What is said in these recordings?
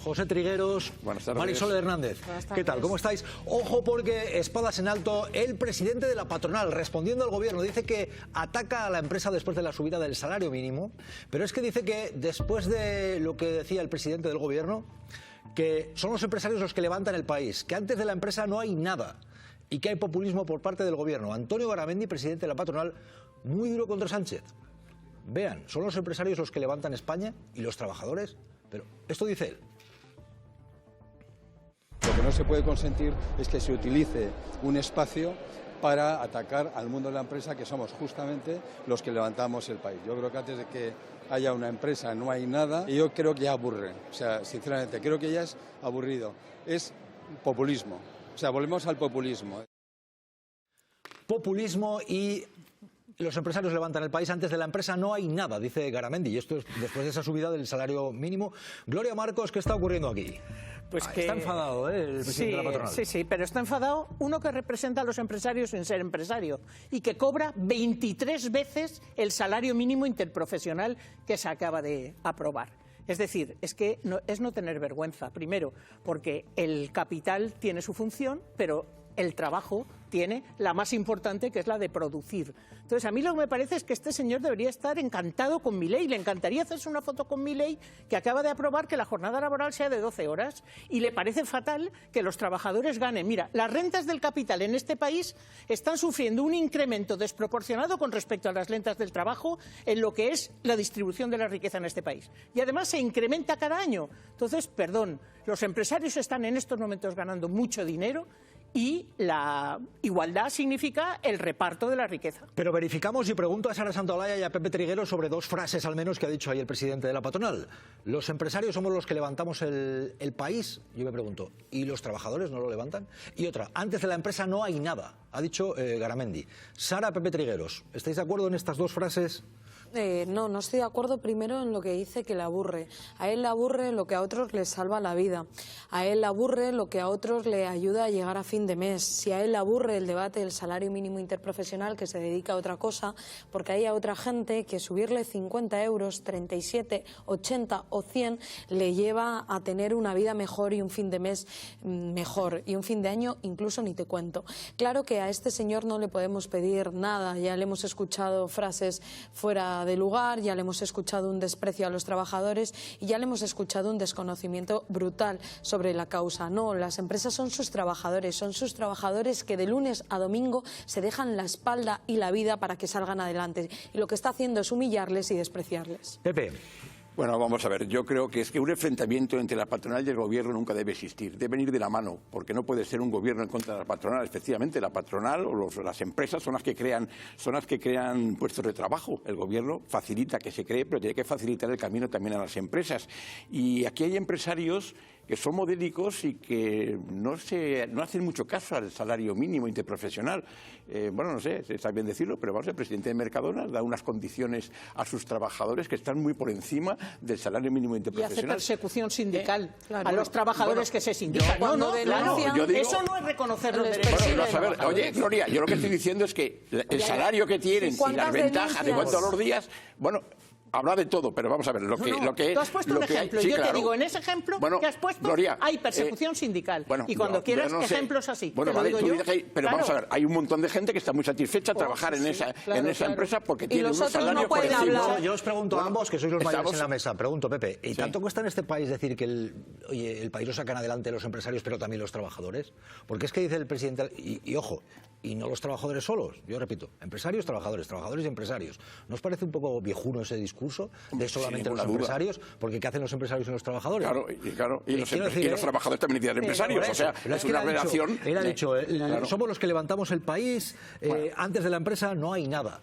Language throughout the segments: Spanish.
José Trigueros, Marisol Hernández. ¿Qué tal? ¿Cómo estáis? Ojo, porque espadas en alto, el presidente de la patronal, respondiendo al gobierno, dice que ataca a la empresa después de la subida del salario mínimo, pero es que dice que después de lo que decía el presidente del gobierno, que son los empresarios los que levantan el país, que antes de la empresa no hay nada y que hay populismo por parte del gobierno. Antonio Garamendi, presidente de la patronal, muy duro contra Sánchez. Vean, son los empresarios los que levantan España y los trabajadores, pero esto dice él. Lo que no se puede consentir es que se utilice un espacio para atacar al mundo de la empresa, que somos justamente los que levantamos el país. Yo creo que antes de que haya una empresa no hay nada, y yo creo que ya aburre. O sea, sinceramente, creo que ya es aburrido. Es populismo. O sea, volvemos al populismo. Populismo y los empresarios levantan el país, antes de la empresa no hay nada, dice Garamendi, y esto es después de esa subida del salario mínimo. Gloria Marcos, ¿qué está ocurriendo aquí? Pues que está enfadado, el presidente de la patronal. Sí, pero está enfadado uno que representa a los empresarios sin ser empresario y que cobra 23 veces el salario mínimo interprofesional que se acaba de aprobar. Es decir, es que es no tener vergüenza, primero, porque el capital tiene su función, pero el trabajo tiene la más importante, que es la de producir. Entonces, a mí lo que me parece es que este señor debería estar encantado con Milei, le encantaría hacerse una foto con Milei, que acaba de aprobar que la jornada laboral sea de 12 horas, y le parece fatal que los trabajadores ganen. Mira, las rentas del capital en este país están sufriendo un incremento desproporcionado con respecto a las rentas del trabajo en lo que es la distribución de la riqueza en este país. Y además se incrementa cada año. Entonces, perdón, los empresarios están en estos momentos ganando mucho dinero, y la igualdad significa el reparto de la riqueza. Pero verificamos y pregunto a Sara Santolaya y a Pepe Trigueros sobre dos frases al menos que ha dicho ahí el presidente de la patronal. Los empresarios somos los que levantamos el país, yo me pregunto, ¿y los trabajadores no lo levantan? Y otra, antes de la empresa no hay nada, ha dicho Garamendi. Sara, Pepe Trigueros, ¿estáis de acuerdo en estas dos frases? No estoy de acuerdo primero en lo que dice que le aburre. A él le aburre lo que a otros les salva la vida. A él le aburre lo que a otros le ayuda a llegar a fin de mes. Si a él le aburre el debate del salario mínimo interprofesional, que se dedica a otra cosa, porque hay a otra gente que subirle 50 euros, 37, 80 o 100 le lleva a tener una vida mejor y un fin de mes mejor. Y un fin de año incluso ni te cuento. Claro que a este señor no le podemos pedir nada. Ya le hemos escuchado frases fuera de lugar, ya le hemos escuchado un desprecio a los trabajadores y ya le hemos escuchado un desconocimiento brutal sobre la causa. No, las empresas son sus trabajadores que de lunes a domingo se dejan la espalda y la vida para que salgan adelante. Y lo que está haciendo es humillarles y despreciarles. Pepe. Bueno, vamos a ver, yo creo que es que un enfrentamiento entre la patronal y el gobierno nunca debe existir, deben ir de la mano, porque no puede ser un gobierno en contra de la patronal. Efectivamente, la patronal o las empresas son las que crean puestos de trabajo. El gobierno facilita que se cree, pero tiene que facilitar el camino también a las empresas. Y aquí hay empresarios que son modélicos y que no hacen mucho caso al salario mínimo interprofesional. Bueno, no sé, está bien decirlo, pero vamos, el presidente de Mercadona da unas condiciones a sus trabajadores que están muy por encima del salario mínimo interprofesional. Y hace persecución sindical a los trabajadores que se sindican. Eso no es reconocer los derechos. Oye, Gloria, yo lo que estoy diciendo es que el salario que tienen y las ventajas de cuanto a los días, bueno, habla de todo, pero vamos a ver, Tú has puesto un ejemplo, yo te digo, en ese ejemplo que has puesto, Gloria, hay persecución sindical, y cuando quieras ejemplos así, bueno, vale, pero vamos a ver, hay un montón de gente que está muy satisfecha trabajar en esa empresa porque tiene unos salarios por encima. Yo os pregunto a ambos, que sois los mayores en la mesa, pregunto, Pepe, ¿y tanto cuesta en este país decir que el país lo sacan adelante los empresarios, pero también los trabajadores? Porque es que dice el presidente, y ojo, y no los trabajadores solos, yo repito, empresarios, trabajadores y empresarios. ¿No os parece un poco viejuno ese discurso de solamente los empresarios? Porque ¿qué hacen los empresarios y los trabajadores? Claro, y los trabajadores también tienen empresarios, o sea, es una relación. Él ha dicho, somos los que levantamos el país, antes de la empresa no hay nada.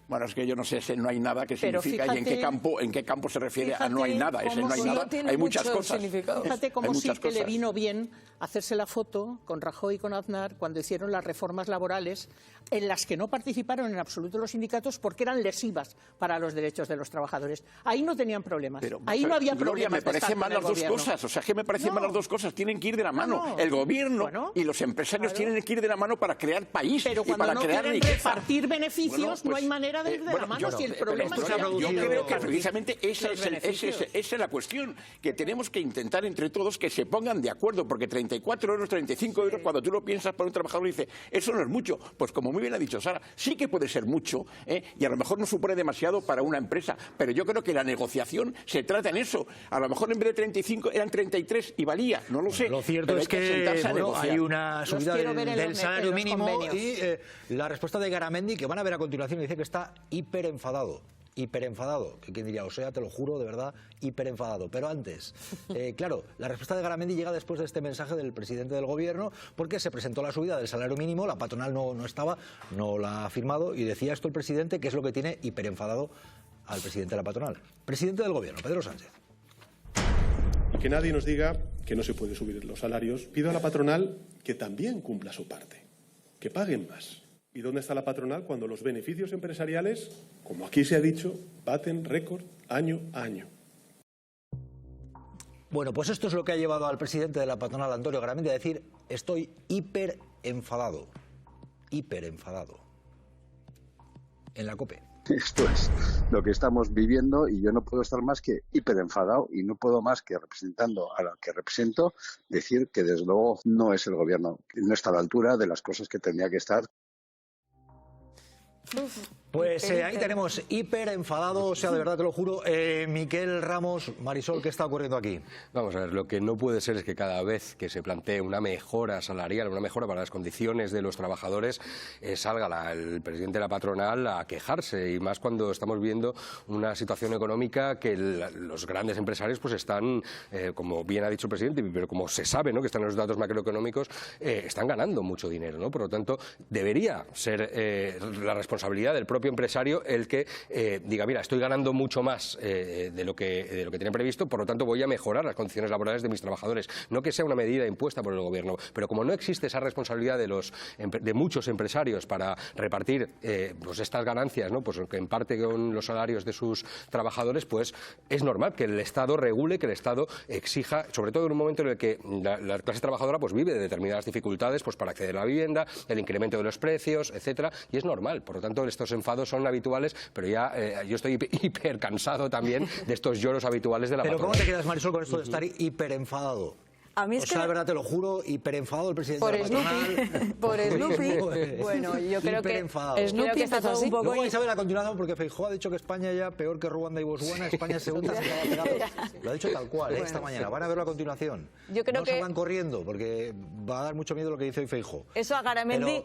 Bueno, es que yo no sé si no hay nada qué significa y en qué campo se refiere a no hay nada. Ese no hay nada, hay muchas cosas. Fíjate cómo sí que le vino bien hacerse la foto con Rajoy y con Aznar cuando hicieron las reformas laborales en las que no participaron en absoluto los sindicatos porque eran lesivas para los derechos de los trabajadores. Ahí no tenían problemas. Ahí no había problemas. Me parecen mal las dos cosas. O sea, que me parecen mal las dos cosas. Tienen que ir de la mano. El gobierno y los empresarios tienen que ir de la mano para crear país y para crear riqueza. Pero cuando no quieren repartir beneficios, no hay manera debiera de ir de la mano si el problema es yo creo que precisamente esa es la cuestión, que tenemos que intentar entre todos que se pongan de acuerdo, porque 34 euros, 35 euros, cuando tú lo piensas para un trabajador y dice, eso no es mucho, pues como muy bien ha dicho Sara, sí que puede ser mucho, y a lo mejor no supone demasiado para una empresa, pero yo creo que la negociación se trata en eso. A lo mejor en vez de 35 eran 33 y valía, no lo sé. Lo cierto es que hay una subida del salario mínimo y la respuesta de Garamendi, que van a ver a continuación, dice que está hiperenfadado. Hiperenfadado, que quién diría, o sea, te lo juro, de verdad, hiperenfadado. Pero antes, claro, la respuesta de Garamendi llega después de este mensaje del presidente del gobierno, porque se presentó la subida del salario mínimo, la patronal no estaba, no la ha firmado, y decía esto el presidente, que es lo que tiene hiperenfadado al presidente de la patronal. Presidente del gobierno, Pedro Sánchez. Y que nadie nos diga que no se puede subir los salarios. Pido a la patronal que también cumpla su parte, que paguen más. ¿Y dónde está la patronal cuando los beneficios empresariales, como aquí se ha dicho, baten récord año a año? Bueno, pues esto es lo que ha llevado al presidente de la patronal, Antonio Garamendi, a decir, estoy hiperenfadado. Hiperenfadado. En la COPE. Esto es lo que estamos viviendo y yo no puedo estar más que hiperenfadado y no puedo más que, representando a la que represento, decir que desde luego no es el gobierno, no está a la altura de las cosas que tendría que estar. Pues ahí tenemos hiperenfadado, o sea, de verdad te lo juro. Miquel Ramos, Marisol, ¿qué está ocurriendo aquí? Vamos a ver, lo que no puede ser es que cada vez que se plantee una mejora salarial, una mejora para las condiciones de los trabajadores, salga el presidente de la patronal a quejarse, y más cuando estamos viendo una situación económica que los grandes empresarios pues están, como bien ha dicho el presidente, pero como se sabe, ¿no?, que están en los datos macroeconómicos, están ganando mucho dinero, ¿no? Por lo tanto, debería ser la responsabilidad del propio empresario el que diga, mira, estoy ganando mucho más de lo que tenía previsto, por lo tanto voy a mejorar las condiciones laborales de mis trabajadores. No que sea una medida impuesta por el gobierno, pero como no existe esa responsabilidad de muchos empresarios para repartir pues estas ganancias, ¿no?, pues que en parte con los salarios de sus trabajadores, pues es normal que el Estado regule, que el Estado exija, sobre todo en un momento en el que la clase trabajadora pues vive de determinadas dificultades pues para acceder a la vivienda, el incremento de los precios, etcétera, y es normal. Por lo tanto, estos enfados son habituales, pero ya yo estoy hiper cansado también de estos lloros habituales de la patronal. Pero ¿cómo te quedas, Marisol, con esto de estar hiperenfadado? A mí es de verdad, te lo juro, hiperenfadado el presidente de la patronal. Por Snoopy. Bueno, yo creo que está todo un poco... Luego vais a ver a continuación, porque Feijóo ha dicho que España ya peor que Ruanda y Botswana, España es segunda, se queda pegado. Lo ha dicho tal cual, bueno, esta mañana. Van a verlo a continuación. Yo creo no se van corriendo, porque va a dar mucho miedo lo que dice hoy Feijóo. Eso a Garamendi,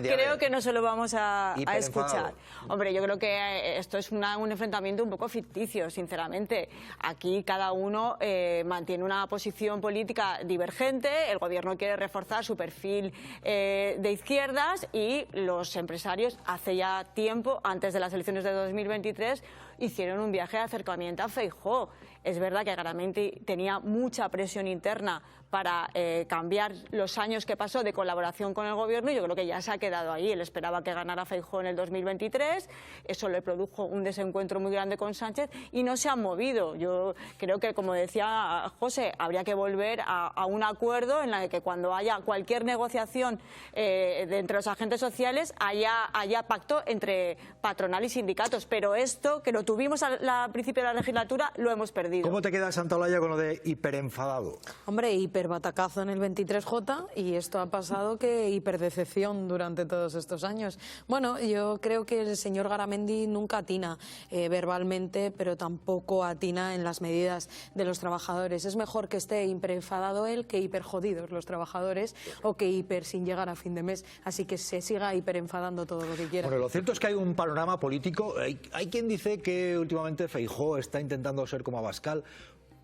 creo que no se lo vamos a escuchar. Hombre, yo creo que esto es un enfrentamiento un poco ficticio, sinceramente. Aquí cada uno mantiene una posición política divergente, el gobierno quiere reforzar su perfil de izquierdas y los empresarios hace ya tiempo, antes de las elecciones de 2023, hicieron un viaje de acercamiento a Feijóo. Es verdad que Garamendi tenía mucha presión interna para cambiar los años que pasó de colaboración con el gobierno, y yo creo que ya se ha quedado ahí. Él esperaba que ganara Feijóo en el 2023, eso le produjo un desencuentro muy grande con Sánchez y no se han movido. Yo creo que, como decía José, habría que volver a un acuerdo en el que cuando haya cualquier negociación entre los agentes sociales haya pacto entre patronal y sindicatos, pero esto, que lo tuvimos al principio de la legislatura, lo hemos perdido. ¿Cómo te queda, Santaolalla, con lo de hiperenfadado? Hombre, hiperbatacazo en el 23J, y esto ha pasado que hiperdecepción durante todos estos años. Bueno, yo creo que el señor Garamendi nunca atina verbalmente, pero tampoco atina en las medidas de los trabajadores. Es mejor que esté hiperenfadado él que hiperjodidos los trabajadores, o que hiper sin llegar a fin de mes. Así que se siga hiperenfadando todo lo que quiera. Bueno, lo cierto es que hay un panorama político. Hay quien dice que últimamente Feijóo está intentando ser como Abascal.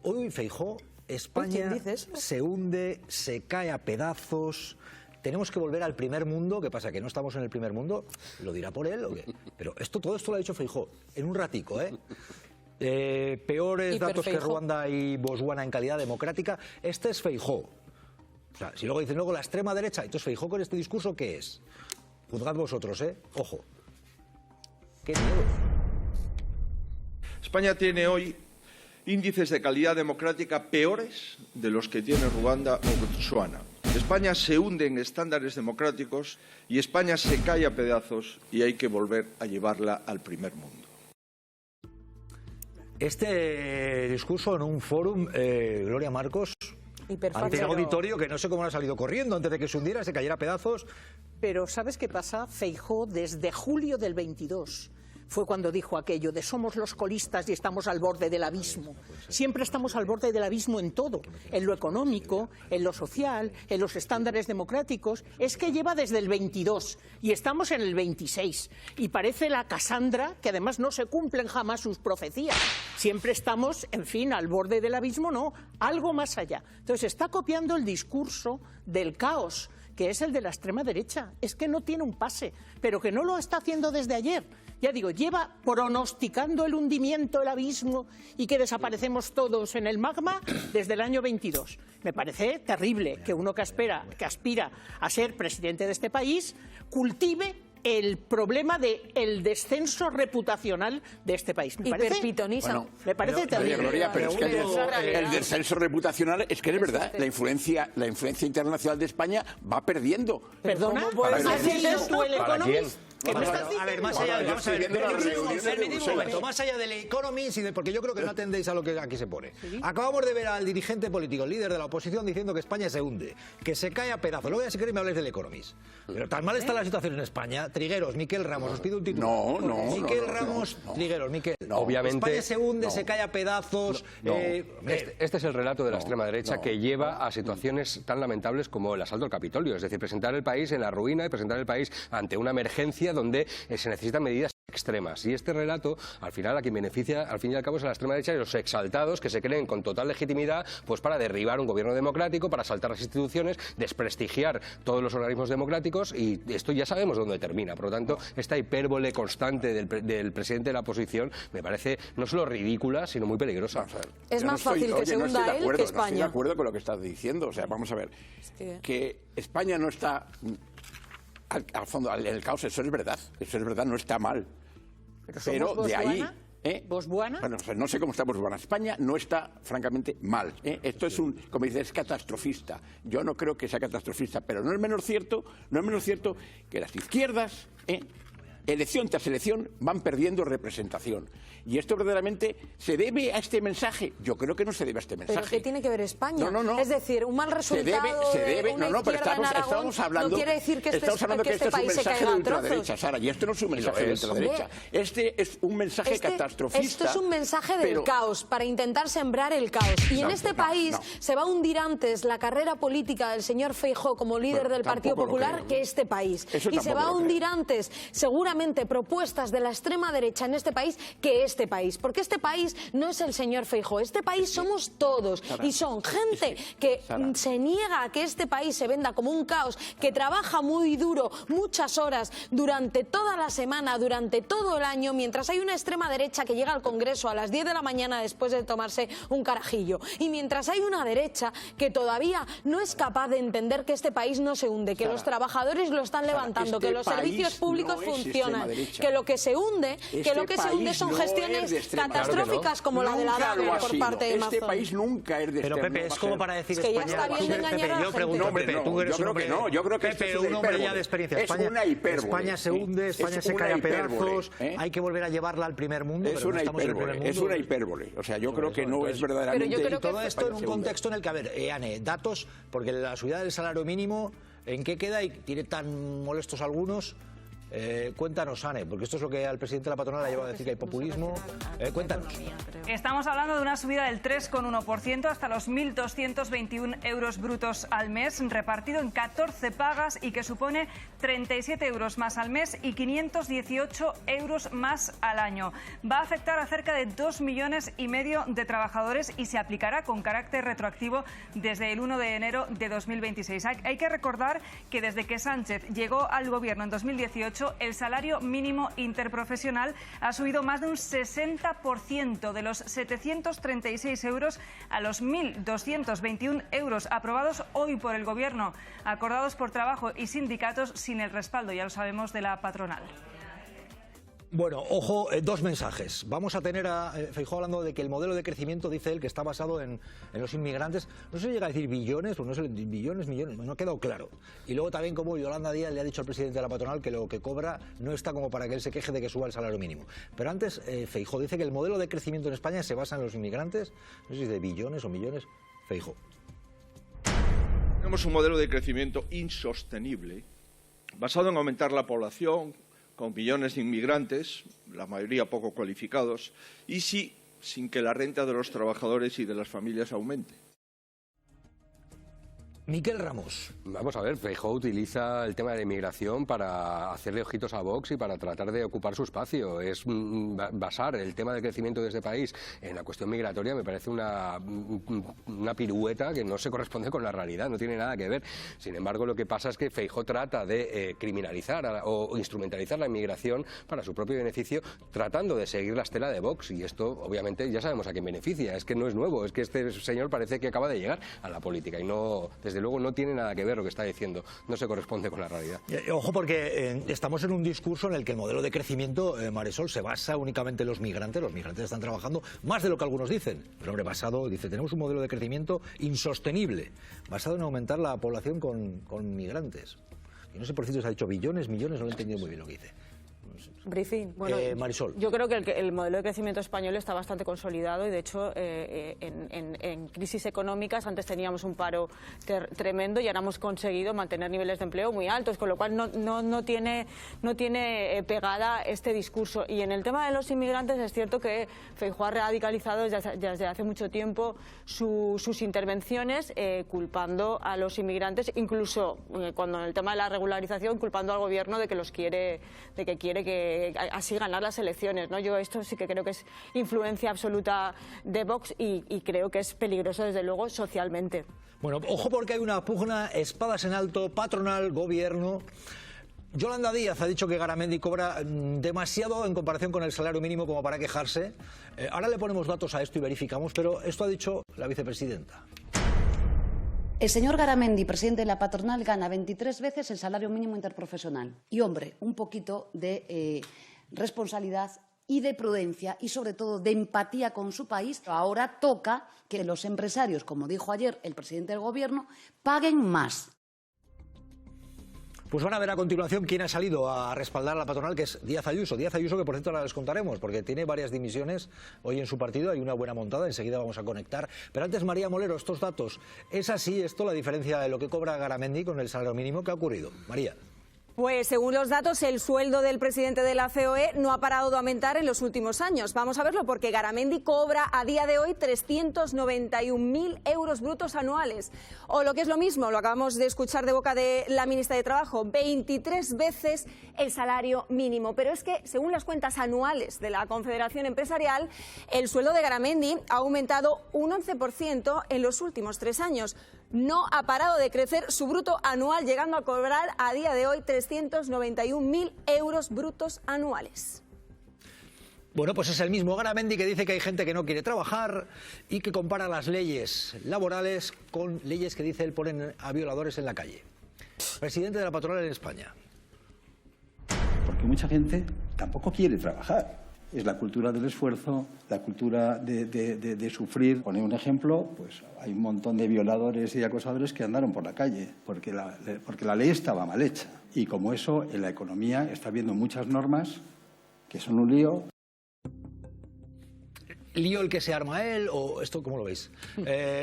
Hoy Feijóo, España se hunde, se cae a pedazos. Tenemos que volver al primer mundo. ¿Qué pasa? ¿Que no estamos en el primer mundo? ¿Lo dirá por él o qué? Pero todo esto lo ha dicho Feijóo en un ratico, peores datos que Ruanda y Botswana en calidad democrática. Este es Feijóo. O sea, si luego dicen la extrema derecha, entonces Feijóo con este discurso, ¿qué es? Juzgad vosotros, Ojo. ¡Qué miedo! España tiene hoy índices de calidad democrática peores de los que tiene Ruanda o Botswana. España se hunde en estándares democráticos y España se cae a pedazos y hay que volver a llevarla al primer mundo. Este discurso en un fórum, Gloria Marcos, ante el auditorio, que no sé cómo ha salido corriendo antes de que se hundiera, se cayera a pedazos. Pero ¿sabes qué pasa? Feijóo, desde julio del 22, fue cuando dijo aquello de somos los colistas y estamos al borde del abismo. Siempre estamos al borde del abismo en todo, en lo económico, en lo social, en los estándares democráticos. Es que lleva desde el 22 y estamos en el 26. Y parece la Casandra, que además no se cumplen jamás sus profecías. Siempre estamos, en fin, al borde del abismo, no, algo más allá. Entonces está copiando el discurso del caos, que es el de la extrema derecha. Es que no tiene un pase, pero que no lo está haciendo desde ayer. Ya digo, lleva pronosticando el hundimiento, el abismo y que desaparecemos todos en el magma desde el año 22. Me parece terrible que uno que aspira a ser presidente de este país cultive el problema del descenso reputacional de este país. Me parece, bueno, me parece terrible. Gloria, pero es que el descenso reputacional es que es verdad. La influencia internacional de España va perdiendo. ¿Perdona? ¿Has leído tú el Economist? A ver, más allá más allá del Economist, porque yo creo que no atendéis a lo que aquí se pone. ¿Sí? Acabamos de ver al dirigente político, el líder de la oposición, diciendo que España se hunde, que se cae a pedazos. Luego ya si queréis me habléis del Economist. Pero tan mal está la situación en España. Trigueros, Miquel Ramos, os pido un título. Miquel Ramos, Trigueros, Miquel. Obviamente. España se hunde, se cae a pedazos. Este es el relato de la extrema derecha que lleva a situaciones tan lamentables como el asalto al Capitolio. Es decir, presentar el país en la ruina y presentar el país ante una emergencia donde se necesitan medidas extremas. Y este relato, al final, a quien beneficia, al fin y al cabo, es a la extrema derecha y los exaltados que se creen con total legitimidad pues para derribar un gobierno democrático, para asaltar las instituciones, desprestigiar todos los organismos democráticos, y esto ya sabemos dónde termina. Por lo tanto, esta hipérbole constante del presidente de la oposición me parece no solo ridícula, sino muy peligrosa. Es más fácil que se hunda él que España. No estoy de acuerdo con lo que estás diciendo. O sea, vamos a ver, que España no está al fondo, en el caos, eso es verdad, no está mal. Pero de ahí... ¿Bosbuana? Bueno, no sé cómo está Bosbuana. España no está, francamente, mal. Esto es como dices, es catastrofista. Yo no creo que sea catastrofista, pero no es menos cierto que las izquierdas, elección tras elección, van perdiendo representación. Y esto verdaderamente se debe a este mensaje. Yo creo que no se debe a este mensaje. ¿Pero qué tiene que ver España? No. Es decir, un mal resultado se debe, una pero estamos hablando, no quiere decir que este es un país se mensaje caiga de a ultraderecha, trozos. Sara, y esto no es un mensaje de ultraderecha. Este es un mensaje catastrofista. Esto es un mensaje del caos, para intentar sembrar el caos. Y en este país se va a hundir antes la carrera política del señor Feijóo como líder del Partido Popular que este país. Y se va a hundir antes, seguramente, propuestas de la extrema derecha en este país que este país. Porque este país no es el señor Feijóo, este país somos todos. Y son gente que se niega a que este país se venda como un caos, que trabaja muy duro, muchas horas, durante toda la semana, durante todo el año, mientras hay una extrema derecha que llega al Congreso a las 10 de la mañana después de tomarse un carajillo. Y mientras hay una derecha que todavía no es capaz de entender que este país no se hunde, que los trabajadores lo están levantando, que los servicios públicos funcionan, que lo que se hunde, son gestiones catastróficas como la de la DAGO por parte de Mazón. Este país nunca es de Pero Pepe, es como para decir que ya está bien de engañar a la gente. Yo creo que esto es un hombre ya de experiencia. España se hunde, España se cae a pedazos, hay que volver a llevarla al primer mundo. Es una hipérbole. O sea, yo creo que no es verdaderamente... Y todo esto en un contexto en el que, a ver, Ane, datos, porque la subida del salario mínimo, ¿en qué queda? Y tiene tan molestos algunos... cuéntanos, Ane, porque esto es lo que al presidente de la patronal ha llevado a decir que hay populismo. Cuéntanos. Estamos hablando de una subida del 3,1% hasta los 1.221 euros brutos al mes, repartido en 14 pagas y que supone 37 euros más al mes y 518 euros más al año. Va a afectar a cerca de 2,5 millones de trabajadores y se aplicará con carácter retroactivo desde el 1 de enero de 2026. Hay que recordar que desde que Sánchez llegó al gobierno en 2018, el salario mínimo interprofesional ha subido más de un 60%, de los 736 euros a los 1.221 euros aprobados hoy por el Gobierno, acordados por trabajo y sindicatos sin el respaldo, ya lo sabemos, de la patronal. Bueno, ojo, dos mensajes. Vamos a tener a Feijóo hablando de que el modelo de crecimiento, dice él, que está basado en los inmigrantes. No se llega a decir billones, pues no sé, billones, millones, no ha quedado claro. Y luego también como Yolanda Díaz le ha dicho al presidente de la patronal que lo que cobra no está como para que él se queje de que suba el salario mínimo. Pero antes, Feijóo dice que el modelo de crecimiento en España se basa en los inmigrantes, no sé si de billones o millones. Feijóo. Tenemos un modelo de crecimiento insostenible, basado en aumentar la población, con millones de inmigrantes, la mayoría poco cualificados, y sí, sin que la renta de los trabajadores y de las familias aumente. Miquel Ramos. Vamos a ver, Feijóo utiliza el tema de la inmigración para hacerle ojitos a Vox y para tratar de ocupar su espacio. Es basar el tema del crecimiento de este país en la cuestión migratoria me parece una pirueta que no se corresponde con la realidad, no tiene nada que ver. Sin embargo, lo que pasa es que Feijóo trata de criminalizar o instrumentalizar la inmigración para su propio beneficio, tratando de seguir la estela de Vox. Y esto, obviamente, ya sabemos a quién beneficia. Es que no es nuevo, es que este señor parece que acaba de llegar a la política y no... Desde luego no tiene nada que ver lo que está diciendo, no se corresponde con la realidad. Ojo, porque estamos en un discurso en el que el modelo de crecimiento, Marisol, se basa únicamente en los migrantes están trabajando más de lo que algunos dicen, pero hombre, tenemos un modelo de crecimiento insostenible, basado en aumentar la población con migrantes. Y no sé por si se ha dicho billones, millones, no lo he entendido muy bien lo que dice. Briefing. Bueno, Marisol. Yo creo que el modelo de crecimiento español está bastante consolidado y, de hecho, en crisis económicas antes teníamos un paro tremendo y ahora hemos conseguido mantener niveles de empleo muy altos, con lo cual no tiene pegada este discurso. Y en el tema de los inmigrantes es cierto que Feijóo ha radicalizado desde hace mucho tiempo sus intervenciones, culpando a los inmigrantes, incluso cuando en el tema de la regularización, culpando al gobierno de que quiere que así ganar las elecciones, ¿no? Yo esto sí que creo que es influencia absoluta de Vox y creo que es peligroso, desde luego, socialmente. Bueno, ojo, porque hay una pugna, espadas en alto, patronal, gobierno. Yolanda Díaz ha dicho que Garamendi cobra demasiado en comparación con el salario mínimo como para quejarse. Ahora le ponemos datos a esto y verificamos, pero esto ha dicho la vicepresidenta. El señor Garamendi, presidente de la patronal, gana 23 veces el salario mínimo interprofesional. Y, hombre, un poquito de responsabilidad y de prudencia y, sobre todo, de empatía con su país. Ahora toca que los empresarios, como dijo ayer el presidente del Gobierno, paguen más. Pues van a ver a continuación quién ha salido a respaldar a la patronal, que es Díaz Ayuso. Díaz Ayuso, que por cierto ahora les contaremos, porque tiene varias dimisiones hoy en su partido, hay una buena montada, enseguida vamos a conectar. Pero antes, María Molero, estos datos. ¿Es así esto, la diferencia de lo que cobra Garamendi con el salario mínimo? ¿Qué ha ocurrido? María. Pues según los datos, el sueldo del presidente de la COE no ha parado de aumentar en los últimos años. Vamos a verlo, porque Garamendi cobra a día de hoy 391.000 euros brutos anuales. O lo que es lo mismo, lo acabamos de escuchar de boca de la ministra de Trabajo, 23 veces el salario mínimo. Pero es que, según las cuentas anuales de la Confederación Empresarial, el sueldo de Garamendi ha aumentado un 11% en los últimos 3 años. No ha parado de crecer su bruto anual, llegando a cobrar a día de hoy 391.000 euros brutos anuales. Bueno, pues es el mismo Garamendi que dice que hay gente que no quiere trabajar y que compara las leyes laborales con leyes que, dice él, ponen a violadores en la calle. Presidente de la patronal en España. Porque mucha gente tampoco quiere trabajar. Es la cultura del esfuerzo, la cultura de sufrir. Poner un ejemplo, pues hay un montón de violadores y acosadores que andaron por la calle, porque la ley estaba mal hecha. Y como eso, en la economía está habiendo muchas normas que son un lío. ¿Lío el que se arma él o esto cómo lo veis?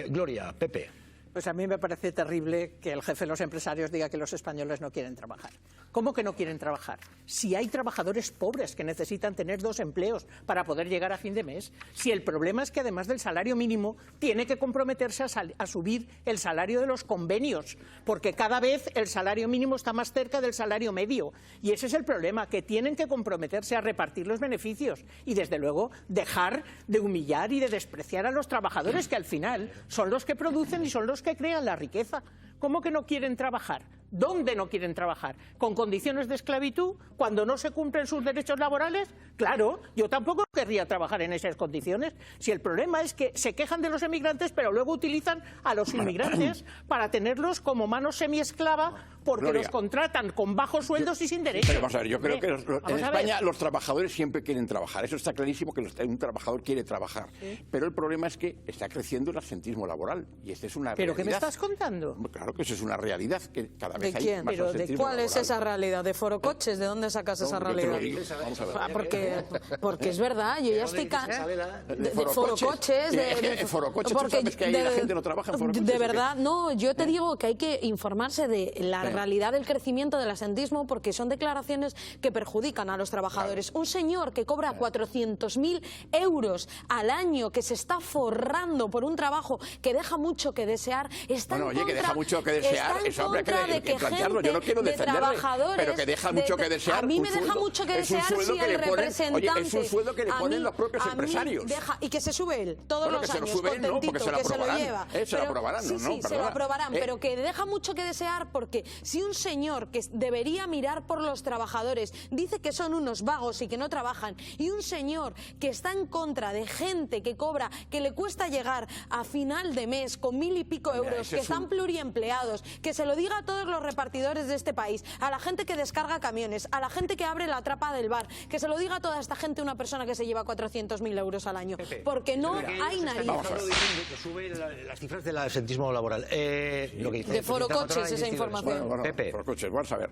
Gloria, Pepe. Pues a mí me parece terrible que el jefe de los empresarios diga que los españoles no quieren trabajar. ¿Cómo que no quieren trabajar? Si hay trabajadores pobres que necesitan tener 2 empleos para poder llegar a fin de mes, si el problema es que además del salario mínimo tiene que comprometerse a subir el salario de los convenios, porque cada vez el salario mínimo está más cerca del salario medio. Y ese es el problema, que tienen que comprometerse a repartir los beneficios y, desde luego, dejar de humillar y de despreciar a los trabajadores, que al final son los que producen y son los que crean la riqueza. ¿Cómo que no quieren trabajar? ¿Dónde no quieren trabajar? ¿Con condiciones de esclavitud? ¿Cuando no se cumplen sus derechos laborales? Claro, yo tampoco querría trabajar en esas condiciones. Si el problema es que se quejan de los emigrantes, pero luego utilizan a los inmigrantes para tenerlos como mano semiesclava, porque Gloria, los contratan con bajos sueldos y sin derechos. Pero vamos a ver, yo creo que en España los trabajadores siempre quieren trabajar. Eso está clarísimo, que un trabajador quiere trabajar. Sí. Pero el problema es que está creciendo el absentismo laboral. Y esta es una ¿Pero realidad. qué me estás contando? Claro que eso es una realidad, que cada vez ¿De quién? hay más ¿Pero absentismo de cuál laboral. es esa realidad? ¿De Forocoches? ¿De dónde sacas esa realidad? Vamos a ver. Porque es verdad, yo ya estoy de Forocoches. Forocoches, ¿tú sabes que ahí la gente no trabaja en Forocoches? De verdad, no, yo te digo que hay que informarse de la realidad del crecimiento del asentismo, porque son declaraciones que perjudican a los trabajadores. Un señor que cobra 400.000 euros al año, que se está forrando por un trabajo que deja mucho que desear, está en contra, que deja mucho que desear, eso habría que plantearlo. Yo no quiero defenderle, pero que deja mucho que desear. A mí me deja mucho que desear si el representante... es un sueldo que le ponen los propios empresarios. Y que se sube él todos los años, contentito, que se lo lleva. Se lo aprobarán, ¿no? Sí, se lo aprobarán, pero que deja mucho que desear, porque si un señor que debería mirar por los trabajadores dice que son unos vagos y que no trabajan, y un señor que está en contra de gente que cobra, que le cuesta llegar a final de mes con 1.000 y pico euros, que están pluriempleados, que se lo diga a todos los repartidores de este país, a la gente que descarga camiones, a la gente que abre la trapa del bar, que se lo diga a toda esta gente una persona que se lleva 400.000 euros al año, porque no hay narices. Que sube las cifras del absentismo laboral. Lo que dice de Forocoches esa información. Bueno, Pepe. Forocoches, vamos a ver.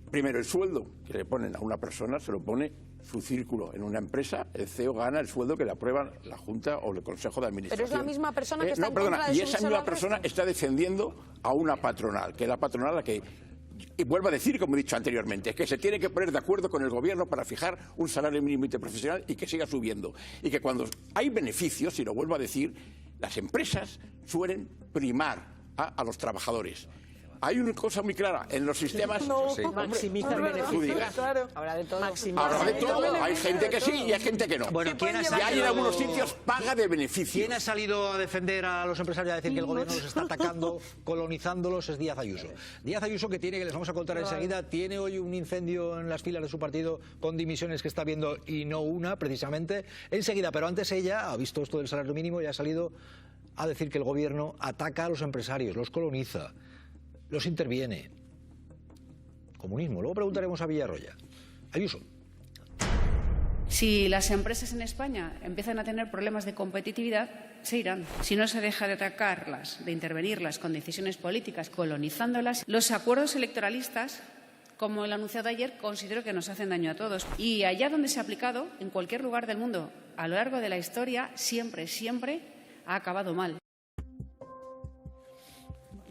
Primero, el sueldo que le ponen a una persona se lo pone su círculo. En una empresa, el CEO gana el sueldo que le aprueba la Junta o el Consejo de Administración. Pero es la misma persona que está en contra de y esa misma persona está defendiendo a una patronal, que es la patronal la que... Y vuelvo a decir, como he dicho anteriormente, que se tiene que poner de acuerdo con el gobierno para fijar un salario mínimo interprofesional y que siga subiendo. Y que cuando hay beneficios, y lo vuelvo a decir, las empresas suelen primar a los trabajadores. Hay una cosa muy clara, en los sistemas... maximizan beneficios. Claro. Habrá de todo. Habrá de todo. Hay gente que sí y hay gente que no. Bueno, y hay en algunos sitios paga de beneficios. ¿Quién ha salido a defender a los empresarios, a decir que el gobierno los está atacando, colonizándolos? Es Díaz Ayuso. Díaz Ayuso, que les vamos a contar enseguida, tiene hoy un incendio en las filas de su partido con dimisiones que está viendo, y no una, precisamente. Enseguida, pero antes ella ha visto esto del salario mínimo y ha salido a decir que el gobierno ataca a los empresarios, los coloniza, los interviene. Comunismo. Luego preguntaremos a Villarroya. Ayuso. Si las empresas en España empiezan a tener problemas de competitividad, se irán. Si no se deja de atacarlas, de intervenirlas con decisiones políticas, colonizándolas, los acuerdos electoralistas, como el anunciado ayer, considero que nos hacen daño a todos. Y allá donde se ha aplicado, en cualquier lugar del mundo, a lo largo de la historia, siempre, siempre ha acabado mal.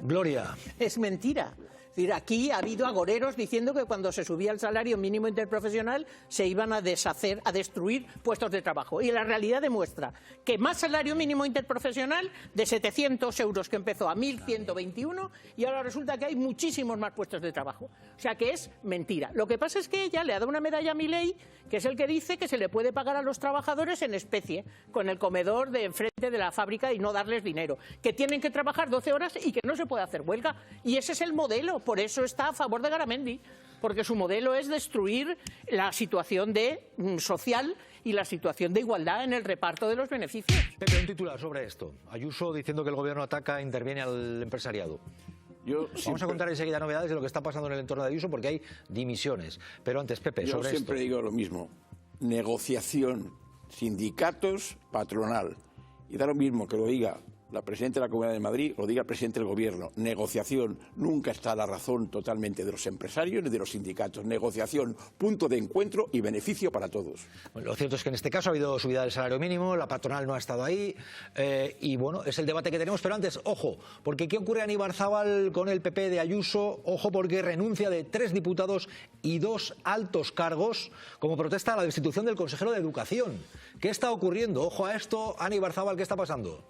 Gloria. Es mentira. Es decir, aquí ha habido agoreros diciendo que cuando se subía el salario mínimo interprofesional se iban a deshacer, a destruir puestos de trabajo. Y la realidad demuestra que más salario mínimo interprofesional, de 700 euros que empezó a 1.121, y ahora resulta que hay muchísimos más puestos de trabajo. O sea que es mentira. Lo que pasa es que ella le ha dado una medalla a Milei, que es el que dice que se le puede pagar a los trabajadores en especie, con el comedor de enfrente de la fábrica, y no darles dinero. Que tienen que trabajar 12 horas y que no se puede hacer huelga. Y ese es el modelo. Por eso está a favor de Garamendi, porque su modelo es destruir la situación social y la situación de igualdad en el reparto de los beneficios. Pepe, un titular sobre esto. Ayuso diciendo que el gobierno ataca, interviene al empresariado. Vamos a contar enseguida novedades de lo que está pasando en el entorno de Ayuso, porque hay dimisiones. Pero antes, Pepe, sobre esto. Yo siempre digo lo mismo. Negociación, sindicatos, patronal. Y da lo mismo que lo diga la presidenta de la Comunidad de Madrid, lo diga el presidente del Gobierno. Negociación. Nunca está la razón totalmente de los empresarios ni de los sindicatos. Negociación, punto de encuentro y beneficio para todos. Bueno, lo cierto es que en este caso ha habido subida del salario mínimo, la patronal no ha estado ahí, y bueno, es el debate que tenemos. Pero antes, ojo, porque ¿qué ocurre a Ibarzábal con el PP de Ayuso? Ojo, porque renuncia de 3 diputados y 2 altos cargos como protesta a la destitución del consejero de Educación. ¿Qué está ocurriendo? Ojo a esto, Ana Ibarzábal, ¿qué está pasando?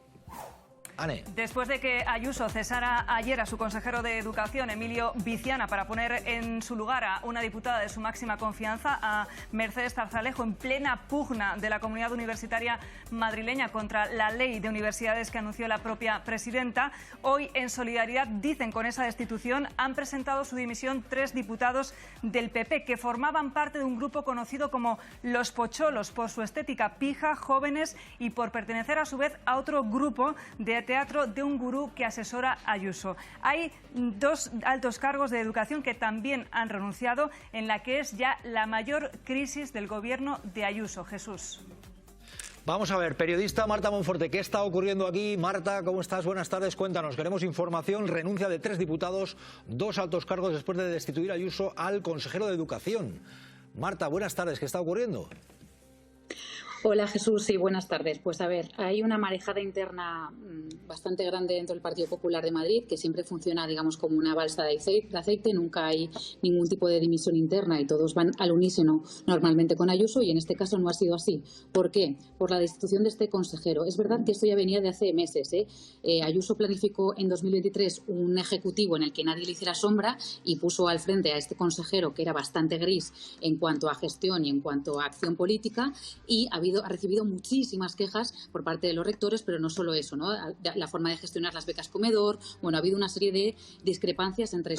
Ane. Después de que Ayuso cesara ayer a su consejero de Educación, Emilio Viciana, para poner en su lugar a una diputada de su máxima confianza, a Mercedes Zarzalejo, en plena pugna de la comunidad universitaria madrileña contra la ley de universidades que anunció la propia presidenta, hoy, en solidaridad, dicen, con esa destitución, han presentado su dimisión 3 diputados del PP, que formaban parte de un grupo conocido como Los Pocholos, por su estética pija, jóvenes, y por pertenecer a su vez a otro grupo de teatro de un gurú que asesora a Ayuso. Hay 2 altos cargos de educación que también han renunciado, en la que es ya la mayor crisis del gobierno de Ayuso. Jesús. Vamos a ver, periodista Marta Monforte, ¿qué está ocurriendo aquí? Marta, ¿cómo estás? Buenas tardes, cuéntanos. Queremos información. Renuncia de 3 diputados, 2 altos cargos después de destituir a Ayuso al consejero de Educación. Marta, buenas tardes, ¿qué está ocurriendo? Hola Jesús, sí, buenas tardes. Pues a ver, hay una marejada interna bastante grande dentro del Partido Popular de Madrid, que siempre funciona, digamos, como una balsa de aceite. Nunca hay ningún tipo de dimisión interna y todos van al unísono normalmente con Ayuso, y en este caso no ha sido así. ¿Por qué? Por la destitución de este consejero. Es verdad que esto ya venía de hace meses, Ayuso planificó en 2023 un ejecutivo en el que nadie le hiciera sombra y puso al frente a este consejero, que era bastante gris en cuanto a gestión y en cuanto a acción política, y ha recibido muchísimas quejas por parte de los rectores, pero no solo eso, ¿no? La forma de gestionar las becas comedor. Bueno, ha habido una serie de discrepancias entre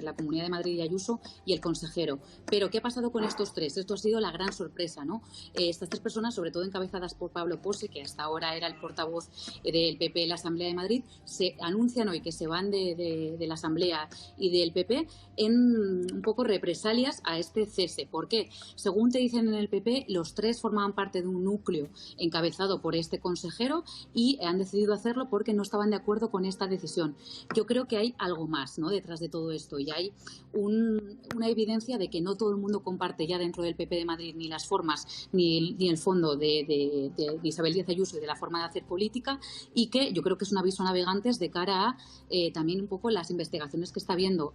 la Comunidad de Madrid y Ayuso y el consejero. Pero ¿qué ha pasado con estos 3? Esto ha sido la gran sorpresa, ¿no? Estas 3 personas, sobre todo encabezadas por Pablo Pose, que hasta ahora era el portavoz del PP en la Asamblea de Madrid, se anuncian hoy que se van de la Asamblea y del PP en un poco represalias a este cese. ¿Por qué? Según te dicen en el PP, los 3 formaban parte de un núcleo encabezado por este consejero y han decidido hacerlo porque no estaban de acuerdo con esta decisión. Yo creo que hay algo más, ¿no?, detrás de todo esto, y hay una evidencia de que no todo el mundo comparte ya dentro del PP de Madrid ni las formas ni el fondo de Isabel Díaz Ayuso y de la forma de hacer política, y que yo creo que es un aviso a navegantes de cara a también un poco las investigaciones que está habiendo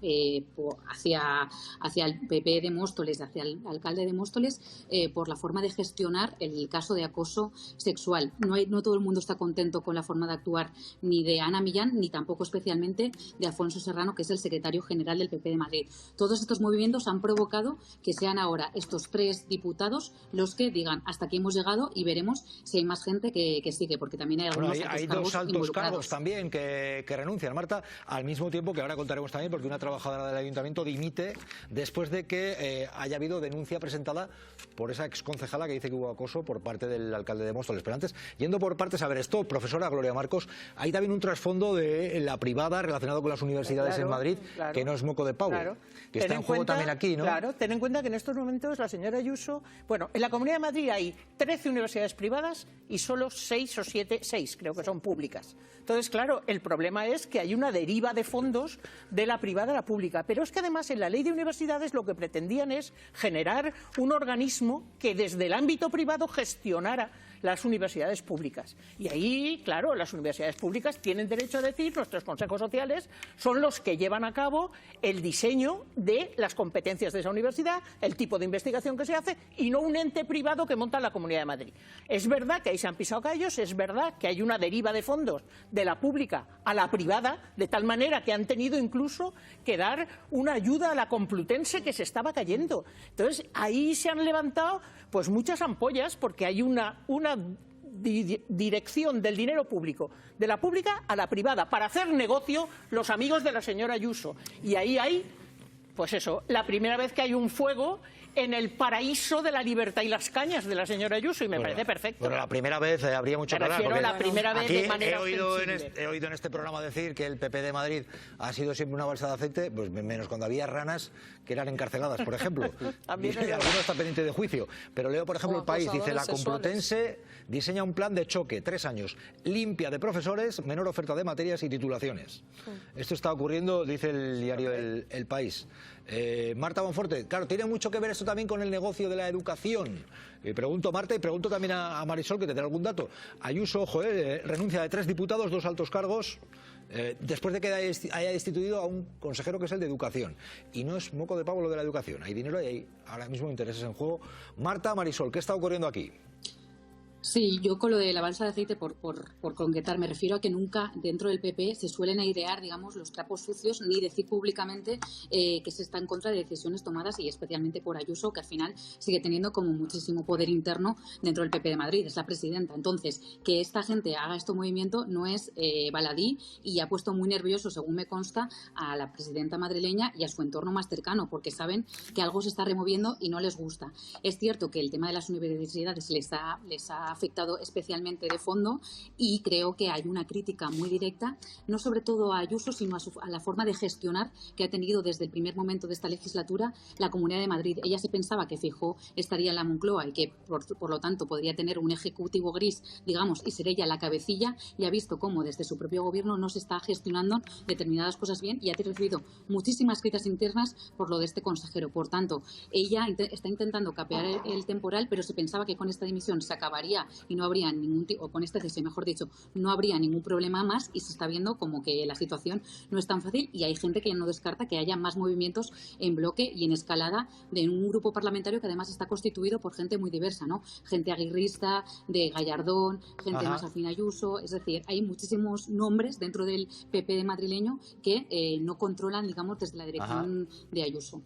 hacia el PP de Móstoles, hacia el alcalde de Móstoles, por la forma de gestionar el caso de acoso sexual. No todo el mundo está contento con la forma de actuar ni de Ana Millán, ni tampoco especialmente de Alfonso Serrano, que es el secretario general del PP de Madrid. Todos estos movimientos han provocado que sean ahora estos 3 diputados los que digan hasta aquí hemos llegado, y veremos si hay más gente que sigue, porque también hay algunos hay 2 altos cargos también que renuncian, Marta, al mismo tiempo que ahora contaremos también, porque una trabajadora del ayuntamiento dimite después de que haya habido denuncia presentada por esa exconcejala que dice que hubo acoso por parte del alcalde de Móstoles. Pero antes, yendo por partes, a ver esto, profesora Gloria Marcos, hay también un trasfondo de la privada relacionado con las universidades en Madrid, que no es moco de pavo, que está en juego también aquí, ¿no? Claro, ten en cuenta que en estos momentos la señora Ayuso, bueno, en la Comunidad de Madrid hay 13 universidades privadas y solo 6 o 7, 6 creo que son públicas. Entonces, claro, el problema es que hay una deriva de fondos de la privada a la pública, pero es que además en la ley de universidades lo que pretendían es generar un organismo que desde el ámbito privado gestionara las universidades públicas. Y ahí, claro, las universidades públicas tienen derecho a decir, nuestros consejos sociales son los que llevan a cabo el diseño de las competencias de esa universidad, el tipo de investigación que se hace, y no un ente privado que monta la Comunidad de Madrid. Es verdad que ahí se han pisado callos, es verdad que hay una deriva de fondos de la pública a la privada, de tal manera que han tenido incluso que dar una ayuda a la Complutense que se estaba cayendo. Entonces, ahí se han levantado pues muchas ampollas, porque hay una dirección del dinero público, de la pública a la privada, para hacer negocio los amigos de la señora Ayuso. Y ahí hay, pues eso, la primera vez que hay un fuego en el paraíso de la libertad y las cañas de la señora Ayuso, y me parece perfecto. Bueno, la primera vez habría mucho que hablar. Porque la primera vez de manera he oído en este programa decir que el PP de Madrid ha sido siempre una balsa de aceite, pues menos cuando había ranas que eran encarceladas, por ejemplo. Y alguno está pendiente de juicio. Pero leo, por ejemplo, El País, dice: la Complutense diseña un plan de choque, 3 años, limpia de profesores, menor oferta de materias y titulaciones. Esto está ocurriendo, dice el diario El País. Marta Monforte, claro, tiene mucho que ver esto también con el negocio de la educación. Pregunto a Marta y pregunto también a Marisol, que tendrá algún dato. Ayuso, renuncia de 3 diputados, 2 altos cargos, después de que haya destituido a un consejero que es el de Educación. Y no es moco de pavo lo de la educación. Hay dinero y hay ahora mismo intereses en juego. Marta, Marisol, ¿qué está ocurriendo aquí? Sí, yo con lo de la balsa de aceite, por concretar, me refiero a que nunca dentro del PP se suelen airear, digamos, los trapos sucios ni decir públicamente que se está en contra de decisiones tomadas, y especialmente por Ayuso, que al final sigue teniendo como muchísimo poder interno dentro del PP de Madrid, es la presidenta. Entonces, que esta gente haga este movimiento no es baladí, y ha puesto muy nervioso, según me consta, a la presidenta madrileña y a su entorno más cercano, porque saben que algo se está removiendo y no les gusta. Es cierto que el tema de las universidades les ha afectado especialmente de fondo, y creo que hay una crítica muy directa, no sobre todo a Ayuso, sino a la forma de gestionar que ha tenido desde el primer momento de esta legislatura la Comunidad de Madrid. Ella se pensaba que Feijóo estaría en la Moncloa y que por lo tanto podría tener un ejecutivo gris, digamos, y ser ella la cabecilla, y ha visto cómo desde su propio gobierno no se está gestionando determinadas cosas bien, y ha recibido muchísimas críticas internas por lo de este consejero. Por tanto, ella está intentando capear el temporal, pero se pensaba que con esta dimisión se acabaría y no habría o con este cese, mejor dicho, no habría ningún problema más, y se está viendo como que la situación no es tan fácil, y hay gente que no descarta que haya más movimientos en bloque y en escalada de un grupo parlamentario que además está constituido por gente muy diversa, ¿no? Gente aguirrista, de Gallardón, gente más afín a Ayuso, es decir, hay muchísimos nombres dentro del PP madrileño que no controlan, digamos, desde la dirección de Ayuso.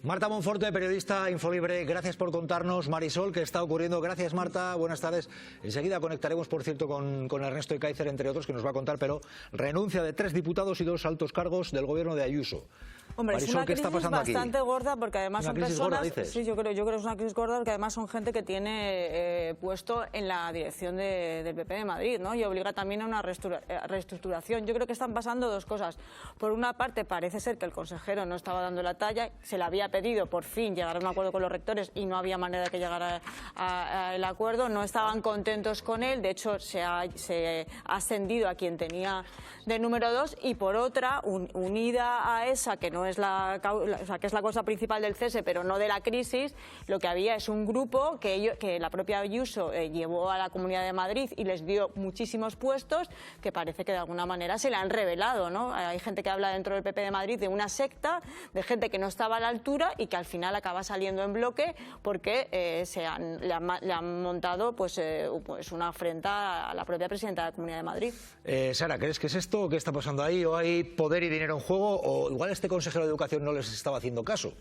Marta Monforte, periodista Infolibre, gracias por contarnos, Marisol, qué está ocurriendo. Gracias, Marta, buenas tardes. Enseguida conectaremos, por cierto, con Ernesto Ekaizer, entre otros, que nos va a contar, pero renuncia de 3 diputados y 2 altos cargos del gobierno de Ayuso. Hombre, Marisol, es una ¿qué está crisis pasando bastante aquí? gorda, porque además ¿Una son crisis personas... gorda, dices? Sí, yo creo que es una crisis gorda, porque además son gente que tiene puesto en la dirección del PP de Madrid, ¿no? Y obliga también a una reestructuración. Yo creo que están pasando 2 cosas. Por una parte, parece ser que el consejero no estaba dando la talla, se le había pedido por fin llegar a un acuerdo con los rectores y no había manera de que llegara el acuerdo, no estaban contentos con él, de hecho se ha ascendido a quien tenía de número 2, y por otra, unida a esa, que no es que es la causa principal del cese, pero no de la crisis, lo que había es un grupo que la propia Ayuso llevó a la Comunidad de Madrid y les dio muchísimos puestos, que parece que de alguna manera se le han revelado, ¿no? Hay gente que habla dentro del PP de Madrid de una secta, de gente que no estaba a la altura y que al final acaba saliendo en bloque porque le han montado pues una afrenta a la propia presidenta de la Comunidad de Madrid. Sara, ¿crees que es esto o qué está pasando ahí? ¿O hay poder y dinero en juego? ¿O igual este consejero de Educación no les estaba haciendo caso?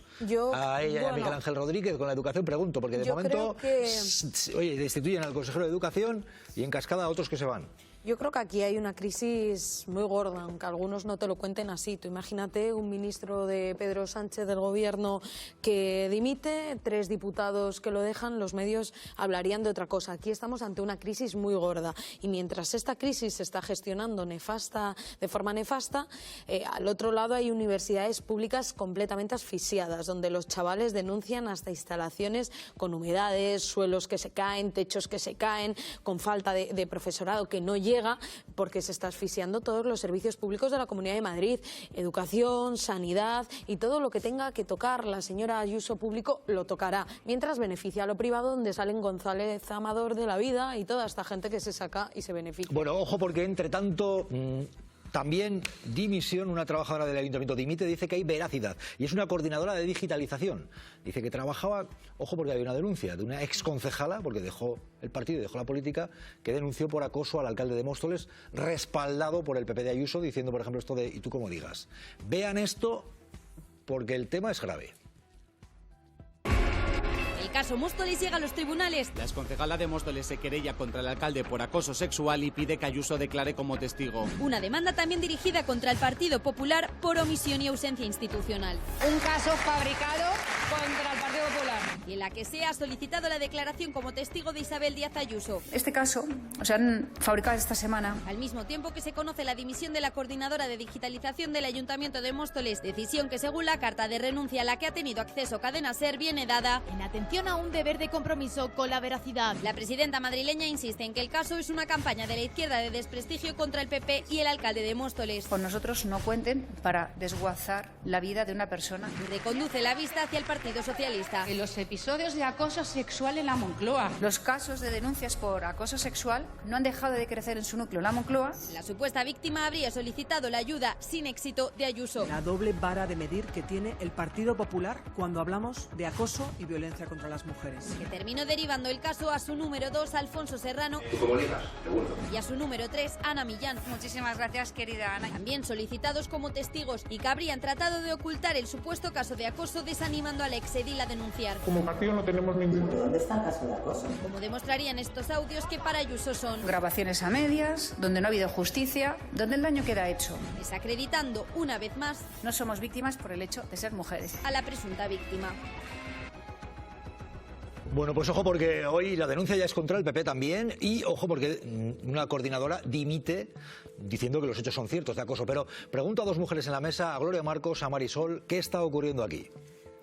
A ella y a Miguel Ángel Rodríguez con la educación, pregunto, porque de momento oye, destituyen al consejero de Educación y en cascada a otros que se van. Yo creo que aquí hay una crisis muy gorda, aunque algunos no te lo cuenten así. Tú imagínate un ministro de Pedro Sánchez del Gobierno que dimite, 3 diputados que lo dejan, los medios hablarían de otra cosa. Aquí estamos ante una crisis muy gorda, y mientras esta crisis se está gestionando de forma nefasta, al otro lado hay universidades públicas completamente asfixiadas, donde los chavales denuncian hasta instalaciones con humedades, suelos que se caen, techos que se caen, con falta de profesorado que no llega, porque se está asfixiando todos los servicios públicos de la Comunidad de Madrid, educación, sanidad, y todo lo que tenga que tocar la señora Ayuso público lo tocará, mientras beneficia a lo privado, donde salen González Amador de la vida y toda esta gente que se saca y se beneficia. Bueno, ojo, porque entre tanto... También dimisión, una trabajadora del Ayuntamiento dimite, dice que hay veracidad, y es una coordinadora de digitalización. Dice que trabajaba, ojo, porque hay una denuncia de una exconcejala, porque dejó el partido y dejó la política, que denunció por acoso al alcalde de Móstoles, respaldado por el PP de Ayuso, diciendo, por ejemplo, esto de "y tú como digas". Vean esto, porque el tema es grave. El caso Móstoles llega a los tribunales. La exconcejala de Móstoles se querella contra el alcalde por acoso sexual y pide que Ayuso declare como testigo. Una demanda también dirigida contra el Partido Popular por omisión y ausencia institucional. Un caso fabricado contra el Partido Popular. Y en la que se ha solicitado la declaración como testigo de Isabel Díaz Ayuso. Este caso se han fabricado esta semana. Al mismo tiempo que se conoce la dimisión de la coordinadora de digitalización del Ayuntamiento de Móstoles, decisión que según la carta de renuncia a la que ha tenido acceso Cadena SER viene dada en atención a un deber de compromiso con la veracidad. La presidenta madrileña insiste en que el caso es una campaña de la izquierda de desprestigio contra el PP y el alcalde de Móstoles. Con nosotros no cuenten para desguazar la vida de una persona. Y reconduce la vista hacia el Partido Socialista. En los episodios episodios de acoso sexual en la Moncloa. Los casos de denuncias por acoso sexual no han dejado de crecer en su núcleo. La Moncloa. La supuesta víctima habría solicitado la ayuda sin éxito de Ayuso. La doble vara de medir que tiene el Partido Popular cuando hablamos de acoso y violencia contra las mujeres. Que terminó derivando el caso a su número 2, Alfonso Serrano, y a su número 3, Ana Millán. Muchísimas gracias, querida Ana. También solicitados como testigos y que habrían tratado de ocultar el supuesto caso de acoso, desanimando al exedil a denunciar. Como partido no tenemos ningún... ¿Dónde está el caso de acoso? Como demostrarían estos audios que para Ayuso son grabaciones a medias, donde no ha habido justicia, donde el daño queda hecho. Desacreditando una vez más, no somos víctimas por el hecho de ser mujeres, a la presunta víctima. Bueno, pues ojo porque hoy la denuncia ya es contra el PP también y ojo porque una coordinadora dimite diciendo que los hechos son ciertos de acoso. Pero pregunto a dos mujeres en la mesa, a Gloria Marcos, a Marisol, ¿qué está ocurriendo aquí?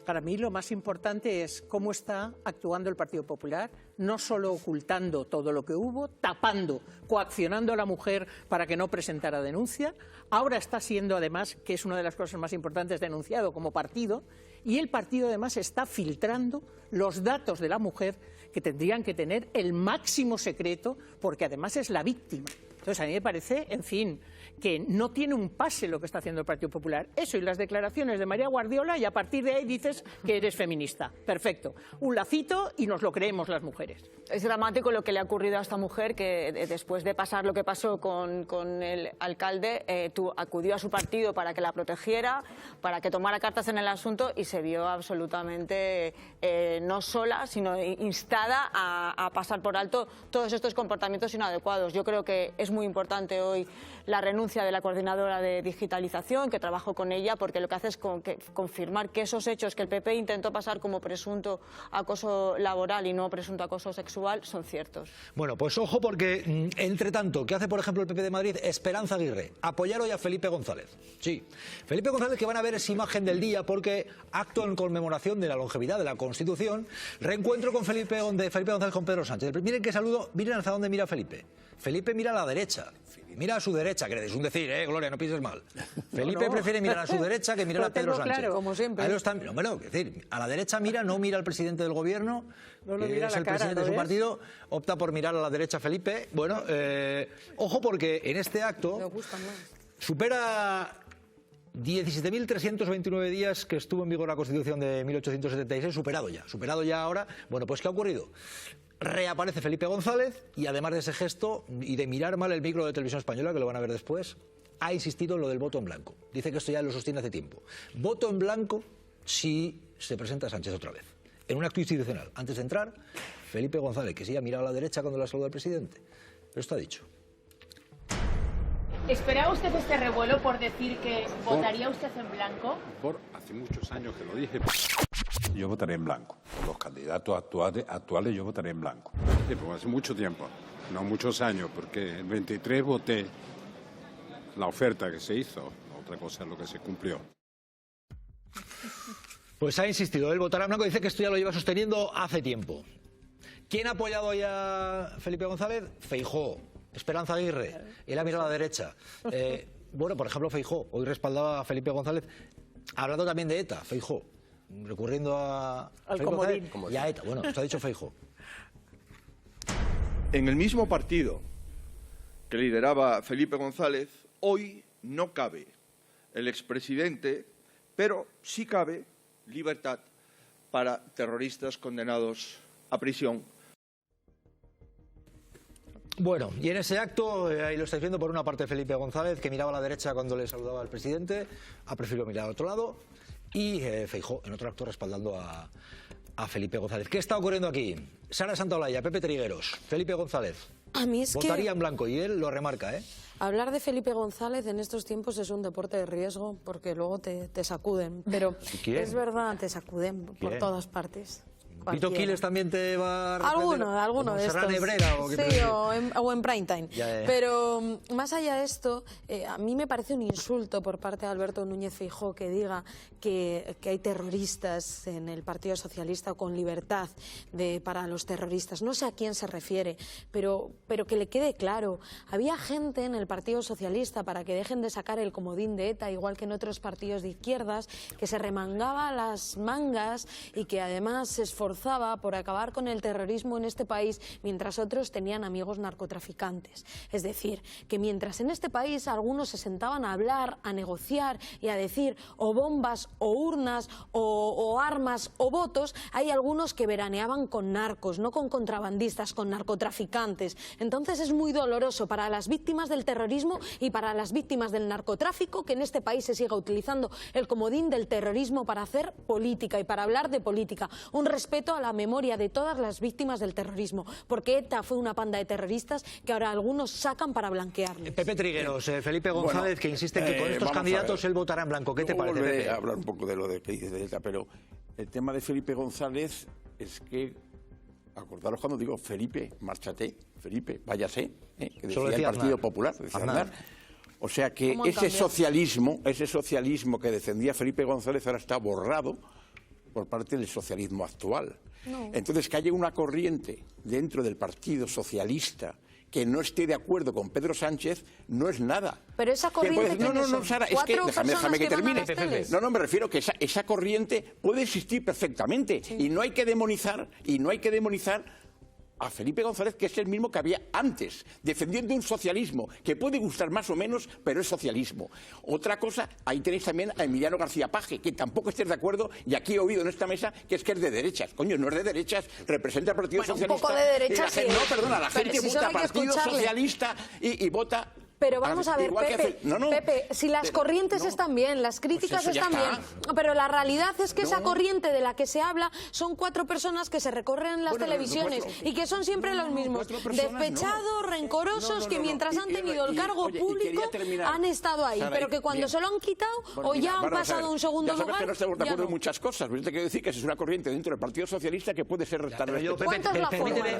Para mí lo más importante es cómo está actuando el Partido Popular, no solo ocultando todo lo que hubo, tapando, coaccionando a la mujer para que no presentara denuncia, ahora está siendo además, que es una de las cosas más importantes, denunciado como partido, y el partido además está filtrando los datos de la mujer que tendrían que tener el máximo secreto porque además es la víctima. Entonces a mí me parece, en fin, que no tiene un pase lo que está haciendo el Partido Popular. Eso y las declaraciones de María Guardiola y a partir de ahí dices que eres feminista. Perfecto. Un lacito y nos lo creemos las mujeres. Es dramático lo que le ha ocurrido a esta mujer que después de pasar lo que pasó con el alcalde, acudió a su partido para que la protegiera, para que tomara cartas en el asunto y se vio absolutamente no sola, sino instada a pasar por alto todos estos comportamientos inadecuados. Yo creo que es muy importante hoy la renuncia de la coordinadora de digitalización, que trabajó con ella, porque lo que hace es confirmar que esos hechos que el PP intentó pasar como presunto acoso laboral y no presunto acoso sexual son ciertos. Bueno, pues ojo porque, entre tanto, ¿qué hace por ejemplo el PP de Madrid? Esperanza Aguirre, apoyar hoy a Felipe González. Sí, Felipe González, que van a ver es imagen del día porque acto en conmemoración de la longevidad de la Constitución, reencuentro con Felipe González con Pedro Sánchez. Miren qué saludo, miren hacia dónde mira Felipe. Felipe mira a la derecha. Mira a su derecha, que es un decir, Gloria, no pienses mal. Felipe prefiere mirar a su derecha que mirar a Pedro Sánchez. Claro, como siempre. Ahí lo están, bueno, es decir, a la derecha no mira al presidente del gobierno, no mira es la el cara, presidente de su partido, opta por mirar a la derecha Felipe. Bueno, ojo porque en este acto supera 17.329 días que estuvo en vigor la Constitución de 1876, superado ya ahora. Bueno, pues ¿qué ha ocurrido? Reaparece Felipe González y además de ese gesto y de mirar mal el micro de Televisión Española, que lo van a ver después, ha insistido en lo del voto en blanco. Dice que esto ya lo sostiene hace tiempo. Voto en blanco si se presenta Sánchez otra vez. En un acto institucional. Antes de entrar, Felipe González, que sí ha mirado a la derecha cuando le ha saludado al presidente. Pero esto ha dicho. ¿Esperaba usted este revuelo por decir que votaría usted en blanco? Hace muchos años que lo dije. Yo votaré en blanco. Por los candidatos actuales yo votaré en blanco. Hace mucho tiempo, no muchos años, porque el 23 voté la oferta que se hizo. Otra cosa es lo que se cumplió. Pues ha insistido, él votará en blanco, dice que esto ya lo lleva sosteniendo hace tiempo. ¿Quién ha apoyado ya a Felipe González? Feijóo. Esperanza Aguirre, él ha mirado a la derecha. Bueno, por ejemplo, Feijóo, hoy respaldaba a Felipe González, hablando también de ETA, Feijóo, recurriendo al comodín y a ETA. Bueno, esto ha dicho Feijóo. En el mismo partido que lideraba Felipe González, hoy no cabe el expresidente, pero sí cabe libertad para terroristas condenados a prisión. Bueno, y en ese acto, ahí lo estáis viendo, por una parte Felipe González, que miraba a la derecha cuando le saludaba al presidente, ha preferido mirar al otro lado, y Feijóo, en otro acto, respaldando a Felipe González. ¿Qué está ocurriendo aquí? Sara Santaolalla, Pepe Trigueros, Felipe González. A mí es votaría en blanco, y él lo remarca, ¿eh? Hablar de Felipe González en estos tiempos es un deporte de riesgo, porque luego te sacuden, pero es verdad, te sacuden por todas partes. ¿Pito Quiles también te va a Alguno de estos. Nebrera, ¿o sí, o en prime time. Ya. Pero más allá de esto, a mí me parece un insulto por parte de Alberto Núñez Feijóo que diga que hay terroristas en el Partido Socialista con libertad para los terroristas. No sé a quién se refiere, pero que le quede claro. Había gente en el Partido Socialista, para que dejen de sacar el comodín de ETA, igual que en otros partidos de izquierdas, que se remangaba las mangas y que además se esforzaba esforzaba por acabar con el terrorismo en este país mientras otros tenían amigos narcotraficantes. Es decir, que mientras en este país algunos se sentaban a hablar, a negociar y a decir o bombas o urnas o armas o votos, hay algunos que veraneaban con narcos, no con contrabandistas, con narcotraficantes. Entonces es muy doloroso para las víctimas del terrorismo y para las víctimas del narcotráfico que en este país se siga utilizando el comodín del terrorismo para hacer política y para hablar de política. Un respeto a la memoria de todas las víctimas del terrorismo, porque ETA fue una panda de terroristas que ahora algunos sacan para blanquearlos. Pepe Trigueros, Felipe González, que insiste que con estos candidatos él votará en blanco. ¿Qué te parece, Pepe? A hablar un poco de lo que dice de ETA, pero el tema de Felipe González es que, acordaros cuando digo Felipe, márchate, Felipe, váyase, que decía el Partido Popular, decía Aznar. O sea que ese socialismo que defendía Felipe González ahora está borrado por parte del socialismo actual. No. Entonces, que haya una corriente dentro del Partido Socialista que no esté de acuerdo con Pedro Sánchez no es nada. Pero esa corriente... No, Sara, es que déjame que termine. No, me refiero que esa corriente puede existir perfectamente, sí. y no hay que demonizar a Felipe González, que es el mismo que había antes, defendiendo un socialismo que puede gustar más o menos, pero es socialismo. Otra cosa, ahí tenéis también a Emiliano García Paje, que tampoco estés de acuerdo, y aquí he oído en esta mesa que es de derechas. Coño, no es de derechas, representa al Partido Socialista. Un poco de derechas, sí. No, perdona, la gente vota Partido Socialista y vota... Pero vamos a ver, Pepe, Pepe, si las corrientes están bien, las críticas pues están bien, pero la realidad es que esa corriente de la que se habla son 4 personas que se recorren las televisiones y que son siempre los mismos, despechados, rencorosos, que mientras han tenido el cargo público han estado ahí, pero que cuando se lo han quitado o ya han pasado a un segundo lugar... Ya sabes que no estamos de acuerdo en muchas cosas, pero yo te quiero decir que es una corriente dentro del Partido Socialista que puede ser restada.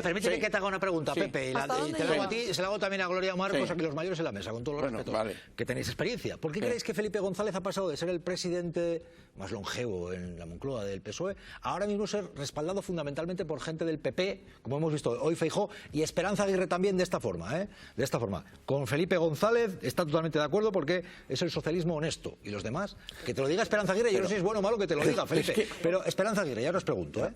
Permíteme que te haga una pregunta, Pepe, y te la hago a ti y se la hago también a Gloria Marcos, aquí los mayores en la mesa, con todos los respetos, que tenéis experiencia. ¿Por qué creéis que Felipe González ha pasado de ser el presidente más longevo en la Moncloa del PSOE a ahora mismo ser respaldado fundamentalmente por gente del PP, como hemos visto hoy Feijóo, y Esperanza Aguirre también de esta forma, De esta forma. Con Felipe González está totalmente de acuerdo porque es el socialismo honesto. Y los demás, que te lo diga Esperanza Aguirre, yo no sé si es bueno o malo que te lo diga, Felipe. Pero Esperanza Aguirre, ya os pregunto,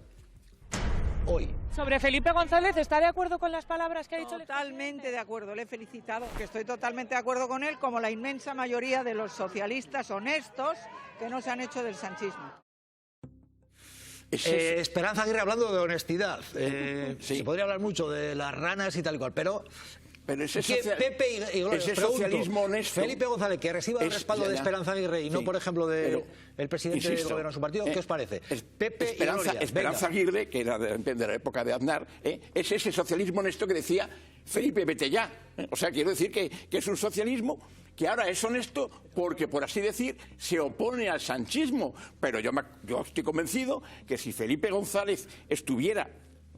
hoy. Sobre Felipe González, ¿está de acuerdo con las palabras que ha dicho? Totalmente de acuerdo, le he felicitado, que estoy totalmente de acuerdo con él, como la inmensa mayoría de los socialistas honestos que no se han hecho del sanchismo. Esperanza Aguirre hablando de honestidad. Se podría hablar mucho de las ranas y tal y cual, pero ese Pepe y Gloria, ese socialismo honesto, FelipeGonzález, que reciba el respaldo de Esperanza Aguirre y no, por ejemplo, del presidente del gobierno de su partido, ¿qué os parece? Pepe Esperanza Aguirre, que era de la época de Aznar, es ese socialismo honesto que decía Felipe, vete ya. O sea, quiero decir que es un socialismo que ahora es honesto porque, por así decir, se opone al sanchismo. Pero yo estoy convencido que si Felipe González estuviera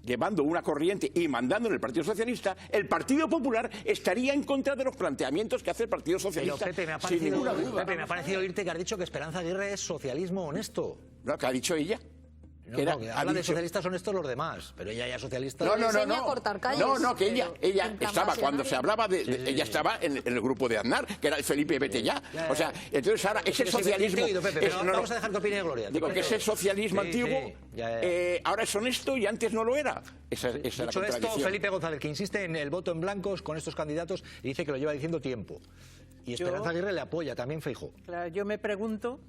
llevando una corriente y mandando en el Partido Socialista, el Partido Popular estaría en contra de los planteamientos que hace el Partido Socialista. Pero Pepe, me ha parecido oírte que has dicho que Esperanza Aguirre es socialismo honesto. No, ¿qué ha dicho ella? Que habla de socialistas honestos los demás, pero ella ya es socialista. No, que ella estaba, cuando se hablaba ella estaba en el grupo de Aznar, que era el Felipe vete ya. O sea, entonces ahora ese socialismo... Vamos a dejar que opine Gloria. Digo que ese socialismo antiguo ahora es honesto y antes no lo era. Esa es la contradicción. Dicho esto, Felipe González, que insiste en el voto en blancos con estos candidatos y dice que lo lleva diciendo tiempo. Y Esperanza Aguirre le apoya, también Feijóo. Claro, yo me pregunto,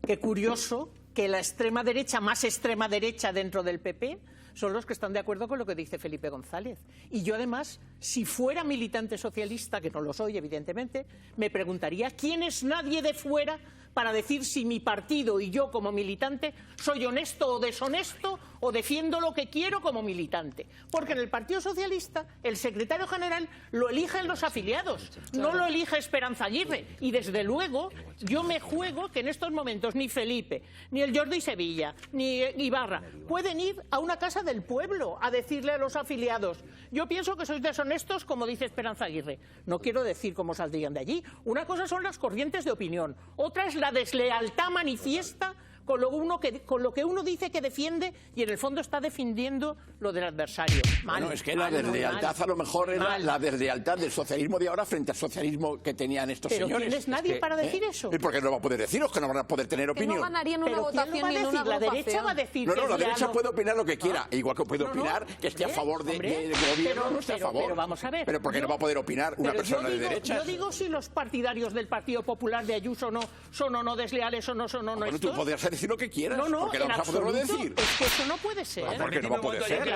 qué curioso que la extrema derecha, más extrema derecha dentro del PP, son los que están de acuerdo con lo que dice Felipe González. Y yo además, si fuera militante socialista, que no lo soy evidentemente, me preguntaría quién es nadie de fuera para decir si mi partido y yo como militante soy honesto o deshonesto o defiendo lo que quiero como militante. Porque en el Partido Socialista el secretario general lo eligen los afiliados, no lo elige Esperanza Aguirre. Y desde luego yo me juego que en estos momentos ni Felipe, ni el Jordi Sevilla, ni Ibarra pueden ir a una casa del pueblo a decirle a los afiliados: yo pienso que sois deshonestos, como dice Esperanza Aguirre. No quiero decir cómo saldrían de allí. Una cosa son las corrientes de opinión, otra es la deslealtad manifiesta con lo que uno dice que defiende y en el fondo está defendiendo lo del adversario. Bueno, es que la deslealtad a lo mejor era la deslealtad del socialismo de ahora frente al socialismo que tenían estos señores. ¿Pero quién es nadie para decir eso? ¿Y por qué no va a poder deciros? Que no van a poder tener opinión. No ganarían una votación ni en una La derecha va a decir No, la derecha puede opinar lo que quiera, igual que puede opinar que esté a favor del gobierno o no esté a favor. Pero vamos a ver. Pero ¿por qué no va a poder opinar una persona de derecha? Yo digo si los partidarios del Partido Popular de Ayuso son o no desleales o no son o no Bueno, tú podrías decir lo que quieras. No, porque no vas a poderlo decir. Es que eso no puede ser. ¿Por qué no va a poder ser?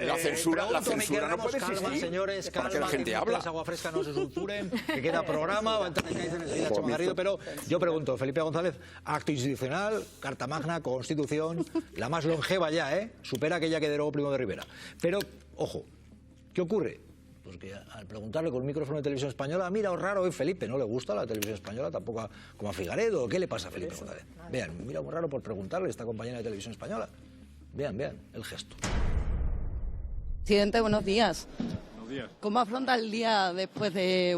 La censura no puede existir. Señores, para que la gente habla. Agua fresca, no se sulfuren, que queda programa, va a entrar enseguida Chema Garrido, pero yo pregunto, Felipe González, acto institucional, Carta Magna, Constitución, la más longeva ya, supera aquella que derogó Primo de Rivera. Pero, ojo, ¿qué ocurre? Pues que al preguntarle con el micrófono de Televisión Española, mira, es raro hoy Felipe, no le gusta la Televisión Española, tampoco como a Figaredo, ¿qué le pasa a Felipe González? Vean, mira, muy raro por preguntarle a esta compañera de Televisión Española. Vean el gesto. Presidente, buenos días. ¿Cómo afronta el día después de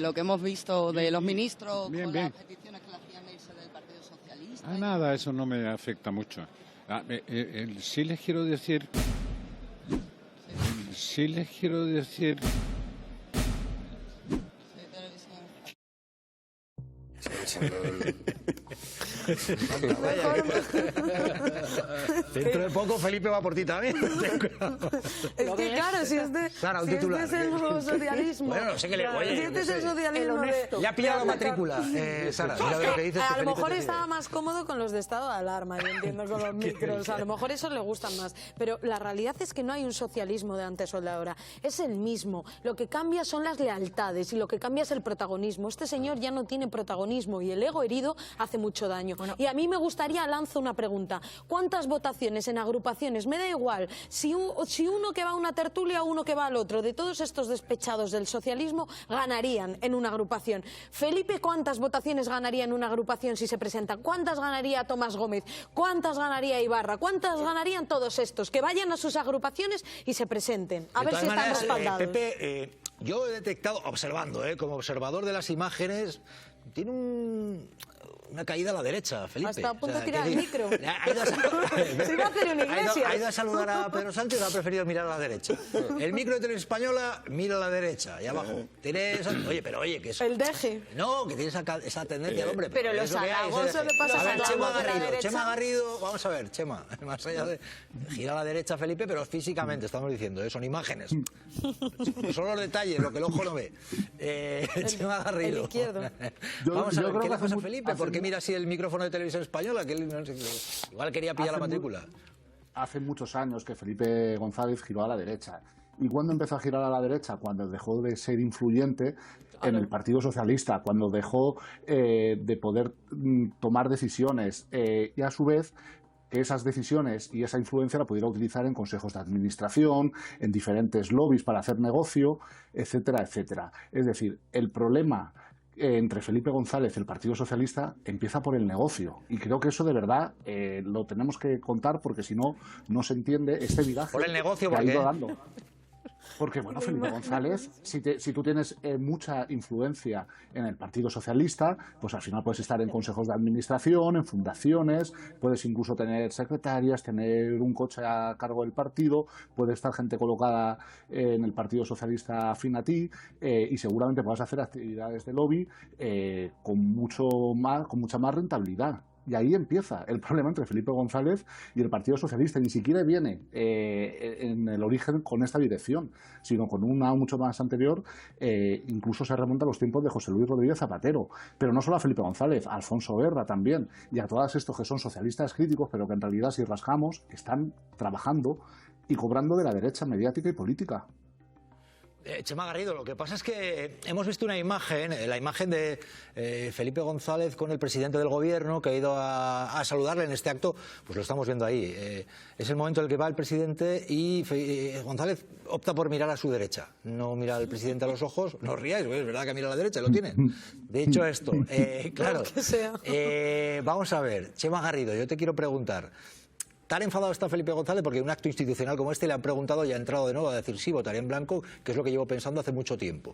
lo que hemos visto de los ministros con las peticiones que le hacían irse del Partido Socialista? Nada, eso no me afecta mucho. Sí les quiero decir... Dentro de poco Felipe va por ti también. Es que claro, si este es el nuevo socialismo. Bueno, no sé qué le oye. Si este es el socialismo le ha pillado la matrícula, Sara. Mira lo que dices. A lo mejor estaba más cómodo con los de estado de alarma, yo entiendo, con los micros. A lo mejor esos le gustan más. Pero la realidad es que no hay un socialismo de antes o de ahora. Es el mismo. Lo que cambia son las lealtades y lo que cambia es el protagonismo. Este señor ya no tiene protagonismo y el ego herido hace mucho daño. Y a mí me gustaría, lanzo una pregunta. ¿Cuántas votaciones en agrupaciones? Me da igual si uno que va a una tertulia o uno que va al otro, de todos estos despechados del socialismo, ganarían en una agrupación. Felipe, ¿cuántas votaciones ganaría en una agrupación si se presenta? ¿Cuántas ganaría Tomás Gómez? ¿Cuántas ganaría Ibarra? ¿Cuántas ganarían todos estos? Que vayan a sus agrupaciones y se presenten. A ver si están respaldados. Pepe, yo he detectado, observando, como observador de las imágenes, tiene una caída a la derecha, Felipe. Hasta a punto de tirar el micro. Se iba a hacer una iglesia. Ha ido a saludar a Pedro Sánchez, ha preferido mirar a la derecha. El micro de Televisión Española mira a la derecha y abajo. Oye, que es... El deje. No, que tiene esa tendencia al hombre. Pero los halagos se le pasan a Chema Garrido, vamos a ver, Chema, más allá de... Gira a la derecha, Felipe, pero físicamente, estamos diciendo, son imágenes. Son los detalles, lo que el ojo no ve. Chema Garrido. El izquierdo. Vamos a ver, ¿qué le pasa a Felipe? Porque mira así el micrófono de Televisión Española, que él igual quería pillar la matrícula. Hace muchos años que Felipe González giró a la derecha. ¿Y cuándo empezó a girar a la derecha? Cuando dejó de ser influyente en el Partido Socialista, cuando dejó de poder tomar decisiones y a su vez que esas decisiones y esa influencia la pudiera utilizar en consejos de administración, en diferentes lobbies para hacer negocio, etcétera, etcétera. Es decir, el problema entre Felipe González y el Partido Socialista empieza por el negocio. Y creo que eso de verdad lo tenemos que contar porque si no, no se entiende este viraje por el negocio, que ha ido dando. Porque, bueno, Felipe González, si tú tienes mucha influencia en el Partido Socialista, pues al final puedes estar en consejos de administración, en fundaciones, puedes incluso tener secretarias, tener un coche a cargo del partido, puede estar gente colocada en el Partido Socialista afín a ti y seguramente puedas hacer actividades de lobby con mucha más rentabilidad. Y ahí empieza el problema entre Felipe González y el Partido Socialista. Ni siquiera viene en el origen con esta dirección, sino con una mucho más anterior. Incluso se remonta a los tiempos de José Luis Rodríguez Zapatero. Pero no solo a Felipe González, a Alfonso Guerra también. Y a todos estos que son socialistas críticos, pero que en realidad, si rascamos, están trabajando y cobrando de la derecha mediática y política. Chema Garrido, lo que pasa es que hemos visto una imagen, la imagen de Felipe González con el presidente del gobierno que ha ido a saludarle en este acto, pues lo estamos viendo ahí. Es el momento en el que va el presidente y González opta por mirar a su derecha. No mira al presidente a los ojos, no os ríais, es verdad que mira a la derecha, lo tiene. Dicho esto, claro, vamos a ver, Chema Garrido, yo te quiero preguntar. ¿Tan enfadado está Felipe González porque en un acto institucional como este le han preguntado y ha entrado de nuevo a decir sí, votaré en blanco, que es lo que llevo pensando hace mucho tiempo?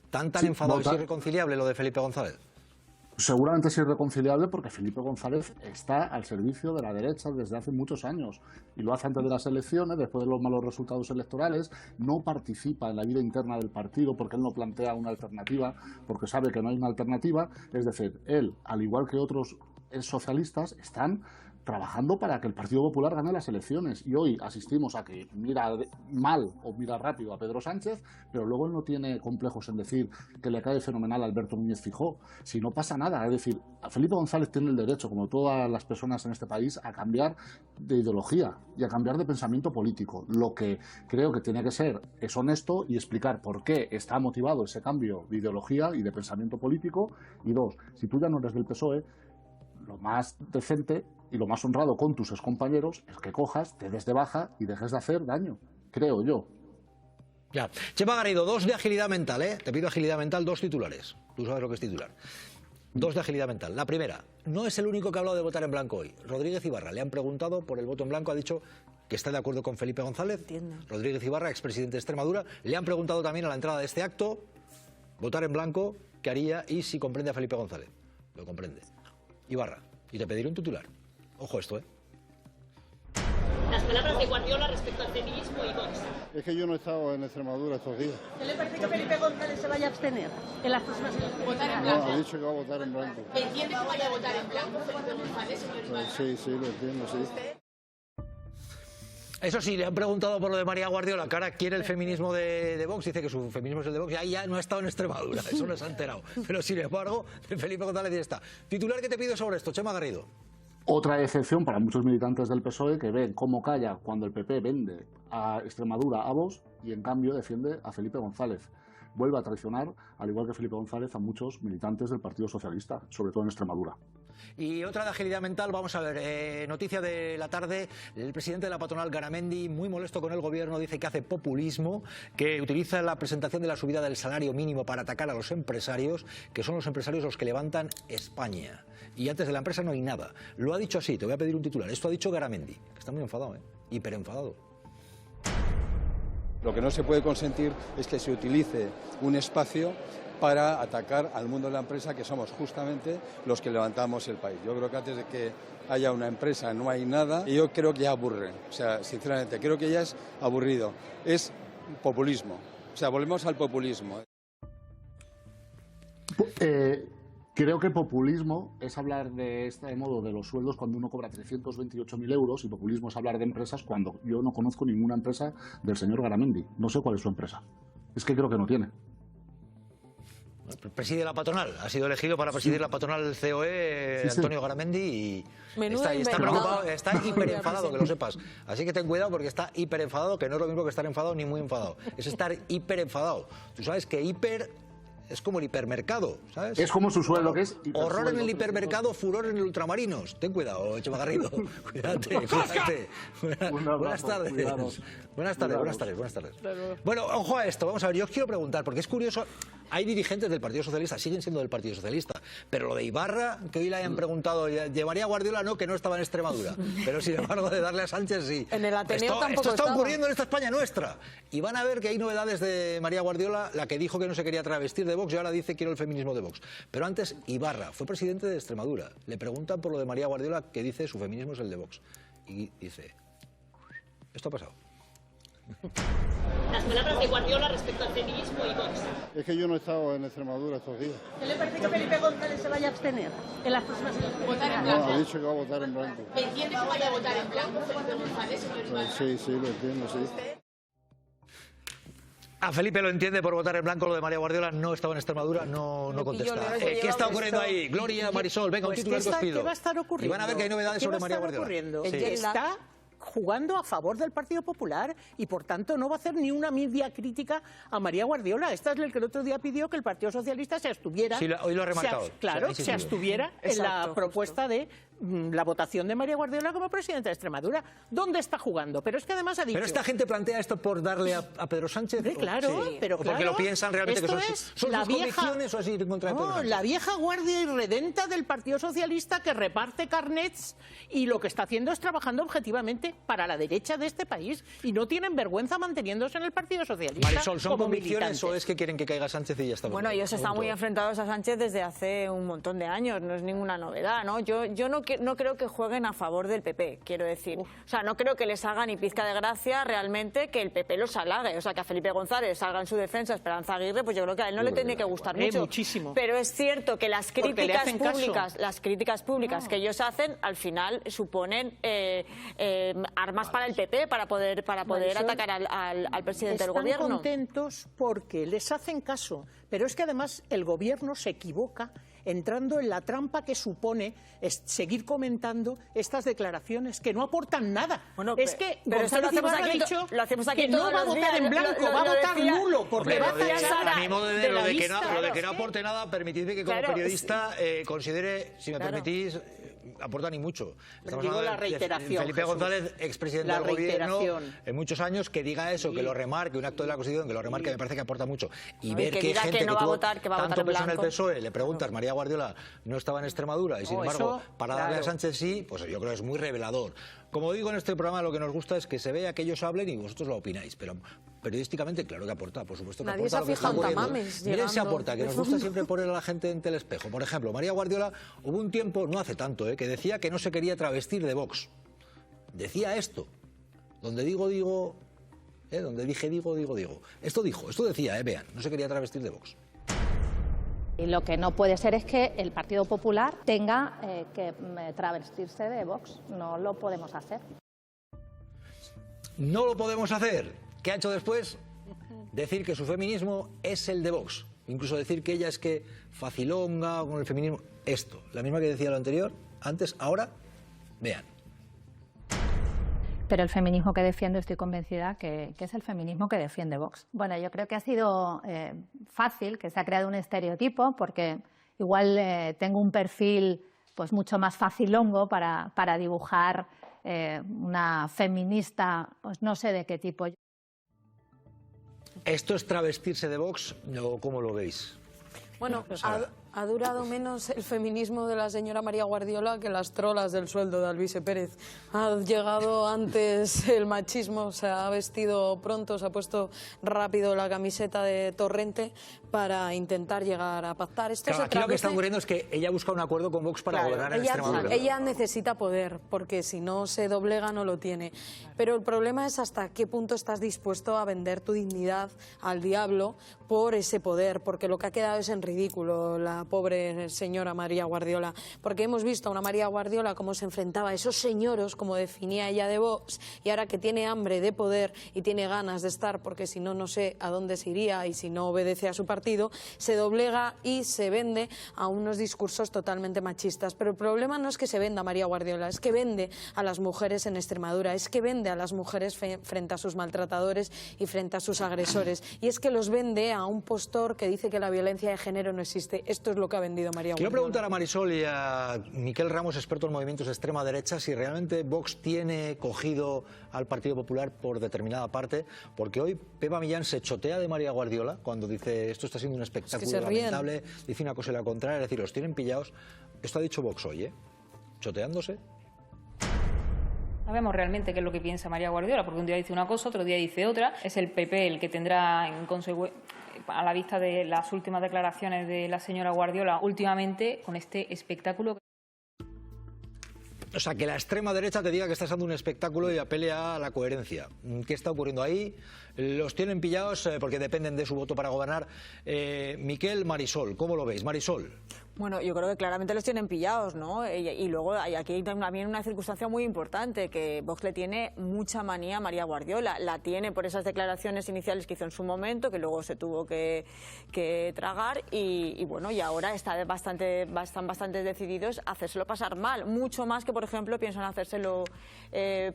¿Tan enfadado y irreconciliable lo de Felipe González? Seguramente es irreconciliable porque Felipe González está al servicio de la derecha desde hace muchos años y lo hace antes de las elecciones, después de los malos resultados electorales, no participa en la vida interna del partido porque él no plantea una alternativa, porque sabe que no hay una alternativa. Es decir, él, al igual que otros socialistas, están trabajando para que el Partido Popular gane las elecciones, y hoy asistimos a que mira mal o mira rápido a Pedro Sánchez, pero luego él no tiene complejos en decir que le cae fenomenal a Alberto Núñez Feijóo, si no pasa nada. Es decir, Felipe González tiene el derecho, como todas las personas en este país, a cambiar de ideología y a cambiar de pensamiento político. Lo que creo que tiene que ser es honesto y explicar por qué está motivado ese cambio de ideología y de pensamiento político. Y dos, si tú ya no eres del PSOE, lo más decente y lo más honrado con tus excompañeros es que cojas, te des de baja y dejes de hacer daño, creo yo. Ya. Chema Garrido, 2 de agilidad mental, ¿eh? Te pido agilidad mental, 2 titulares. Tú sabes lo que es titular. 2 de agilidad mental. La primera, no es el único que ha hablado de votar en blanco hoy. Rodríguez Ibarra, le han preguntado por el voto en blanco, ha dicho que está de acuerdo con Felipe González. Entiendo. Rodríguez Ibarra, expresidente de Extremadura, le han preguntado también a la entrada de este acto, votar en blanco, ¿qué haría y si comprende a Felipe González? Lo comprende. Ibarra, y te pediré un titular. Ojo esto, ¿eh? Las palabras de Guardiola respecto al feminismo y Vox. Es que yo no he estado en Extremadura estos días. ¿Qué le parece que Felipe González se vaya a abstener en las próximas elecciones? ¿Votar en blanco? No, ha dicho que va a votar en blanco. ¿Entiende que vaya a votar en blanco Felipe González, señor Ibarra? Sí, sí, lo entiendo, sí. Eso sí, le han preguntado por lo de María Guardiola, que ahora quiere el feminismo de Vox, dice que su feminismo es el de Vox, y ahí ya no ha estado en Extremadura, eso no se ha enterado. Pero sin embargo, Felipe González ya está. Titular que te pido sobre esto, Chema Garrido. Otra excepción para muchos militantes del PSOE que ven cómo calla cuando el PP vende a Extremadura a Vox y en cambio defiende a Felipe González. Vuelve a traicionar, al igual que Felipe González, a muchos militantes del Partido Socialista, sobre todo en Extremadura. Y otra de agilidad mental, vamos a ver, noticia de la tarde, el presidente de la patronal, Garamendi, muy molesto con el gobierno, dice que hace populismo, que utiliza la presentación de la subida del salario mínimo para atacar a los empresarios, que son los empresarios los que levantan España. Y antes de la empresa no hay nada. Lo ha dicho así, te voy a pedir un titular. Esto ha dicho Garamendi, que está muy enfadado, hiperenfadado. Lo que no se puede consentir es que se utilice un espacio para atacar al mundo de la empresa, que somos justamente los que levantamos el país. Yo creo que antes de que haya una empresa no hay nada, y yo creo que ya aburre. O sea, sinceramente, creo que ya es aburrido. Es populismo. O sea, volvemos al populismo. Creo que populismo es hablar de este modo de los sueldos cuando uno cobra 328.000 euros, y populismo es hablar de empresas cuando yo no conozco ninguna empresa del señor Garamendi. No sé cuál es su empresa. Es que creo que no tiene. Preside la patronal, ha sido elegido para presidir la patronal COE, Antonio Garamendi, y está preocupado, está hiperenfadado, que lo sepas. Así que ten cuidado porque está hiperenfadado, que no es lo mismo que estar enfadado ni muy enfadado. Es estar hiperenfadado. Tú sabes que hiper es como el hipermercado, ¿sabes? Es como su sueldo, que es horror en el hipermercado, furor en el ultramarinos. Ten cuidado, Chema Garrido. Cuídate. Buenas tardes. Buenas tardes. Bueno, ojo a esto, vamos a ver, yo os quiero preguntar, porque es curioso, hay dirigentes del Partido Socialista, siguen siendo del Partido Socialista, pero lo de Ibarra, que hoy le hayan preguntado, llevaría a Guardiola, no, que no estaba en Extremadura, pero sin embargo de darle a Sánchez sí. En el Ateneo esto está ocurriendo en esta España nuestra. Y van a ver que hay novedades de María Guardiola, la que dijo que no se quería travestir de Vox y ahora dice quiero el feminismo de Vox. Pero antes, Ibarra fue presidente de Extremadura. Le preguntan por lo de María Guardiola, que dice su feminismo es el de Vox. Y dice, esto ha pasado. Las palabras de Guardiola respecto al feminismo y Vox. Es que yo no he estado en Extremadura estos días. ¿Qué le parece que Felipe González se vaya a abstener en las próximas elecciones? ¿Votar en blanco? No, ha dicho que va a votar en blanco. ¿Entiende que vaya a votar en blanco Felipe González, señor Ibarra? Sí, sí, lo entiendo, sí. A Felipe lo entiende por votar en blanco, lo de María Guardiola no estaba en Extremadura, no contesta. ¿Qué está ocurriendo ahí? Gloria, Marisol, venga, un titular que os pido. ¿Qué va a estar ocurriendo? Y van a ver que hay novedades sobre María Guardiola. Sí. Está jugando a favor del Partido Popular y por tanto no va a hacer ni una media crítica a María Guardiola. Esta es el que el otro día pidió que el Partido Socialista se abstuviera. Sí, hoy lo ha remarcado. Se abstuviera en la propuesta de la votación de María Guardiola como presidenta de Extremadura. ¿Dónde está jugando? Pero es que además ha dicho... ¿Pero esta gente plantea esto por darle a Pedro Sánchez? Claro, sí. Pero porque lo piensan realmente que son sus convicciones o así en contra de Pedro Sánchez. La vieja guardia irredenta del Partido Socialista que reparte carnets y lo que está haciendo es trabajando objetivamente para la derecha de este país y no tienen vergüenza manteniéndose en el Partido Socialista. Marisol, ¿son como convicciones militantes? o es que quieren que caiga Sánchez y ya está? Bueno, ellos están muy enfrentados a Sánchez desde hace un montón de años, no es ninguna novedad, ¿no? Yo no creo que jueguen a favor del PP, quiero decir. O sea, no creo que les haga ni pizca de gracia realmente que el PP los halague. O sea, que a Felipe González salga en su defensa Esperanza Aguirre, pues yo creo que a él no le tendría que gustar mucho. Muchísimo. Pero es cierto que las críticas públicas que ellos hacen, al final suponen armas para el PP, para poder atacar al presidente del gobierno. Están contentos porque les hacen caso, pero es que además el gobierno se equivoca entrando en la trampa que supone seguir comentando estas declaraciones que no aportan nada. Bueno, es que pero González Ibarra ha dicho que no va a votar en blanco, va a votar nulo, porque va a tachar a mi modo de ver, la lo de lista. que no aporte nada, permitidme que como periodista considere, si me permitís, aporta ni mucho. Estamos digo hablando la reiteración, Felipe Jesús. González, expresidente del gobierno, en muchos años, que diga eso, que lo remarque, un acto de la Constitución, que lo remarque, me parece que aporta mucho. Y ver que gente que no va a votar, que va a votar en blanco. En el PSOE, le preguntas, María Guardiola no estaba en Extremadura y sin embargo, para darle a Sánchez sí, pues yo creo que es muy revelador. Como digo en este programa, lo que nos gusta es que se vea que ellos hablen y vosotros lo opináis, pero periodísticamente claro que aporta, por supuesto que Nadie aporta se lo que está fija en ocurriendo. Tamames Miren si llegando aporta, que de nos gusta fondo. siempre poner a la gente ante el espejo. Por ejemplo, María Guardiola, hubo un tiempo, no hace tanto, que decía que no se quería travestir de Vox. Decía esto, donde digo, donde dije digo. Esto decía, vean, no se quería travestir de Vox. Y lo que no puede ser es que el Partido Popular tenga que travestirse de Vox. No lo podemos hacer. No lo podemos hacer. ¿Qué ha hecho después? Decir que su feminismo es el de Vox. Incluso decir que ella es que facilonga con el feminismo. Esto, la misma que decía lo anterior, antes, ahora, vean. Pero el feminismo que defiendo, estoy convencida que es el feminismo que defiende Vox. Bueno, yo creo que ha sido fácil, que se ha creado un estereotipo, porque igual tengo un perfil pues mucho más facilongo para dibujar una feminista, pues no sé de qué tipo. ¿Esto es travestirse de Vox o cómo lo veis? Bueno, ha durado menos el feminismo de la señora María Guardiola que las trolas del sueldo de Alvise Pérez. Ha llegado antes el machismo, se ha vestido pronto, se ha puesto rápido la camiseta de Torrente para intentar llegar a pactar. Esto Claro, aquí lo que está ocurriendo es que ella busca un acuerdo con Vox para gobernar en Extremadura. Ella necesita poder, porque si no se doblega no lo tiene. Pero el problema es hasta qué punto estás dispuesto a vender tu dignidad al diablo por ese poder, porque lo que ha quedado es en ridículo la pobre señora María Guardiola, porque hemos visto a una María Guardiola cómo se enfrentaba a esos señoros, como definía ella de Vox, y ahora que tiene hambre de poder y tiene ganas de estar, porque si no, no sé a dónde se iría, y si no obedece a su partido, se doblega y se vende a unos discursos totalmente machistas. Pero el problema no es que se venda a María Guardiola, es que vende a las mujeres en Extremadura, es que vende a las mujeres frente a sus maltratadores y frente a sus agresores, y es que los vende a un postor que dice que la violencia de género no existe. Esto es lo que ha vendido María Guardiola. Quiero preguntar a Marisol y a Miquel Ramos, experto en movimientos de extrema derecha, si realmente Vox tiene cogido al Partido Popular por determinada parte, porque hoy Pepa Millán se chotea de María Guardiola cuando dice esto está siendo un espectáculo lamentable, dice una cosa y la contraria, es decir, los tienen pillados. Esto ha dicho Vox hoy, choteándose. Sabemos realmente qué es lo que piensa María Guardiola, porque un día dice una cosa, otro día dice otra. Es el PP el que tendrá, a la vista de las últimas declaraciones de la señora Guardiola, últimamente con este espectáculo. O sea, que la extrema derecha te diga que está dando un espectáculo y apele a la coherencia. ¿Qué está ocurriendo ahí? Los tienen pillados porque dependen de su voto para gobernar. Miquel, Marisol, ¿cómo lo veis? Marisol. Bueno, yo creo que claramente los tienen pillados, ¿no? Y luego hay aquí también una circunstancia muy importante, que Vox le tiene mucha manía a María Guardiola. La tiene por esas declaraciones iniciales que hizo en su momento, que luego se tuvo que tragar, y bueno, y ahora están bastante decididos a hacérselo pasar mal. Mucho más que, por ejemplo, piensan hacérselo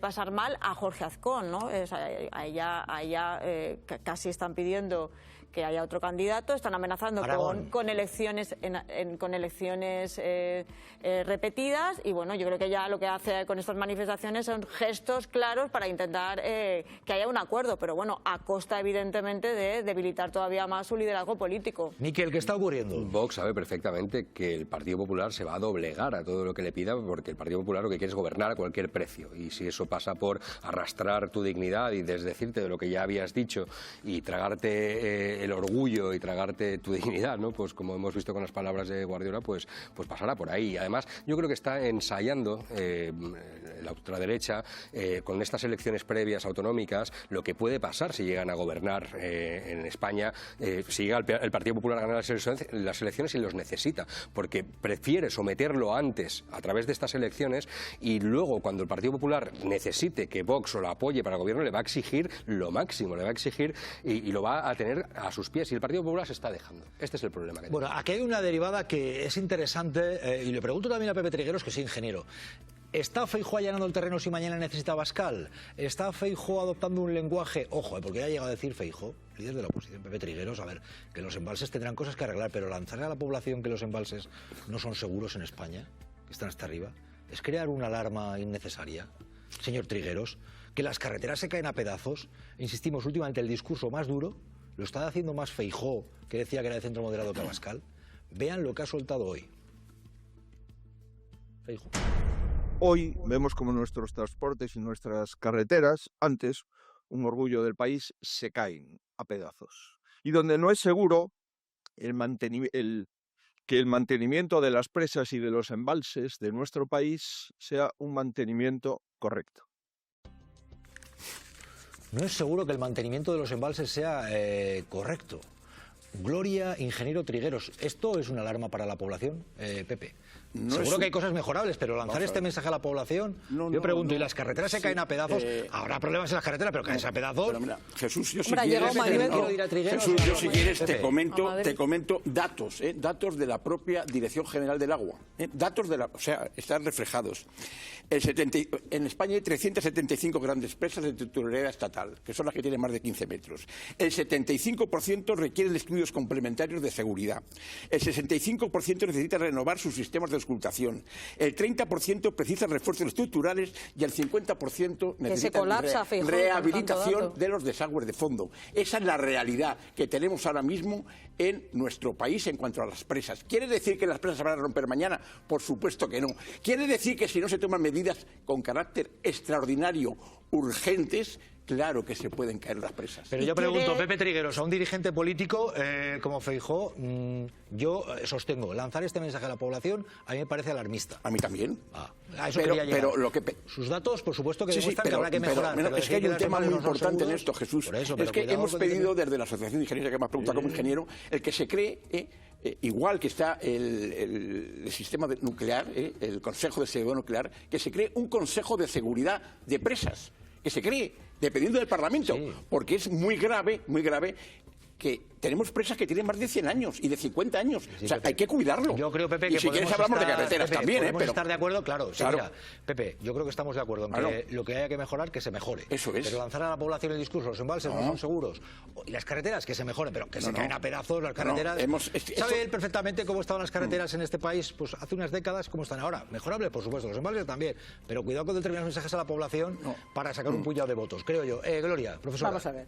pasar mal a Jorge Azcón, ¿no? A ella casi están pidiendo que haya otro candidato, están amenazando con elecciones repetidas, y bueno, yo creo que ya lo que hace con estas manifestaciones son gestos claros para intentar que haya un acuerdo, pero bueno, a costa evidentemente de debilitar todavía más su liderazgo político. Miquel, ¿qué está ocurriendo? Vox sabe perfectamente que el Partido Popular se va a doblegar a todo lo que le pida, porque el Partido Popular lo que quiere es gobernar a cualquier precio, y si eso pasa por arrastrar tu dignidad y desdecirte de lo que ya habías dicho y tragarte el orgullo y tragarte tu dignidad, ¿no? Pues como hemos visto con las palabras de Guardiola, pues pasará por ahí. Además, yo creo que está ensayando la ultraderecha con estas elecciones previas autonómicas lo que puede pasar si llegan a gobernar en España, si llega el Partido Popular a ganar las elecciones y los necesita, porque prefiere someterlo antes a través de estas elecciones, y luego cuando el Partido Popular necesite que Vox o lo apoye para el gobierno, le va a exigir lo máximo, le va a exigir y lo va a tener a sus pies, y el Partido Popular se está dejando. Este es el problema que Bueno, aquí hay una derivada que es interesante, y le pregunto también a Pepe Trigueros, que es ingeniero. ¿Está Feijóo allanando el terreno si mañana necesita Abascal? ¿Está Feijóo adoptando un lenguaje? Ojo, porque ya ha llegado a decir Feijóo, líder de la oposición, Pepe Trigueros, a ver, que los embalses tendrán cosas que arreglar, pero lanzarle a la población que los embalses no son seguros en España, que están hasta arriba, es crear una alarma innecesaria. Señor Trigueros, que las carreteras se caen a pedazos. Insistimos, últimamente el discurso más duro lo está haciendo más Feijóo, que decía que era de centro moderado, que Abascal. Vean lo que ha soltado hoy Feijóo. Hoy vemos como nuestros transportes y nuestras carreteras, antes un orgullo del país, se caen a pedazos. Y donde no es seguro que el mantenimiento de las presas y de los embalses de nuestro país sea un mantenimiento correcto. No es seguro que el mantenimiento de los embalses sea correcto. Gloria, ingeniero Trigueros, ¿esto es una alarma para la población, Pepe? Seguro que hay cosas mejorables, pero lanzar este mensaje a la población, yo pregunto, ¿y las carreteras se caen a pedazos? Habrá problemas en las carreteras, pero caen a pedazos. Pero mira, Jesús, yo si quieres te comento datos, datos de la propia Dirección General del Agua, datos o sea, están reflejados. En España hay 375 grandes presas de titularidad estatal, que son las que tienen más de 15 metros. El 75% requieren estudios complementarios de seguridad. El 65% necesita renovar sus sistemas de auscultación. El 30% precisa refuerzos estructurales y el 50% necesita rehabilitación de los desagües de fondo. Esa es la realidad que tenemos ahora mismo en nuestro país en cuanto a las presas. ¿Quiere decir que las presas se van a romper mañana? Por supuesto que no. ¿Quiere decir que si no se toman medidas con carácter extraordinario, urgentes, claro que se pueden caer las presas? Pero yo pregunto, Pepe Trigueros, a un dirigente político como Feijóo, yo sostengo, lanzar este mensaje a la población a mí me parece alarmista. A mí también. A eso quería llegar. Sus datos, por supuesto, que demuestran que habrá que mejorar. Pero es que hay un tema muy importante en esto, Jesús. Es que hemos pedido desde la Asociación de Ingenieros, que me has preguntado como ingeniero, el que se cree, igual que está el sistema nuclear, el Consejo de Seguridad Nuclear, que se cree un Consejo de Seguridad de Presas, que se cree, dependiendo del Parlamento, porque es muy grave que tenemos presas que tienen más de 100 años y de 50 años. O sea, hay que cuidarlo. Yo creo, Pepe, y que si quieres hablamos de carreteras también, podemos estar de acuerdo, claro. Sí, claro. Mira, Pepe, yo creo que estamos de acuerdo en que lo que haya que mejorar, que se mejore. Eso es. Pero lanzar a la población el discurso, los embalses no son seguros, y las carreteras, que se mejoren, pero que se caen a pedazos las carreteras. ¿Sabe él perfectamente cómo estaban las carreteras en este país pues hace unas décadas, cómo están ahora? Mejorables, por supuesto, los embalses también, pero cuidado con determinados mensajes a la población para sacar un puñado de votos, creo yo. Gloria, profesora. Vamos a ver.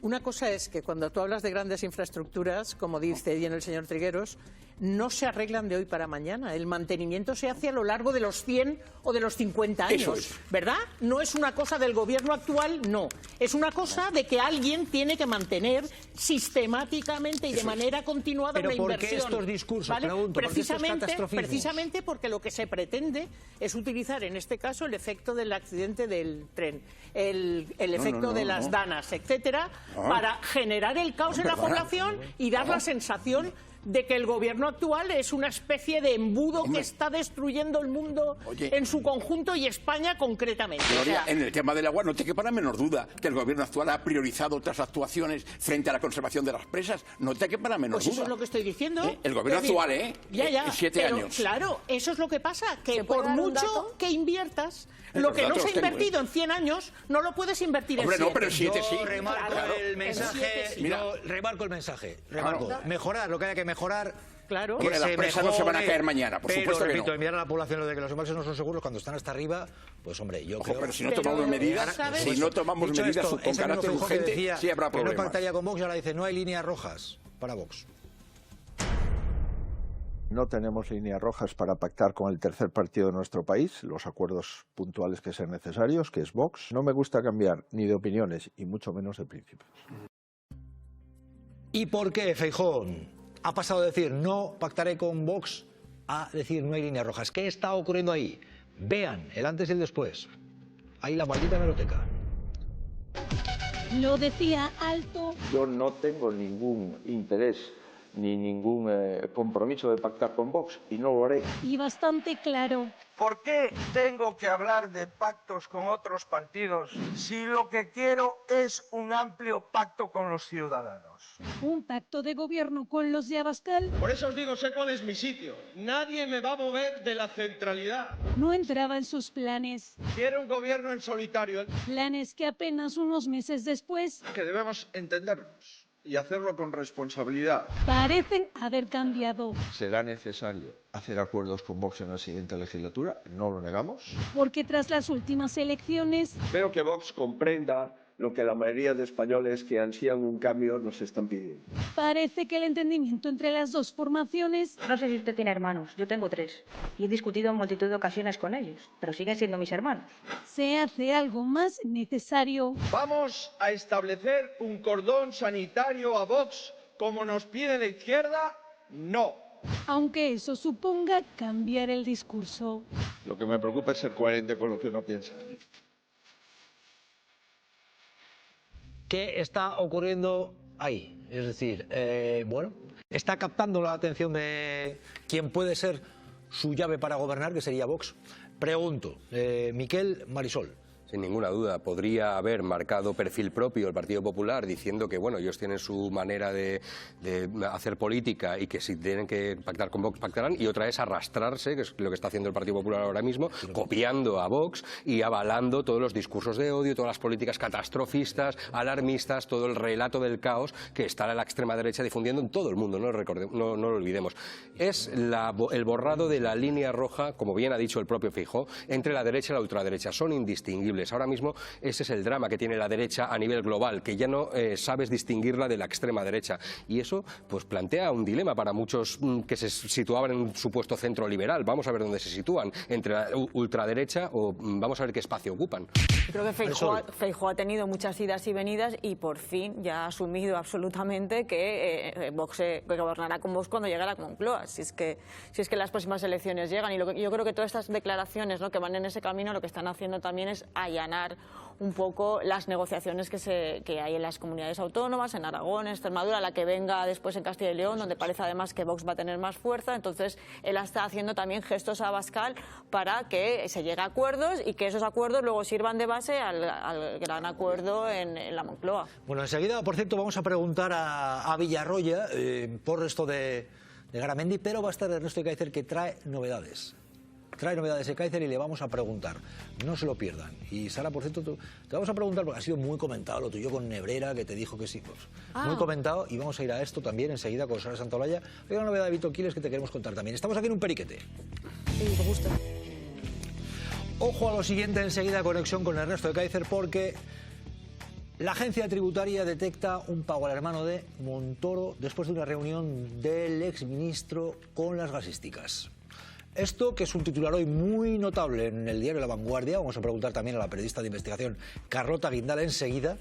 Una cosa es que cuando tú hablas de grandes infraestructuras, como dice bien el señor Trigueros, no se arreglan de hoy para mañana. El mantenimiento se hace a lo largo de los 100 o de los 50 años, ¿verdad? No es una cosa del gobierno actual, no. Es una cosa de que alguien tiene que mantener sistemáticamente y de manera continuada una inversión. ¿Pero por qué estos discursos? ¿Vale? Pregunto, precisamente porque lo que se pretende es utilizar en este caso el efecto del accidente del tren, el efecto de las danas, etcétera, para generar el caos en la población y dar la sensación de que el gobierno actual es una especie de embudo que está destruyendo el mundo en su conjunto y España concretamente. Gloria, en el tema del agua no te quepa la menor duda que el gobierno actual ha priorizado otras actuaciones frente a la conservación de las presas. No te quepa la menor duda. Pues eso es lo que estoy diciendo. El gobierno actual, Ya, en 7 años. Claro, eso es lo que pasa, que por mucho que inviertas, lo que no se ha invertido en 100 años, no lo puedes invertir en 7. No, pero en 7 sí. Yo remarco el mensaje, mejorar lo que haya que mejorar. Claro. Que las presas no se van a caer mañana, por supuesto que no. Enviar a la población lo de que los embalses no son seguros cuando están hasta arriba, pues hombre, yo creo... Pero si no tomamos medidas, con carácter urgente, sí habrá problemas. Que no pactaría con Vox y ahora dice, no hay líneas rojas para Vox. No tenemos líneas rojas para pactar con el tercer partido de nuestro país, los acuerdos puntuales que sean necesarios, que es Vox. No me gusta cambiar ni de opiniones y mucho menos de principios. ¿Y por qué Feijóo ha pasado de decir no pactaré con Vox a decir no hay líneas rojas? ¿Qué está ocurriendo ahí? Vean el antes y el después. Ahí la maldita hemeroteca. Lo decía alto. Yo no tengo ningún interés ni ningún compromiso de pactar con Vox y no lo haré. Y bastante claro. ¿Por qué tengo que hablar de pactos con otros partidos si lo que quiero es un amplio pacto con los ciudadanos? Un pacto de gobierno con los de Abascal. Por eso os digo, sé cuál es mi sitio. Nadie me va a mover de la centralidad. No entraba en sus planes. Quiero un gobierno en solitario. Planes que apenas unos meses después... Que debemos entendernos y hacerlo con responsabilidad. Parecen haber cambiado. Será necesario hacer acuerdos con Vox en la siguiente legislatura, no lo negamos. Porque tras las últimas elecciones... Espero que Vox comprenda lo que la mayoría de españoles que ansían un cambio nos están pidiendo. Parece que el entendimiento entre las dos formaciones... No sé si usted tiene hermanos, yo tengo 3. Y he discutido en multitud de ocasiones con ellos, pero siguen siendo mis hermanos. Se hace algo más necesario. Vamos a establecer un cordón sanitario a Vox como nos pide la izquierda, no. Aunque eso suponga cambiar el discurso. Lo que me preocupa es ser coherente con lo que uno piensa. ¿Qué está ocurriendo ahí? Es decir, bueno, está captando la atención de quien puede ser su llave para gobernar, que sería Vox. Pregunto, Miquel Marisol. Sin ninguna duda, podría haber marcado perfil propio el Partido Popular diciendo que, bueno, ellos tienen su manera de hacer política y que si tienen que pactar con Vox, pactarán, y otra es arrastrarse, que es lo que está haciendo el Partido Popular ahora mismo, copiando a Vox y avalando todos los discursos de odio, todas las políticas catastrofistas, alarmistas, todo el relato del caos que está la extrema derecha difundiendo en todo el mundo, no lo olvidemos. Es el borrado de la línea roja, como bien ha dicho el propio Feijóo, entre la derecha y la ultraderecha. Son indistinguibles. Ahora mismo ese es el drama que tiene la derecha a nivel global, que ya no sabes distinguirla de la extrema derecha. Y eso pues plantea un dilema para muchos que se situaban en un supuesto centro liberal. Vamos a ver dónde se sitúan, entre la ultraderecha o vamos a ver qué espacio ocupan. Creo que Feijóo ha tenido muchas idas y venidas y por fin ya ha asumido absolutamente que Vox que gobernará con Vox cuando llegue a la Moncloa, si es que las próximas elecciones llegan. Y yo creo que todas estas declaraciones, ¿no?, que van en ese camino, lo que están haciendo también es allanar un poco las negociaciones que hay en las comunidades autónomas, en Aragón, en Extremadura, la que venga después en Castilla y León, donde parece además que Vox va a tener más fuerza. Entonces él está haciendo también gestos a Abascal para que se llegue a acuerdos y que esos acuerdos luego sirvan de base al gran acuerdo en la Moncloa. Bueno, enseguida, por cierto, vamos a preguntar a Villarroya por esto de Garamendi, pero va a estar Ernesto Ekaizer, que trae novedades. Trae novedades Ekaizer y le vamos a preguntar. No se lo pierdan. Y Sara, por cierto, te vamos a preguntar, porque ha sido muy comentado lo tuyo con Nebrera, que te dijo que sí. Pues, muy comentado, y vamos a ir a esto también enseguida con Sara Santaolalla. Hay una novedad de Vito Quiles que te queremos contar también. Estamos aquí en un periquete. Sí, te gusta. Ojo a lo siguiente, enseguida conexión con Ernesto Ekaizer, porque la agencia tributaria detecta un pago al hermano de Montoro después de una reunión del exministro con las gasísticas. Esto, que es un titular hoy muy notable en el diario La Vanguardia, vamos a preguntar también a la periodista de investigación Carlota Guindal enseguida,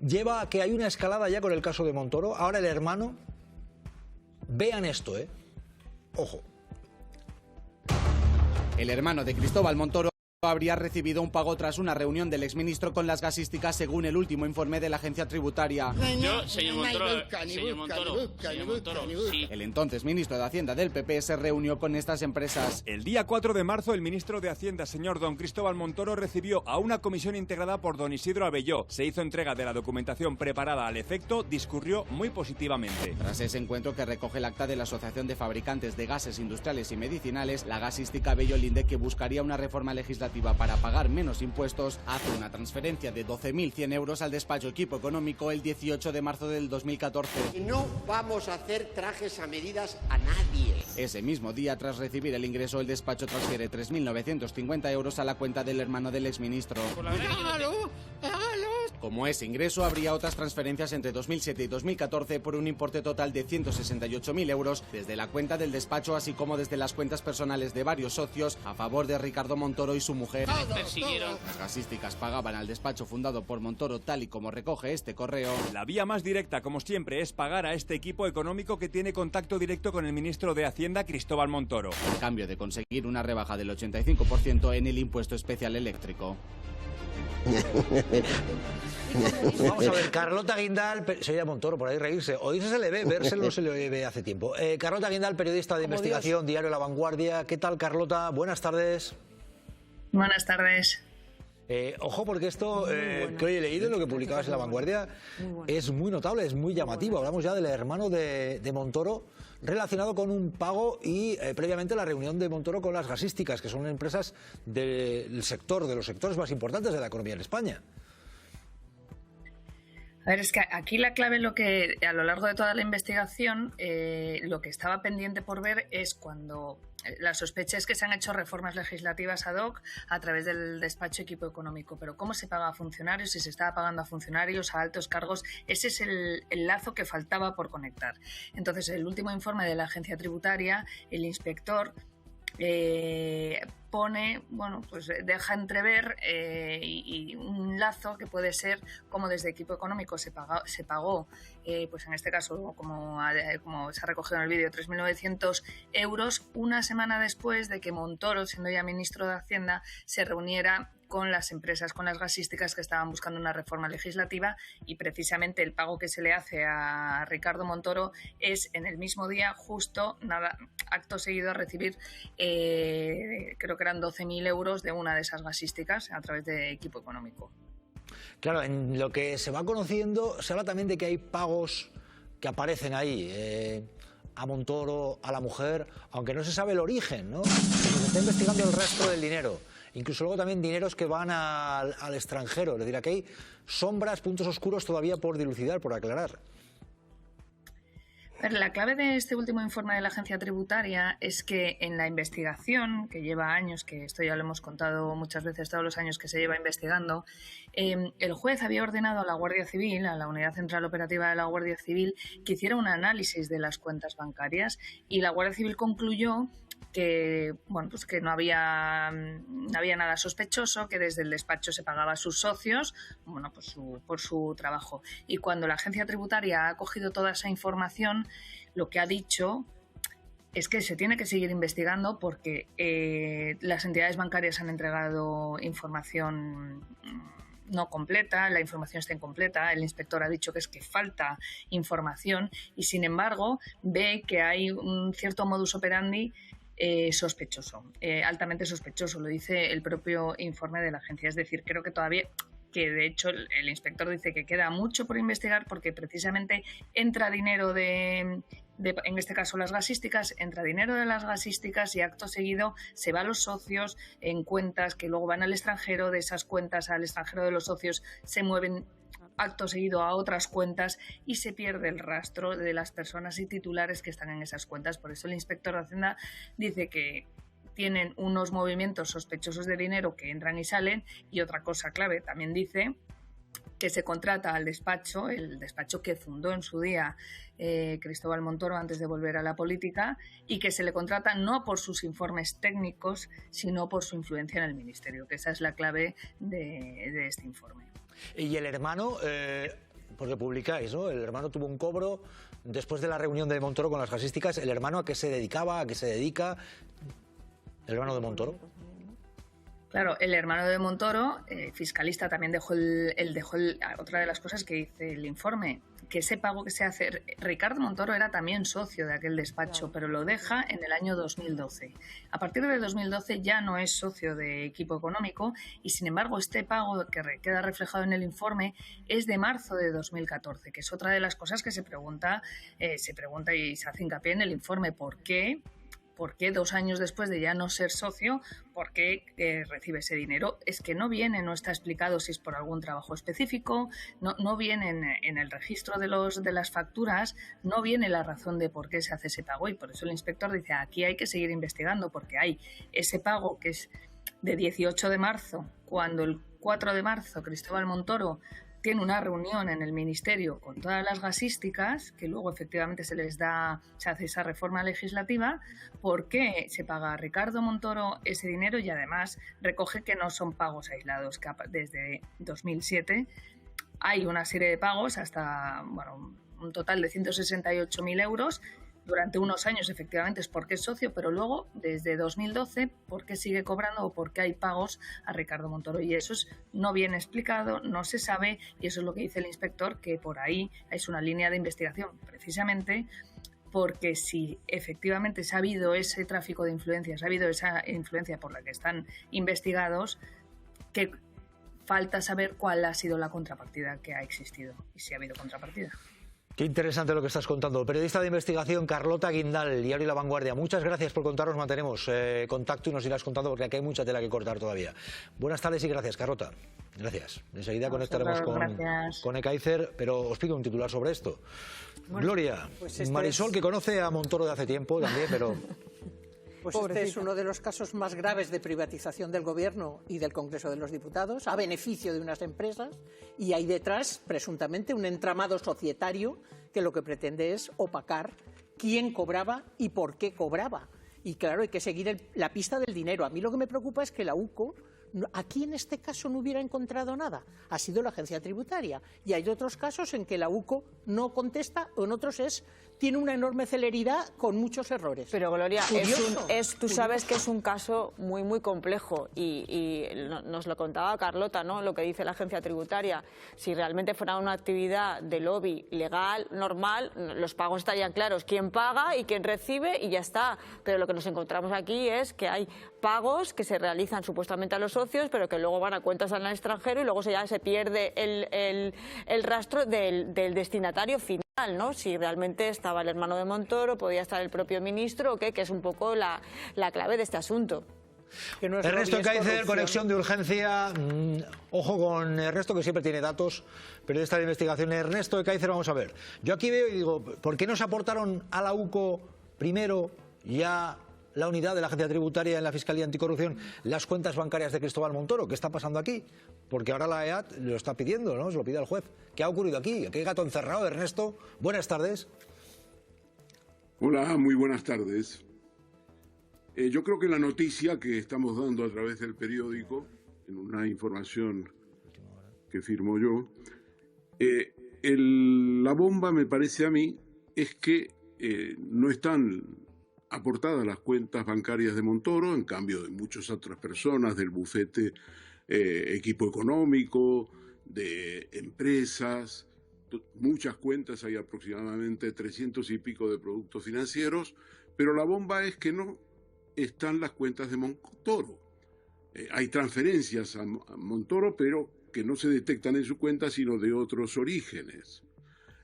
lleva a que hay una escalada ya con el caso de Montoro. Ahora el hermano, vean esto, ojo. El hermano de Cristóbal Montoro habría recibido un pago tras una reunión del exministro con las gasísticas, según el último informe de la agencia tributaria. Señor Montoro, sí. El entonces ministro de Hacienda del PP se reunió con estas empresas. El día 4 de marzo, el ministro de Hacienda, señor don Cristóbal Montoro, recibió a una comisión integrada por don Isidro Abelló. Se hizo entrega de la documentación preparada al efecto, discurrió muy positivamente. Tras ese encuentro, que recoge el acta de la Asociación de Fabricantes de Gases Industriales y Medicinales, la gasística Abelló Linde, que buscaría una reforma legislativa para pagar menos impuestos, hace una transferencia de 12.100 euros al despacho Equipo Económico el 18 de marzo del 2014. No vamos a hacer trajes a medidas a nadie. Ese mismo día, tras recibir el ingreso, el despacho transfiere 3.950 euros a la cuenta del hermano del exministro. Como ese ingreso, habría otras transferencias entre 2007 y 2014 por un importe total de 168.000 euros desde la cuenta del despacho, así como desde las cuentas personales de varios socios a favor de Ricardo Montoro y su mujer. Las gasísticas pagaban al despacho fundado por Montoro, tal y como recoge este correo. La vía más directa, como siempre, es pagar a este equipo económico que tiene contacto directo con el ministro de Hacienda, Cristóbal Montoro, a cambio de conseguir una rebaja del 85% en el impuesto especial eléctrico. Vamos a ver, Carlota Guindal, se oye a Montoro por ahí reírse, oírse se le ve, verse no se le ve hace tiempo. Carlota Guindal, periodista de investigación, Diario La Vanguardia. ¿Qué tal, Carlota? Buenas tardes. Buenas tardes. Ojo, porque esto que hoy he leído, lo que publicabas en La Vanguardia, es muy notable, es muy llamativo. Hablamos ya del hermano de Montoro, relacionado con un pago y previamente la reunión de Montoro con las gasísticas, que son empresas del sector, de los sectores más importantes de la economía en España. A ver, es que aquí la clave, lo que a lo largo de toda la investigación, lo que estaba pendiente por ver es cuando la sospecha es que se han hecho reformas legislativas ad hoc a través del despacho Equipo Económico, pero cómo se paga a funcionarios, si se estaba pagando a funcionarios, a altos cargos, ese es el lazo que faltaba por conectar. Entonces, el último informe de la agencia tributaria, el inspector pone, bueno, pues deja entrever y un lazo que puede ser como desde Equipo Económico se pagó, pues en este caso, como se ha recogido en el vídeo, 3.900 euros, una semana después de que Montoro, siendo ya ministro de Hacienda, se reuniera con las empresas, con las gasísticas que estaban buscando una reforma legislativa, y precisamente el pago que se le hace a Ricardo Montoro es en el mismo día, justo, acto seguido, a recibir, creo que eran 12.000 euros de una de esas gasísticas a través de Equipo Económico. Claro, en lo que se va conociendo, se habla también de que hay pagos que aparecen ahí, a Montoro, a la mujer, aunque no se sabe el origen, ¿no? Se está investigando el rastro del dinero. Incluso luego también dineros que van al extranjero. Es decir, aquí hay sombras, puntos oscuros todavía por dilucidar, por aclarar. Pero la clave de este último informe de la agencia tributaria es que en la investigación, que lleva años, que esto ya lo hemos contado muchas veces, todos los años que se lleva investigando, el juez había ordenado a la Guardia Civil, a la Unidad Central Operativa de la Guardia Civil, que hiciera un análisis de las cuentas bancarias, y la Guardia Civil concluyó que, bueno, pues que no había nada sospechoso, que desde el despacho se pagaba a sus socios, bueno, pues por su trabajo. Y cuando la agencia tributaria ha cogido toda esa información, lo que ha dicho es que se tiene que seguir investigando porque las entidades bancarias han entregado información no completa, la información está incompleta, el inspector ha dicho que es que falta información y, sin embargo, ve que hay un cierto modus operandi sospechoso, altamente sospechoso, lo dice el propio informe de la agencia. Es decir, creo que todavía, que de hecho el inspector dice que queda mucho por investigar porque precisamente entra dinero en este caso las gasísticas, entra dinero de las gasísticas y acto seguido se va a los socios en cuentas que luego van al extranjero, de esas cuentas al extranjero de los socios se mueven acto seguido a otras cuentas y se pierde el rastro de las personas y titulares que están en esas cuentas. Por eso el inspector de Hacienda dice que tienen unos movimientos sospechosos de dinero que entran y salen, y otra cosa clave, también dice que se contrata al despacho, el despacho que fundó en su día Cristóbal Montoro antes de volver a la política, y que se le contrata no por sus informes técnicos, sino por su influencia en el ministerio, que esa es la clave de este informe. Y el hermano, porque publicáis, ¿no? El hermano tuvo un cobro después de la reunión de Montoro con las gasísticas. ¿El hermano a qué se dedicaba, a qué se dedica? ¿El hermano de Montoro? Claro, el hermano de Montoro, fiscalista, también dejó otra de las cosas que dice el informe, que ese pago que se hace... Ricardo Montoro era también socio de aquel despacho, pero lo deja en el año 2012. A partir de 2012 ya no es socio de Equipo Económico y, sin embargo, este pago que queda reflejado en el informe es de marzo de 2014, que es otra de las cosas que se pregunta y se hace hincapié en el informe. ¿Por qué 2 años después de ya no ser socio, por qué recibe ese dinero? Es que no está explicado si es por algún trabajo específico, no viene en el registro de las facturas, no viene la razón de por qué se hace ese pago, y por eso el inspector dice, aquí hay que seguir investigando, porque hay ese pago que es de 18 de marzo, cuando el 4 de marzo Cristóbal Montoro tiene una reunión en el Ministerio con todas las gasísticas, que luego efectivamente se hace esa reforma legislativa. ¿Por qué se paga a Ricardo Montoro ese dinero? Y además recoge que no son pagos aislados, que desde 2007 hay una serie de pagos hasta un total de 168.000 euros. Durante unos años, efectivamente, es porque es socio, pero luego, desde 2012, ¿por qué sigue cobrando o por qué hay pagos a Ricardo Montoro? Y eso no viene explicado, no se sabe, y eso es lo que dice el inspector, que por ahí es una línea de investigación, precisamente porque si efectivamente se ha habido ese tráfico de influencias, ha habido esa influencia por la que están investigados, que falta saber cuál ha sido la contrapartida que ha existido y si ha habido contrapartida. Qué interesante lo que estás contando. Periodista de investigación Carlota Guindal, Diario La Vanguardia. Muchas gracias por contarnos, mantenemos contacto y nos irás contando porque aquí hay mucha tela que cortar todavía. Buenas tardes y gracias, Carlota. Gracias. Enseguida conectaremos con Ekaizer, pero os pido un titular sobre esto. Bueno, Gloria, pues Marisol, que conoce a Montoro de hace tiempo también, pero... Pues este es uno de los casos más graves de privatización del Gobierno y del Congreso de los Diputados, a beneficio de unas empresas, y hay detrás, presuntamente, un entramado societario que lo que pretende es opacar quién cobraba y por qué cobraba. Y claro, hay que seguir la pista del dinero. A mí lo que me preocupa es que la UCO, aquí en este caso no hubiera encontrado nada. Ha sido la agencia tributaria. Y hay otros casos en que la UCO no contesta, o en otros tiene una enorme celeridad con muchos errores. Pero Gloria, tú sabes que es un caso muy, muy complejo y nos lo contaba Carlota, ¿no? Lo que dice la agencia tributaria. Si realmente fuera una actividad de lobby legal, normal, los pagos estarían claros. Quién paga y quién recibe y ya está. Pero lo que nos encontramos aquí es que hay pagos que se realizan supuestamente a los socios, pero que luego van a cuentas al extranjero y luego ya se pierde el rastro del destinatario final, ¿no? Si realmente estaba el hermano de Montoro, podía estar el propio ministro o qué, que es un poco la clave de este asunto. Ernesto Ekaizer, conexión de urgencia. Ojo con Ernesto, que siempre tiene datos, periodista de investigación. Ernesto Ekaizer, vamos a ver. Yo aquí veo y digo, ¿por qué no se aportaron a la UCO primero ya la unidad de la agencia tributaria en la Fiscalía Anticorrupción las cuentas bancarias de Cristóbal Montoro? ¿Qué está pasando aquí? Porque ahora la EAT lo está pidiendo, ¿no? Se lo pide al juez. ¿Qué ha ocurrido aquí? ¿Qué gato encerrado? Ernesto, buenas tardes. Hola, muy buenas tardes. Yo creo que la noticia que estamos dando a través del periódico, en una información que firmo yo, la bomba, me parece a mí, es que no están aportadas las cuentas bancarias de Montoro, en cambio de muchas otras personas del bufete Equipo Económico, de empresas, muchas cuentas, hay aproximadamente 300 y pico de productos financieros, pero la bomba es que no están las cuentas de Montoro. Hay transferencias a Montoro, pero que no se detectan en su cuenta, sino de otros orígenes.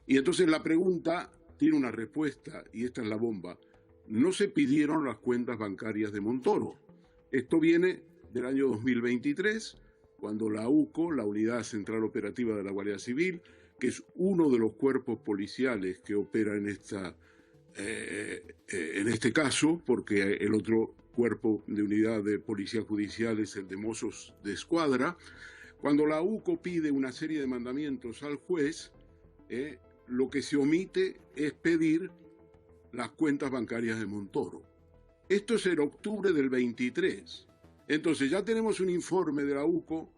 Y entonces la pregunta tiene una respuesta, y esta es la bomba. No se pidieron las cuentas bancarias de Montoro. Esto viene del año 2023, cuando la UCO, la Unidad Central Operativa de la Guardia Civil, que es uno de los cuerpos policiales que opera en este caso, porque el otro cuerpo de unidad de policía judicial es el de Mossos de Escuadra, cuando la UCO pide una serie de mandamientos al juez, lo que se omite es pedir las cuentas bancarias de Montoro. Esto es en octubre del 23. Entonces ya tenemos un informe de la UCO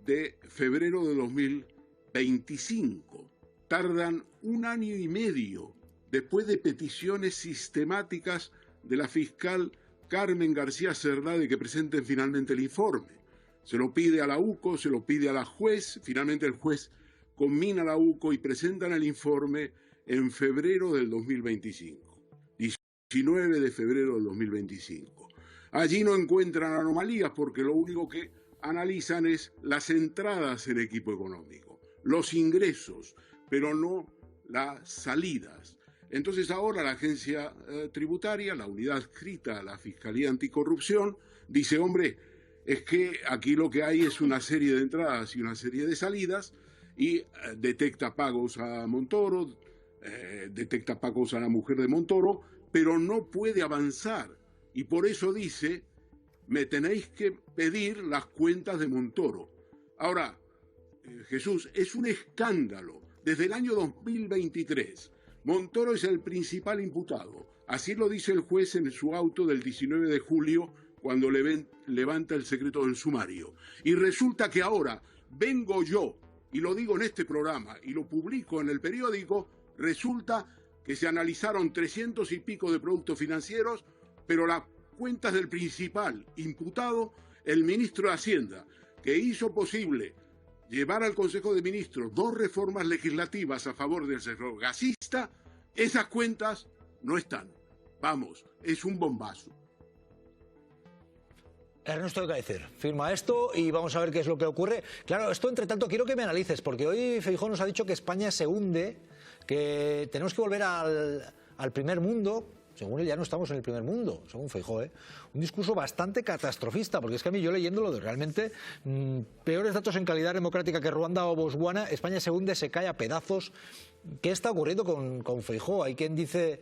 de febrero de 2025. Tardan 1 año y medio después de peticiones sistemáticas de la fiscal Carmen García Cerdá de que presenten finalmente el informe. Se lo pide a la UCO, se lo pide a la juez, finalmente el juez conmina a la UCO y presentan el informe en febrero del 2025, 19 de febrero del 2025. Allí no encuentran anomalías porque lo único que analizan es las entradas en equipo económico, los ingresos, pero no las salidas. Entonces ahora la agencia tributaria, la unidad adscrita a la Fiscalía Anticorrupción, dice, hombre, es que aquí lo que hay es una serie de entradas y una serie de salidas y detecta pagos a Montoro, detecta pagos a la mujer de Montoro, pero no puede avanzar. Y por eso dice, me tenéis que pedir las cuentas de Montoro. Ahora, Jesús, es un escándalo. Desde el año 2023, Montoro es el principal imputado. Así lo dice el juez en su auto del 19 de julio, cuando levanta el secreto del sumario. Y resulta que ahora vengo yo, y lo digo en este programa, y lo publico en el periódico, resulta que se analizaron 300 y pico de productos financieros, pero las cuentas del principal imputado, el ministro de Hacienda, que hizo posible llevar al Consejo de Ministros 2 reformas legislativas a favor del sector gasista, esas cuentas no están. Vamos, es un bombazo. Ernesto de Kaiser firma esto y vamos a ver qué es lo que ocurre. Claro, esto entre tanto quiero que me analices, porque hoy Feijóo nos ha dicho que España se hunde, que tenemos que volver al primer mundo. Según él ya no estamos en el primer mundo, según Feijóo, ¿eh? Un discurso bastante catastrofista, porque es que a mí yo leyéndolo de realmente peores datos en calidad democrática que Ruanda o Botswana, España se hunde, se cae a pedazos. ¿Qué está ocurriendo con Feijóo? Hay quien dice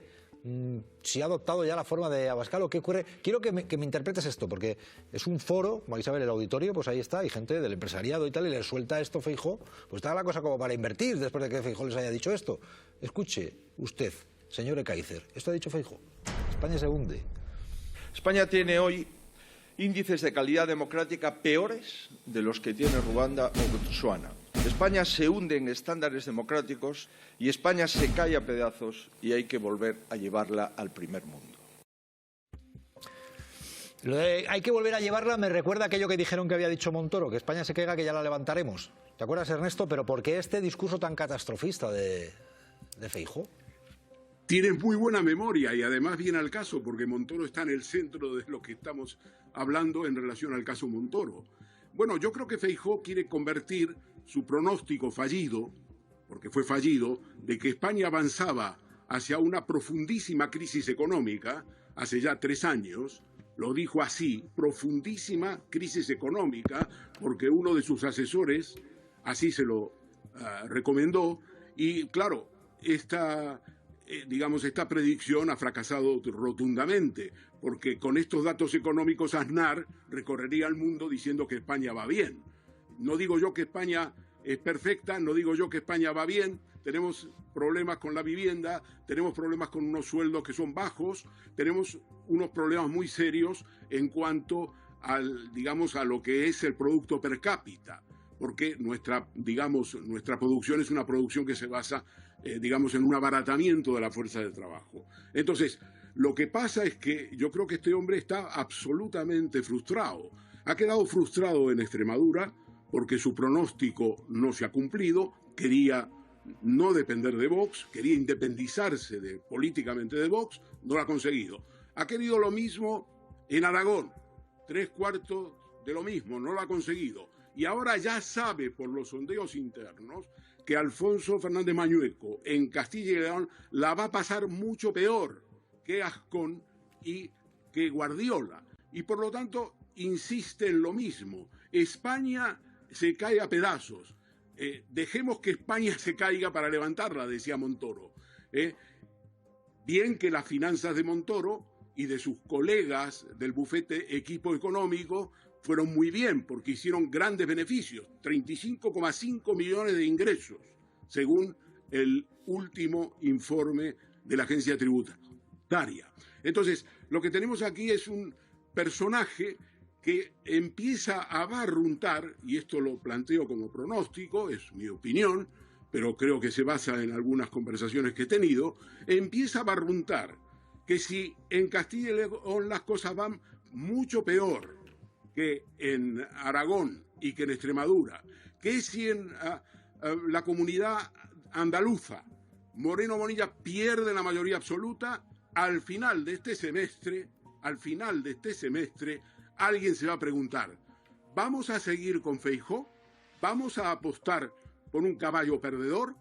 si ha adoptado ya la forma de Abascal o qué ocurre. Quiero que me interpretes esto, porque es un foro, vais a ver el auditorio, pues ahí está, hay gente del empresariado y tal, y le suelta esto Feijóo, pues está la cosa como para invertir después de que Feijóo les haya dicho esto. Escuche usted, señor Ekaizer, esto ha dicho Feijóo. España se hunde. España tiene hoy índices de calidad democrática peores de los que tiene Ruanda o Botsuana. España se hunde en estándares democráticos y España se cae a pedazos y hay que volver a llevarla al primer mundo. Lo de hay que volver a llevarla me recuerda aquello que dijeron que había dicho Montoro, que España se caiga, que ya la levantaremos. ¿Te acuerdas, Ernesto? Pero ¿por qué este discurso tan catastrofista de Feijóo? Tienes muy buena memoria y además viene al caso, porque Montoro está en el centro de lo que estamos hablando en relación al caso Montoro. Bueno, yo creo que Feijóo quiere convertir su pronóstico fallido, porque fue fallido, de que España avanzaba hacia una profundísima crisis económica hace ya 3 años, lo dijo así, profundísima crisis económica, porque uno de sus asesores así se lo recomendó, y claro, esta predicción ha fracasado rotundamente, porque con estos datos económicos Aznar recorrería el mundo diciendo que España va bien. No digo yo que España es perfecta, no digo yo que España va bien, tenemos problemas con la vivienda, tenemos problemas con unos sueldos que son bajos, tenemos unos problemas muy serios en cuanto a lo que es el producto per cápita, porque nuestra producción es una producción que se basa en un abaratamiento de la fuerza de trabajo. Entonces, lo que pasa es que yo creo que este hombre está absolutamente frustrado. Ha quedado frustrado en Extremadura porque su pronóstico no se ha cumplido, quería no depender de Vox, quería independizarse políticamente de Vox, no lo ha conseguido. Ha querido lo mismo en Aragón, 3/4 de lo mismo, no lo ha conseguido. Y ahora ya sabe por los sondeos internos que Alfonso Fernández Mañueco en Castilla y León la va a pasar mucho peor que Azcón y que Guardiola. Y por lo tanto insiste en lo mismo. España se cae a pedazos. Dejemos que España se caiga para levantarla, decía Montoro. Bien que las finanzas de Montoro y de sus colegas del bufete equipo económico fueron muy bien porque hicieron grandes beneficios, 35,5 millones de ingresos, según el último informe de la agencia tributaria. Entonces, lo que tenemos aquí es un personaje que empieza a barruntar, y esto lo planteo como pronóstico, es mi opinión, pero creo que se basa en algunas conversaciones que he tenido, empieza a barruntar que si en Castilla y León las cosas van mucho peor que en Aragón y que en Extremadura, que si en la comunidad andaluza Moreno Bonilla pierde la mayoría absoluta, al final de este semestre, alguien se va a preguntar, ¿vamos a seguir con Feijóo? ¿Vamos a apostar por un caballo perdedor?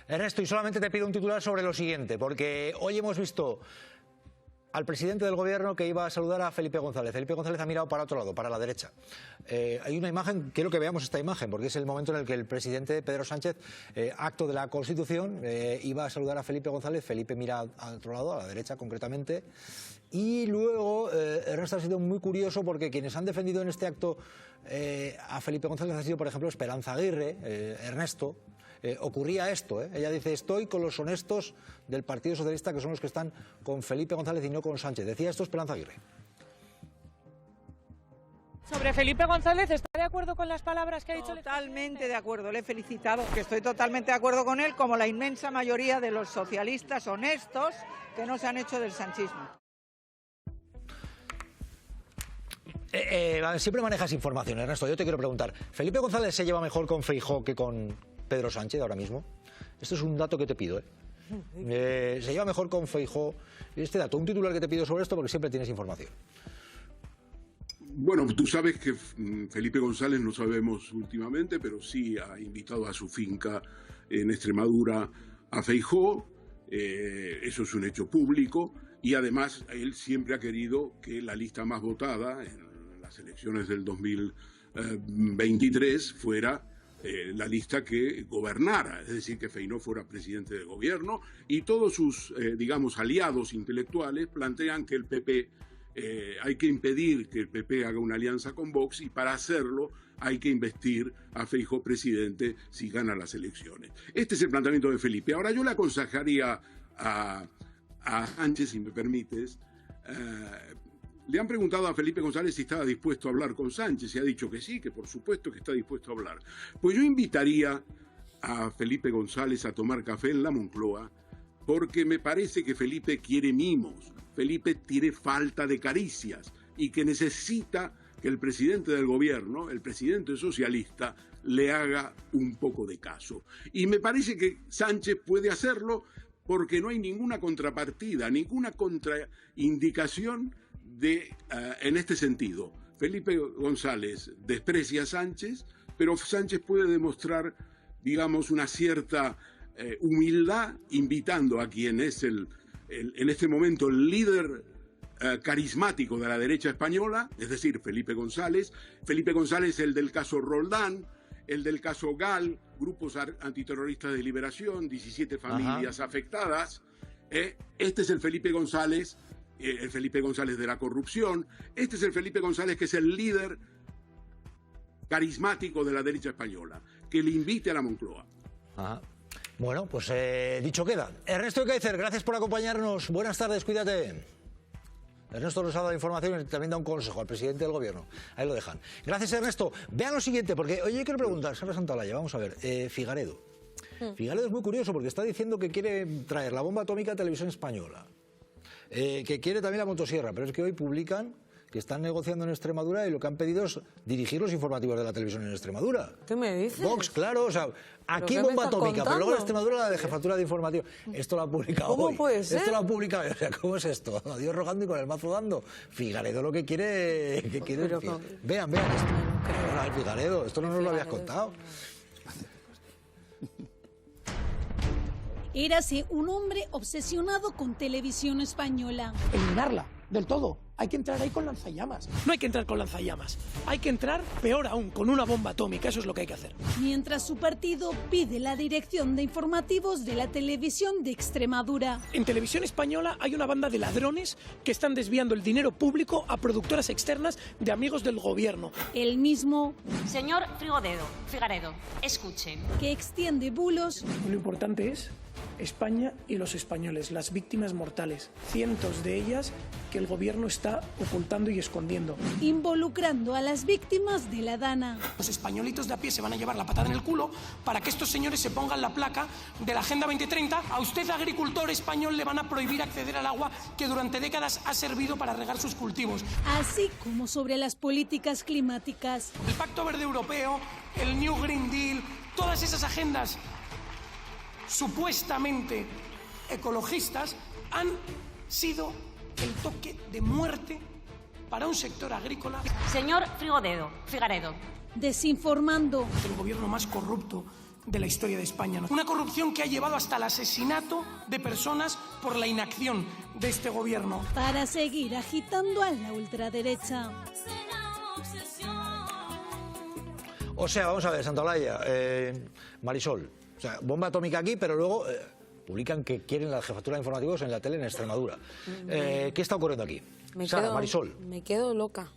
Ernesto, y solamente te pido un titular sobre lo siguiente, porque hoy hemos visto al presidente del gobierno que iba a saludar a Felipe González. Felipe González ha mirado para otro lado, para la derecha. Hay una imagen, quiero que veamos esta imagen, porque es el momento en el que el presidente Pedro Sánchez, acto de la Constitución, iba a saludar a Felipe González. Felipe mira al otro lado, a la derecha concretamente. Y luego, Ernesto, ha sido muy curioso porque quienes han defendido en este acto a Felipe González ha sido, por ejemplo, Esperanza Aguirre, Ernesto. Ocurría esto, ella dice, estoy con los honestos del Partido Socialista, que son los que están con Felipe González y no con Sánchez. Decía esto Esperanza Aguirre. Sobre Felipe González, ¿está de acuerdo con las palabras que ha dicho? Totalmente de acuerdo, le he felicitado, que estoy totalmente de acuerdo con él, como la inmensa mayoría de los socialistas honestos que no se han hecho del sanchismo. Siempre manejas información, Ernesto. Yo te quiero preguntar, ¿Felipe González se lleva mejor con Feijóo que con Pedro Sánchez ahora mismo? Esto es un dato que te pido, se lleva mejor con Feijóo. Este dato, un titular que te pido sobre esto porque siempre tienes información. Bueno, tú sabes que Felipe González, no sabemos últimamente, pero sí ha invitado a su finca en Extremadura a Feijóo. Eso es un hecho público y además él siempre ha querido que la lista más votada en las elecciones del 2023 fuera la lista que gobernara, es decir, que Feijóo fuera presidente del gobierno, y todos sus, digamos, aliados intelectuales plantean que el PP, hay que impedir que el PP haga una alianza con Vox, y para hacerlo hay que investir a Feijóo presidente si gana las elecciones. Este es el planteamiento de Felipe. Ahora yo le aconsejaría a Sánchez, si me permites, le han preguntado a Felipe González si estaba dispuesto a hablar con Sánchez y ha dicho que sí, que por supuesto que está dispuesto a hablar. Pues yo invitaría a Felipe González a tomar café en la Moncloa, porque me parece que Felipe quiere mimos, Felipe tiene falta de caricias y que necesita que el presidente del gobierno, el presidente socialista, le haga un poco de caso. Y me parece que Sánchez puede hacerlo porque no hay ninguna contrapartida, ninguna contraindicación en este sentido. Felipe González desprecia a Sánchez, pero Sánchez puede demostrar, digamos, una cierta humildad, invitando a quien es en este momento el líder carismático de la derecha española, es decir, Felipe González, el del caso Roldán, el del caso GAL, grupos antiterroristas de liberación, 17 familias afectadas. Este es el Felipe González de la corrupción. Este es el Felipe González que es el líder carismático de la derecha española, que le invite a la Moncloa. Bueno, pues dicho queda. Ernesto Ekaizer, gracias por acompañarnos. Buenas tardes, cuídate. Ernesto nos ha dado información y también da un consejo al presidente del gobierno. Ahí lo dejan. Gracias, Ernesto. Vean lo siguiente, porque oye, quiero preguntar, Sara Santolaya, vamos a ver, Figaredo. Figaredo es muy curioso porque está diciendo que quiere traer la bomba atómica a Televisión Española, que quiere también la motosierra, pero es que hoy publican que están negociando en Extremadura y lo que han pedido es dirigir los informativos de la televisión en Extremadura. ¿Qué me dices? Vox, claro, o sea, aquí bomba atómica, pero luego en Extremadura la de jefatura de informativo. Esto lo ha publicado hoy. ¿Cómo puede ser? Esto lo ha publicado, o sea, ¿cómo es esto? A Dios rogando y con el mazo dando. Figaredo lo que quiere... Vean esto. Figaredo, esto no nos lo habías contado. Érase un hombre obsesionado con Televisión Española. Eliminarla del todo. Hay que entrar ahí con lanzallamas. No hay que entrar con lanzallamas. Hay que entrar, peor aún, con una bomba atómica. Eso es lo que hay que hacer. Mientras su partido pide la dirección de informativos de la televisión de Extremadura. En Televisión Española hay una banda de ladrones que están desviando el dinero público a productoras externas de amigos del gobierno. El mismo... Señor Figaredo, escuche. Que extiende bulos. Lo importante es España y los españoles, las víctimas mortales, cientos de ellas que el gobierno está ocultando y escondiendo. Involucrando a las víctimas de la Dana. Los españolitos de a pie se van a llevar la patada en el culo para que estos señores se pongan la placa de la Agenda 2030. A usted, agricultor español, le van a prohibir acceder al agua que durante décadas ha servido para regar sus cultivos. Así como sobre las políticas climáticas. El Pacto Verde Europeo, el New Green Deal, todas esas agendas supuestamente ecologistas han sido el toque de muerte para un sector agrícola. Señor Figaredo. Desinformando. El gobierno más corrupto de la historia de España, ¿no? Una corrupción que ha llevado hasta el asesinato de personas por la inacción de este gobierno. Para seguir agitando a la ultraderecha. O sea, vamos a ver, Santolaya, Marisol, o sea, bomba atómica aquí, pero luego publican que quieren la jefatura de informativos en la tele en Extremadura. ¿Qué está ocurriendo aquí? Marisol. Me quedo loca.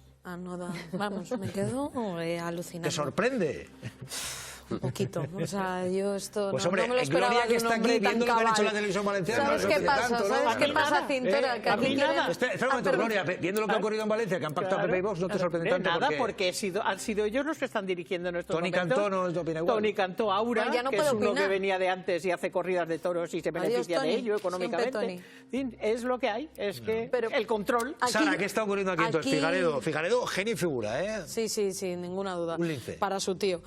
Vamos, me quedo alucinando. ¿Te sorprende? Un poquito. O sea, yo esto pues no, hombre, no me lo esperaba Gloria, que de un está aquí hombre viendo tan lo que han hecho en la cabal. televisión valenciana. ¿Sabes qué pasa? Tanto, ¿Sabes qué pasa, Cintora? Que aquí quieren... Espera un momento, Gloria, viendo lo que ha ocurrido en Valencia, que han pactado PP y Vox, ¿no te sorprende tanto? Nada, porque han sido ellos los que están dirigiendo nuestro Toni Cantó no opina igual. Toni Cantó Aura, ya no que es uno opinar. que venía de antes y hace corridas de toros y se beneficia de ello económicamente. Es lo que hay, es que el control. Sara, ¿qué está ocurriendo aquí entonces? Figaredo, genio y figura, ¿eh? Sí, sin ninguna duda. Un lince. Para su tío.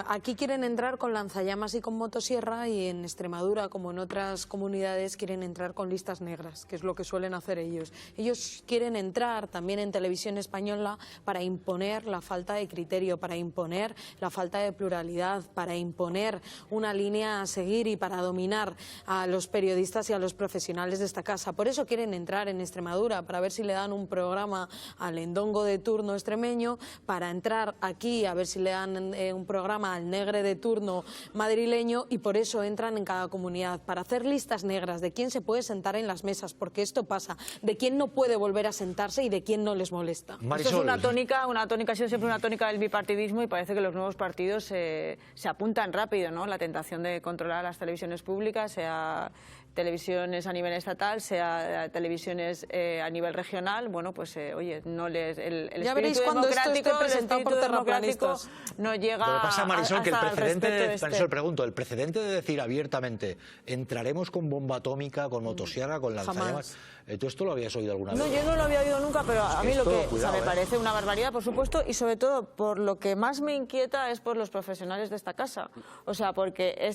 Aquí quieren entrar con lanzallamas y con motosierra, y en Extremadura, como en otras comunidades, quieren entrar con listas negras, que es lo que suelen hacer ellos. Ellos quieren entrar también en televisión española para imponer la falta de criterio, para imponer la falta de pluralidad, para imponer una línea a seguir y para dominar a los periodistas y a los profesionales de esta casa. Por eso quieren entrar en Extremadura, para ver si le dan un programa al endongo de turno extremeño, para entrar aquí a ver si le dan un programa al negre de turno madrileño, y por eso entran en cada comunidad, para hacer listas negras de quién se puede sentar en las mesas, porque esto pasa, de quién no puede volver a sentarse y de quién no les molesta. Esto es una tónica, ha sido siempre una tónica del bipartidismo, y parece que los nuevos partidos se apuntan rápido, ¿no? La tentación de controlar las televisiones públicas, sea televisiones a nivel estatal, sea televisiones a nivel regional, bueno, pues oye, no les el ya veréis cuando esto esté presentado por terraplanistas no llega. Lo que pasa, Marisol, que el precedente, Marisol, pregunto, el precedente de decir abiertamente entraremos con bomba atómica, con motosierra, con lanzallamas, ¿tú esto lo habías oído alguna vez? No, yo no lo había oído nunca, pero a mí lo que cuidado, me parece una barbaridad, por supuesto, y sobre todo por lo que más me inquieta es por los profesionales de esta casa. O sea, porque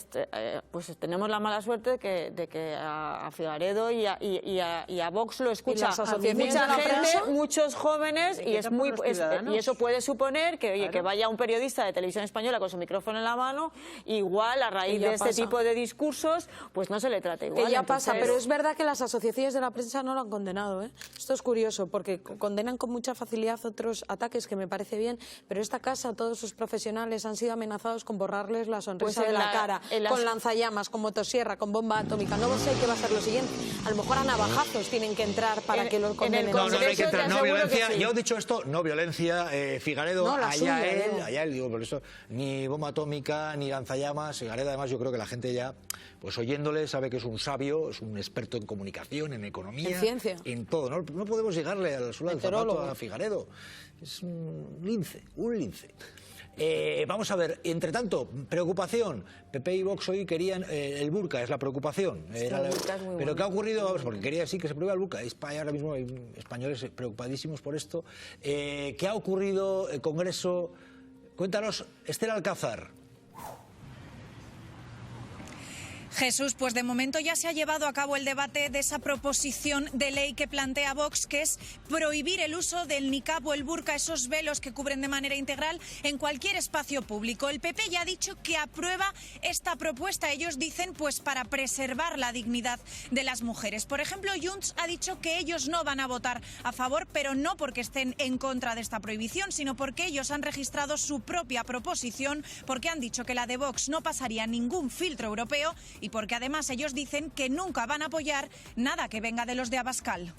pues tenemos la mala suerte de que a Figaredo y a Vox lo escucha mucha gente, muchos jóvenes, y eso puede suponer que, oye, que vaya un periodista de televisión española con su micrófono en la mano, igual a raíz de este tipo de discursos, pues no se le trata igual. Que ya pasa, pero es verdad que las asociaciones de la prensa no lo han condenado, ¿eh? Esto es curioso, porque condenan con mucha facilidad otros ataques, que me parece bien, pero esta casa, todos sus profesionales han sido amenazados con borrarles la sonrisa de la cara, con lanzallamas, con motosierra, con bomba atómica. No sé qué va a ser lo siguiente. A lo mejor a navajazos tienen que entrar para que los condenen. No hay que entrar. No violencia. Yo he dicho esto, no violencia. Figaredo, allá él, digo, por eso, ni bomba atómica, ni lanzallamas. Figaredo, además, yo creo que la gente ya, pues oyéndole, sabe que es un sabio, es un experto en comunicación, en economía, en ciencia, en todo. No podemos llegarle al suelo del zapato a Figaredo. Es un lince, un lince. Vamos a ver, entre tanto, preocupación. PP y Vox hoy querían el burka, es la preocupación. Pero ¿qué ha ocurrido? Porque quería sí que se prohíba el burka. España ahora mismo hay españoles preocupadísimos por esto. ¿Qué ha ocurrido? El Congreso. Cuéntanos, Esther Alcázar. Jesús, pues de momento ya se ha llevado a cabo el debate de esa proposición de ley que plantea Vox, que es prohibir el uso del niqab o el burka, esos velos que cubren de manera integral, en cualquier espacio público. El PP ya ha dicho que aprueba esta propuesta. Ellos dicen, pues para preservar la dignidad de las mujeres. Por ejemplo, Junts ha dicho que ellos no van a votar a favor, pero no porque estén en contra de esta prohibición, sino porque ellos han registrado su propia proposición, porque han dicho que la de Vox no pasaría ningún filtro europeo y porque además ellos dicen que nunca van a apoyar nada que venga de los de Abascal.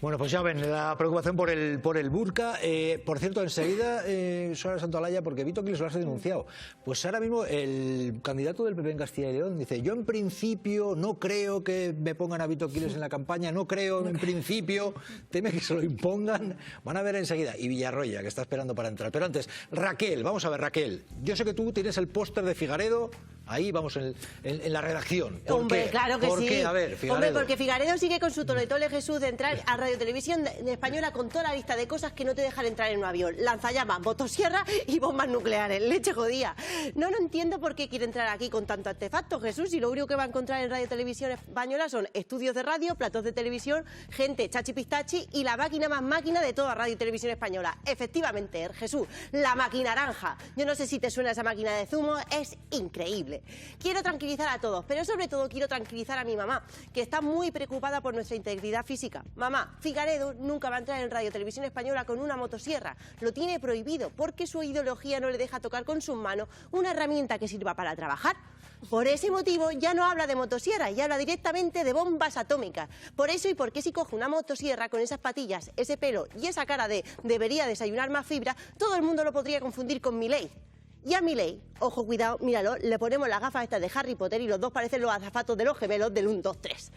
Bueno, pues ya ven, la preocupación por el burka. Por cierto, enseguida, Sara Santolaya, porque Vito Quiles lo has denunciado. Pues ahora mismo el candidato del PP en Castilla y León dice: yo en principio no creo que me pongan a Vito Quiles en la campaña, no creo en principio, teme que se lo impongan. Van a ver enseguida. Y Villarroya, que está esperando para entrar. Pero antes, Raquel, vamos a ver, Raquel. Yo sé que tú tienes el póster de Figaredo ahí, vamos, en la redacción. Hombre, qué? claro que ¿Por sí. Qué? A ver, Figaredo. Hombre, porque Figaredo sigue con su tole-tole, Jesús, de entrar a Radio Televisión Española con toda la lista de cosas que no te dejan entrar en un avión: lanzallamas, motosierra y bombas nucleares. Leche jodida. No entiendo por qué quiere entrar aquí con tanto artefacto, Jesús, y lo único que va a encontrar en Radio Televisión Española son estudios de radio, platos de televisión, gente chachi pistachi y la máquina más máquina de toda Radio Televisión Española. Efectivamente, Jesús, la máquina naranja. Yo no sé si te suena esa máquina de zumo, es increíble. Quiero tranquilizar a todos, pero sobre todo quiero tranquilizar a mi mamá, que está muy preocupada por nuestra integridad física. Mamá, Figaredo nunca va a entrar en Radio Televisión Española con una motosierra. Lo tiene prohibido porque su ideología no le deja tocar con sus manos una herramienta que sirva para trabajar. Por ese motivo ya no habla de motosierra y habla directamente de bombas atómicas. Por eso y porque si coge una motosierra con esas patillas, ese pelo y esa cara de debería desayunar más fibra, todo el mundo lo podría confundir con Milei. Y a Milei, ojo, cuidado, míralo, le ponemos las gafas estas de Harry Potter y los dos parecen los azafatos de los gemelos del 1, 2, 3.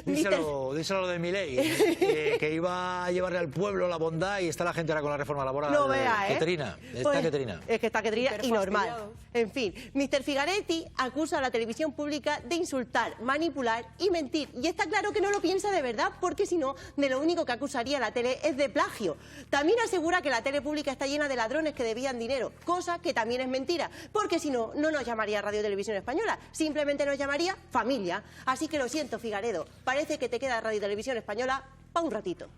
Díselo de Milei, que iba a llevarle al pueblo la bondad, y está la gente ahora con la reforma laboral. No vea, Ketrina, pues, Ketrina. Es que está Ketrina y normal. En fin, Mr. Figaretti acusa a la televisión pública de insultar, manipular y mentir. Y está claro que no lo piensa de verdad, porque si no, de lo único que acusaría a la tele es de plagio. También asegura que la tele pública está llena de ladrones que debían dinero, cosa que también es mentira, porque si no, no nos llamaría Radio Televisión Española, simplemente nos llamaría Familia. Así que lo siento, Figaredo, parece que te queda Radio Televisión Española para un ratito.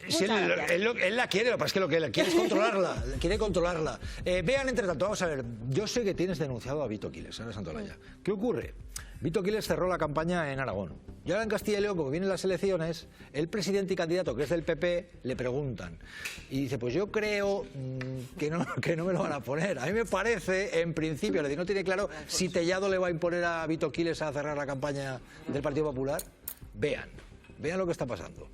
Sí, él la quiere, lo que pasa es que lo que él quiere es controlarla, quiere controlarla. Vean, entre tanto, vamos a ver, yo sé que tienes denunciado a Vito Quiles, Sara Santolaya. ¿Qué ocurre? Vito Quiles cerró la campaña en Aragón. Y ahora en Castilla y León, como vienen las elecciones, el presidente y candidato, que es del PP, le preguntan. Y dice: pues yo creo que no me lo van a poner. A mí me parece, en principio, no tiene claro si Tellado le va a imponer a Vito Quiles a cerrar la campaña del Partido Popular. Vean lo que está pasando.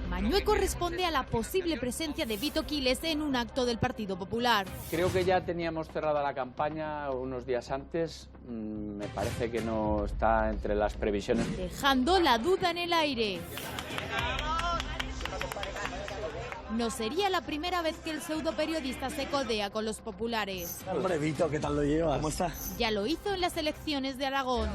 Mañueco responde a la posible presencia de Vito Quiles en un acto del Partido Popular. Creo que ya teníamos cerrada la campaña unos días antes. Me parece que no está entre las previsiones. Dejando la duda en el aire. No sería la primera vez que el pseudoperiodista se codea con los populares. Hombre, Vito, ¿qué tal lo llevas? ¿Cómo estás? Ya lo hizo en las elecciones de Aragón.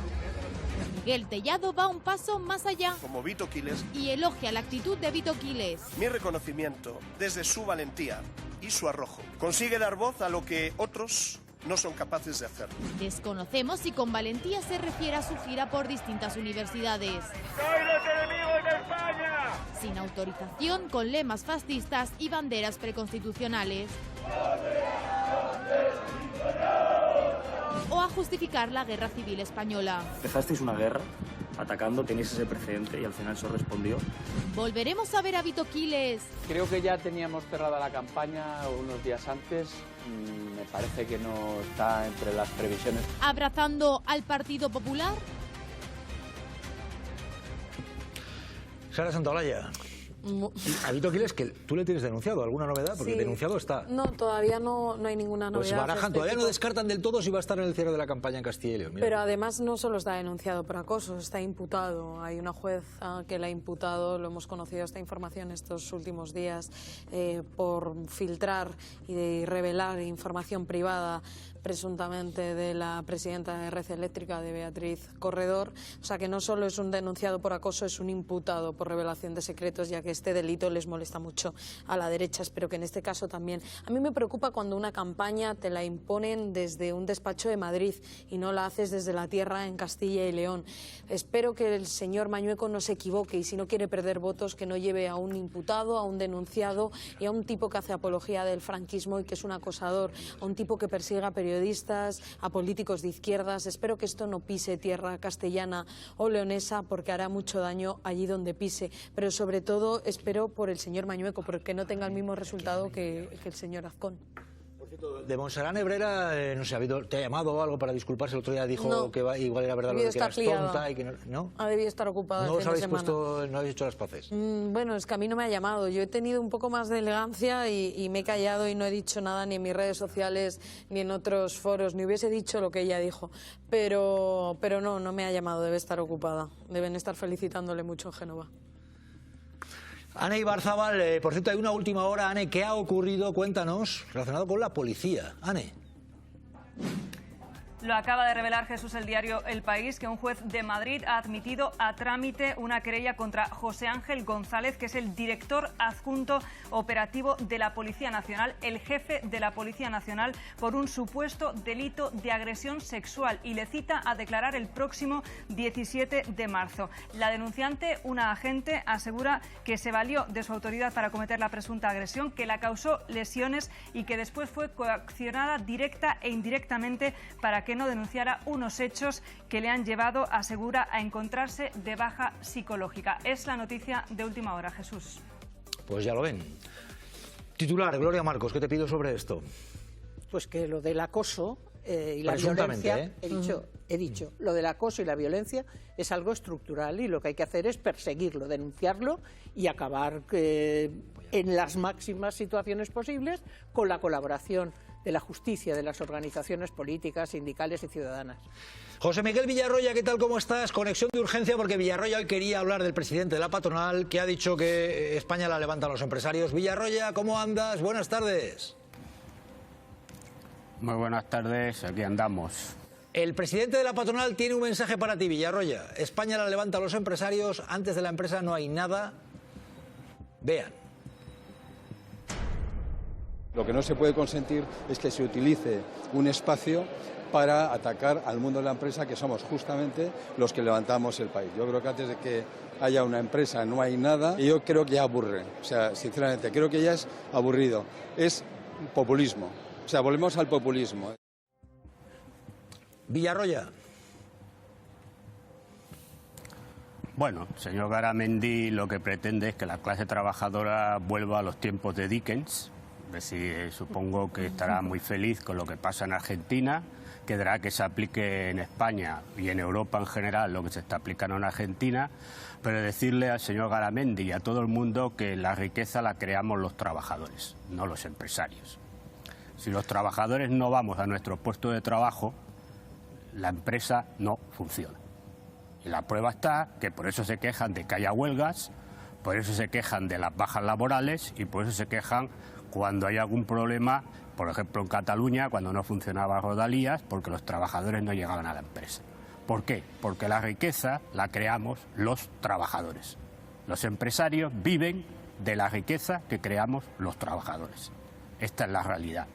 Miguel Tellado va un paso más allá. Como Vito Quiles. Y elogia la actitud de Vito Quiles. Mi reconocimiento desde su valentía y su arrojo. Consigue dar voz a lo que otros no son capaces de hacer. Desconocemos si con valentía se refiere a su gira por distintas universidades. ¡Soy los enemigos de España! Sin autorización, con lemas fascistas y banderas preconstitucionales. O a justificar la guerra civil española. Empezasteis una guerra atacando, tenéis ese precedente y al final se respondió. ¿Volveremos a ver a Vito Quiles? Creo que ya teníamos cerrada la campaña unos días antes. Me parece que no está entre las previsiones. ¿Abrazando al Partido Popular? Sara Santolaya. A Vito Quiles, que tú le tienes denunciado, ¿alguna novedad? Porque sí. Denunciado está. No, todavía no hay ninguna novedad. Pues barajan, todavía no descartan del todo si va a estar en el cierre de la campaña en Castilla y León. Mira. Pero además no solo está denunciado por acoso, está imputado. Hay una jueza que la ha imputado, lo hemos conocido esta información estos últimos días, por filtrar y revelar información privada presuntamente de la presidenta de Red Eléctrica, de Beatriz Corredor. O sea que no solo es un denunciado por acoso, es un imputado por revelación de secretos, ya que este delito les molesta mucho a la derecha. Espero que en este caso también. A mí me preocupa cuando una campaña te la imponen desde un despacho de Madrid y no la haces desde la tierra en Castilla y León. Espero que el señor Mañueco no se equivoque y si no quiere perder votos, que no lleve a un imputado, a un denunciado y a un tipo que hace apología del franquismo y que es un acosador, a un tipo que persiga a periodistas, a políticos de izquierdas. Espero que esto no pise tierra castellana o leonesa, porque hará mucho daño allí donde pise, pero sobre todo espero por el señor Mañueco, porque no tenga el mismo resultado que el señor Azcón. De Montserrat Nebrera, no sé, ¿te ha llamado o algo para disculparse? El otro día dijo no. que igual era verdad lo de que eras tonta y que no. Ha debido estar ocupada no el fin de semana. No habéis hecho las paces. Bueno, es que a mí no me ha llamado. Yo he tenido un poco más de elegancia y me he callado y no he dicho nada ni en mis redes sociales ni en otros foros, ni hubiese dicho lo que ella dijo. Pero no me ha llamado, debe estar ocupada. Deben estar felicitándole mucho en Génova. Ane Ibarzábal, por cierto, hay una última hora, Ane, ¿qué ha ocurrido? Cuéntanos, relacionado con la policía. Ane. Lo acaba de revelar Jesús el diario El País, que un juez de Madrid ha admitido a trámite una querella contra José Ángel González, que es el director adjunto operativo de la Policía Nacional, el jefe de la Policía Nacional, por un supuesto delito de agresión sexual, y le cita a declarar el próximo 17 de marzo. La denunciante, una agente, asegura que se valió de su autoridad para cometer la presunta agresión, que la causó lesiones y que después fue coaccionada directa e indirectamente para que no denunciara unos hechos que le han llevado, asegura, a encontrarse de baja psicológica. Es la noticia de última hora, Jesús. Pues ya lo ven. Titular, Gloria Marcos, ¿qué te pido sobre esto? Pues que lo del acoso y la violencia, he dicho, lo del acoso y la violencia es algo estructural y lo que hay que hacer es perseguirlo, denunciarlo y acabar en las máximas situaciones posibles con la colaboración de la justicia, de las organizaciones políticas, sindicales y ciudadanas. José Miguel Villarroya, ¿qué tal? ¿Cómo estás? Conexión de urgencia, porque Villarroya hoy quería hablar del presidente de la patronal, que ha dicho que España la levantan los empresarios. Villarroya, ¿cómo andas? Buenas tardes. Muy buenas tardes, aquí andamos. El presidente de la patronal tiene un mensaje para ti, Villarroya. España la levantan los empresarios, antes de la empresa no hay nada. Vean. Lo que no se puede consentir es que se utilice un espacio para atacar al mundo de la empresa, que somos justamente los que levantamos el país. Yo creo que antes de que haya una empresa no hay nada, y yo creo que ya aburre. O sea, sinceramente, creo que ya es aburrido. Es populismo. O sea, volvemos al populismo. Villarroya. Bueno, señor Garamendi lo que pretende es que la clase trabajadora vuelva a los tiempos de Dickens. Supongo que estará muy feliz con lo que pasa en Argentina, querrá que se aplique en España y en Europa en general lo que se está aplicando en Argentina, pero decirle al señor Garamendi y a todo el mundo que la riqueza la creamos los trabajadores, no los empresarios. Si los trabajadores no vamos a nuestro puesto de trabajo, la empresa no funciona. Y la prueba está que por eso se quejan de que haya huelgas, por eso se quejan de las bajas laborales y por eso se quejan cuando hay algún problema, por ejemplo en Cataluña, cuando no funcionaba Rodalías, porque los trabajadores no llegaban a la empresa. ¿Por qué? Porque la riqueza la creamos los trabajadores. Los empresarios viven de la riqueza que creamos los trabajadores. Esta es la realidad.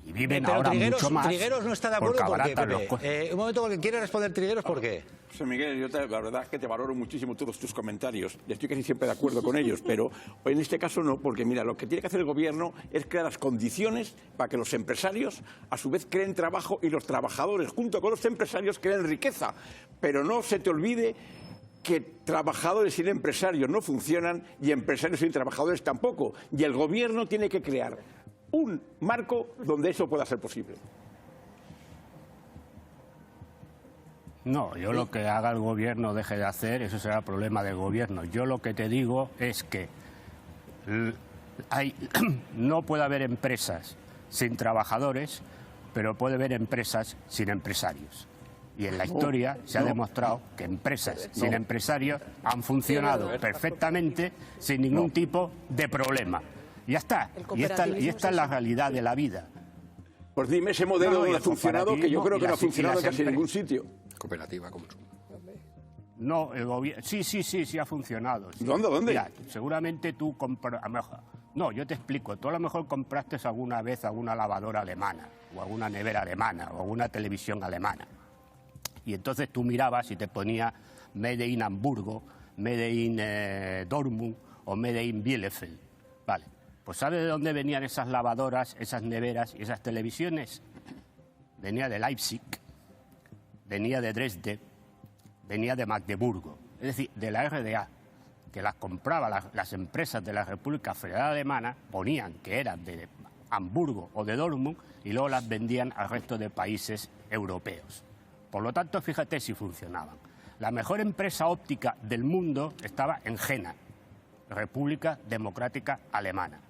Y viven ahora mucho más. Trigueros no está de acuerdo porque Pepe. Un momento, porque quiere responder Trigueros, ¿por qué? José Miguel, yo la verdad es que te valoro muchísimo todos tus comentarios. Y estoy casi siempre de acuerdo con ellos, pero en este caso no, porque mira, lo que tiene que hacer el gobierno es crear las condiciones para que los empresarios a su vez creen trabajo y los trabajadores junto con los empresarios creen riqueza. Pero no se te olvide que trabajadores sin empresarios no funcionan y empresarios sin trabajadores tampoco. Y el gobierno tiene que crear un marco donde eso pueda ser posible. No, yo lo que haga el gobierno deje de hacer, eso será el problema del gobierno. Yo lo que te digo es que no puede haber empresas sin trabajadores, pero puede haber empresas sin empresarios. Y en la historia se ha demostrado que empresas sin empresarios han funcionado perfectamente sin ningún tipo de problema. Ya está. Y esta es la realidad de la vida. Pues dime ese modelo donde ha funcionado, que yo creo que no ha funcionado casi en ningún sitio. Cooperativa, como tú. No, el gobierno. Sí ha funcionado. Sí. ¿Dónde? Mira, seguramente tú compras. No, yo te explico. Tú a lo mejor compraste alguna vez alguna lavadora alemana, o alguna nevera alemana, o alguna televisión alemana. Y entonces tú mirabas y te ponía Made in Hamburgo, Made in Dortmund o Made in Bielefeld. Vale. Pues ¿sabes de dónde venían esas lavadoras, esas neveras y esas televisiones? Venía de Leipzig, venía de Dresde, venía de Magdeburgo, es decir, de la RDA, que las compraban las empresas de la República Federal Alemana, ponían que eran de Hamburgo o de Dortmund y luego las vendían al resto de países europeos. Por lo tanto, fíjate si funcionaban. La mejor empresa óptica del mundo estaba en Jena, República Democrática Alemana.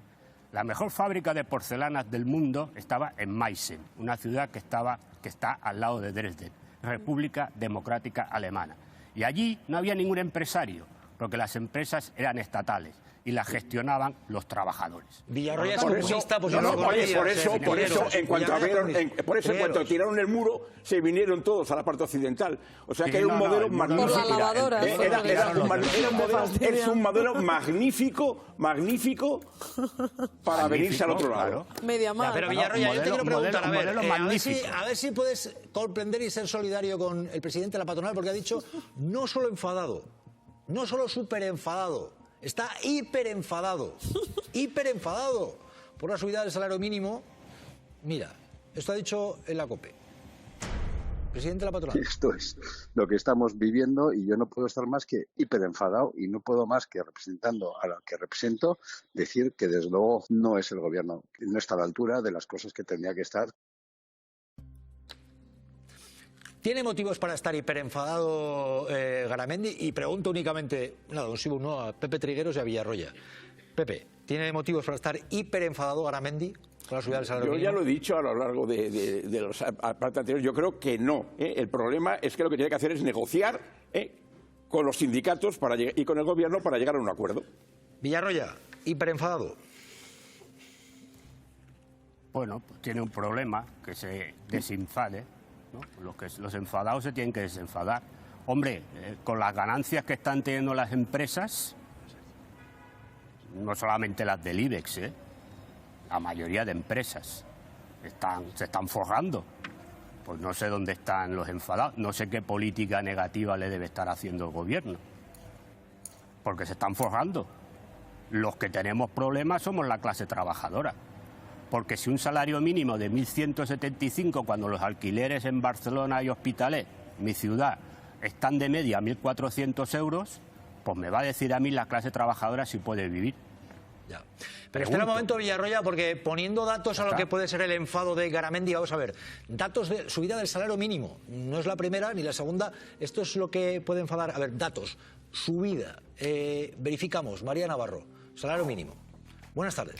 La mejor fábrica de porcelanas del mundo estaba en Meissen, una ciudad que está al lado de Dresden, República Democrática Alemana. Y allí no había ningún empresario, porque las empresas eran estatales y las gestionaban los trabajadores. Villarroya es comunista, pues por eso, en cuanto tiraron el muro, se vinieron todos a la parte occidental. O sea que era un modelo magnífico. Por la lavadora. Es un modelo magnífico para venirse al otro lado. Media mal. Pero Villarroya, yo te quiero preguntar, a ver si puedes comprender y ser solidario con el presidente de la patronal, porque ha dicho no solo enfadado, no solo súper enfadado, está hiperenfadado por la subida del salario mínimo. Mira, esto ha dicho en la COPE. Presidente de la patronal. Esto es lo que estamos viviendo y yo no puedo estar más que hiperenfadado y no puedo más que, representando a lo que represento, decir que desde luego no es el gobierno, no está a la altura de las cosas que tendría que estar. ¿Tiene motivos para estar hiperenfadado Garamendi? Y pregunto únicamente, no, a Pepe Trigueros y a Villarroya. Pepe, ¿tiene motivos para estar hiperenfadado Garamendi con la subida del salario mínimo? Yo ya lo he dicho a lo largo de los partes anteriores, yo creo que no. El problema es que lo que tiene que hacer es negociar con los sindicatos y con el gobierno para llegar a un acuerdo. Villarroya, hiperenfadado. Bueno, pues tiene un problema, que se desinfade. ¿no? Los enfadados se tienen que desenfadar. Hombre, con las ganancias que están teniendo las empresas, no solamente las del IBEX, la mayoría de empresas se están forrando. Pues no sé dónde están los enfadados, no sé qué política negativa le debe estar haciendo el gobierno, porque se están forrando. Los que tenemos problemas somos la clase trabajadora. Porque si un salario mínimo de 1.175, cuando los alquileres en Barcelona y Hospitalet, mi ciudad, están de media 1.400 euros, pues me va a decir a mí la clase trabajadora si puede vivir. Ya. Pero espera un momento, Villarroya, porque poniendo datos a lo que puede ser el enfado de Garamendi, vamos a ver, datos de subida del salario mínimo, no es la primera ni la segunda, esto es lo que puede enfadar. A ver, datos, subida, verificamos, María Navarro, salario mínimo. Buenas tardes.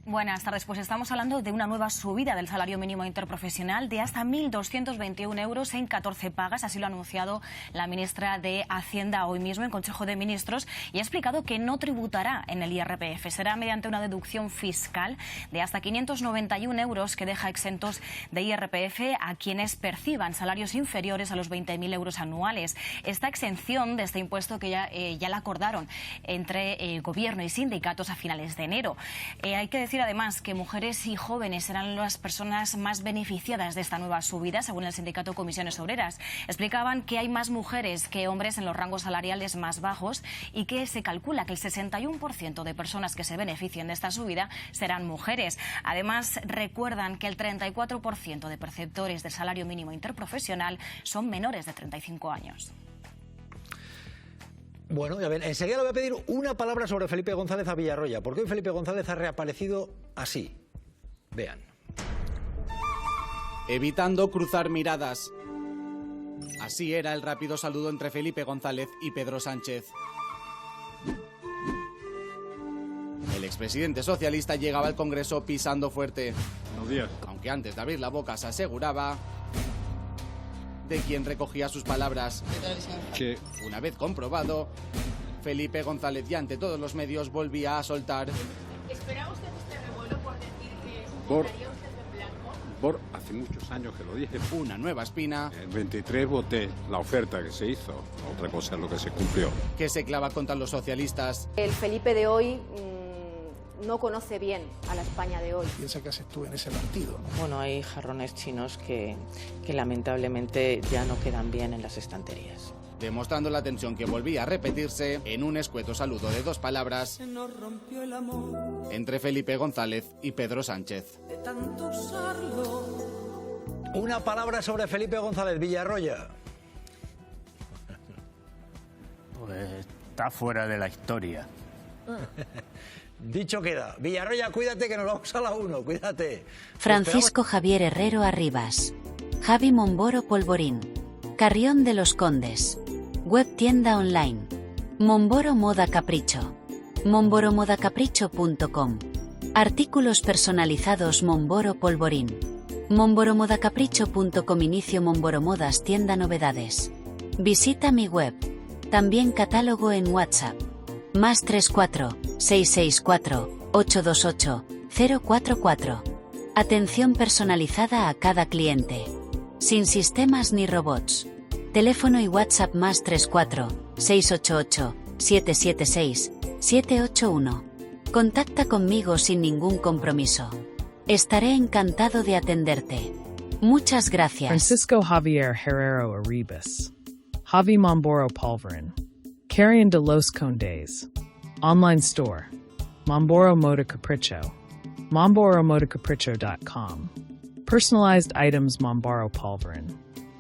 Buenas tardes. Pues estamos hablando de una nueva subida del salario mínimo interprofesional de hasta 1.221 euros en 14 pagas. Así lo ha anunciado la ministra de Hacienda hoy mismo en Consejo de Ministros y ha explicado que no tributará en el IRPF. Será mediante una deducción fiscal de hasta 591 euros que deja exentos de IRPF a quienes perciban salarios inferiores a los 20.000 euros anuales. Esta exención de este impuesto que ya la acordaron entre gobierno y sindicatos a finales de enero. Hay que decir además que mujeres y jóvenes serán las personas más beneficiadas de esta nueva subida, según el sindicato Comisiones Obreras. Explicaban que hay más mujeres que hombres en los rangos salariales más bajos y que se calcula que el 61% de personas que se beneficien de esta subida serán mujeres. Además, recuerdan que el 34% de perceptores del salario mínimo interprofesional son menores de 35 años. Bueno, a ver, enseguida le voy a pedir una palabra sobre Felipe González a Villarroya, porque hoy Felipe González ha reaparecido así. Vean. Evitando cruzar miradas. Así era el rápido saludo entre Felipe González y Pedro Sánchez. El expresidente socialista llegaba al Congreso pisando fuerte. Buenos días. Aunque antes de abrir la boca se aseguraba de quien recogía sus palabras. Que una vez comprobado, Felipe González ya ante todos los medios volvía a soltar. ¿Esperaba usted este revuelo por decir que votaría usted en blanco? Hace muchos años que lo dije. Una nueva espina. En 23 voté la oferta que se hizo. Otra cosa es lo que se cumplió. Que se clava contra los socialistas. El Felipe de hoy no conoce bien a la España de hoy. Piensa que estuve en ese partido, ¿no? Bueno, hay jarrones chinos que lamentablemente ya no quedan bien en las estanterías. Demostrando la tensión que volvía a repetirse en un escueto saludo de dos palabras Se nos rompió el amor entre Felipe González y Pedro Sánchez. de tanto usarlo. Una palabra sobre Felipe González, Villarroya. Pues está fuera de la historia. Dicho queda. Villarroya, cuídate que nos vamos a la 1, cuídate. Francisco Javier Herrero Arribas. Javi Momboro Polvorín. Carrión de los Condes. Web tienda online. Momboro Moda Capricho. momboromodacapricho.com. Artículos personalizados Momboro Polvorín. momboromodacapricho.com. Inicio Momboro Modas tienda novedades. Visita mi web. También catálogo en WhatsApp. +34 664 828 044. Atención personalizada a cada cliente. Sin sistemas ni robots. Teléfono y WhatsApp +34 688 776 781. Contacta conmigo sin ningún compromiso. Estaré encantado de atenderte. Muchas gracias. Francisco Javier Herrero Arribas. Javi Momboro Polvorín. Carrión de los Condes. Online store. Momboro Moda Capricho. momboromodacapricho.com. Personalized items Momboro Polvorín.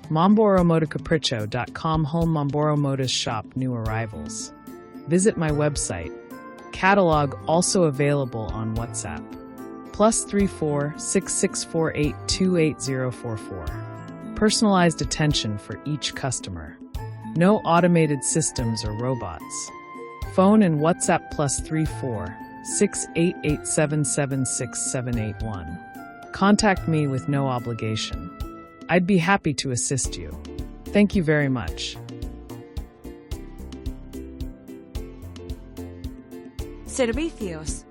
momboromodacapricho.com. Home Momboro Modas shop new arrivals. Visit my website. Catalog also available on WhatsApp. +34 6648 28044. Personalized attention for each customer. No automated systems or robots. Phone and WhatsApp +34 688776781. Contact me with no obligation. I'd be happy to assist you. Thank you very much. Servicios.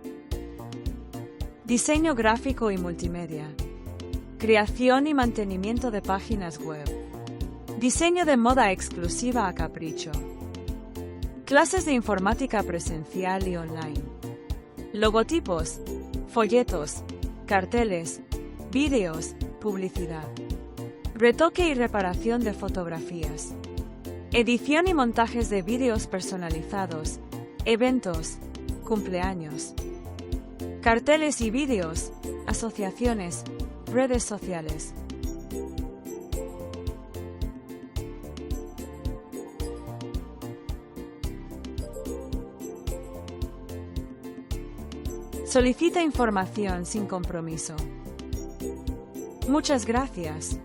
Diseño gráfico y multimedia. Creación y mantenimiento de páginas web. Diseño de moda exclusiva a capricho. Clases de informática presencial y online. Logotipos, folletos, carteles, vídeos, publicidad. Retoque y reparación de fotografías. Edición y montajes de vídeos personalizados, eventos, cumpleaños. Carteles y vídeos, asociaciones, redes sociales. Solicita información sin compromiso. Muchas gracias.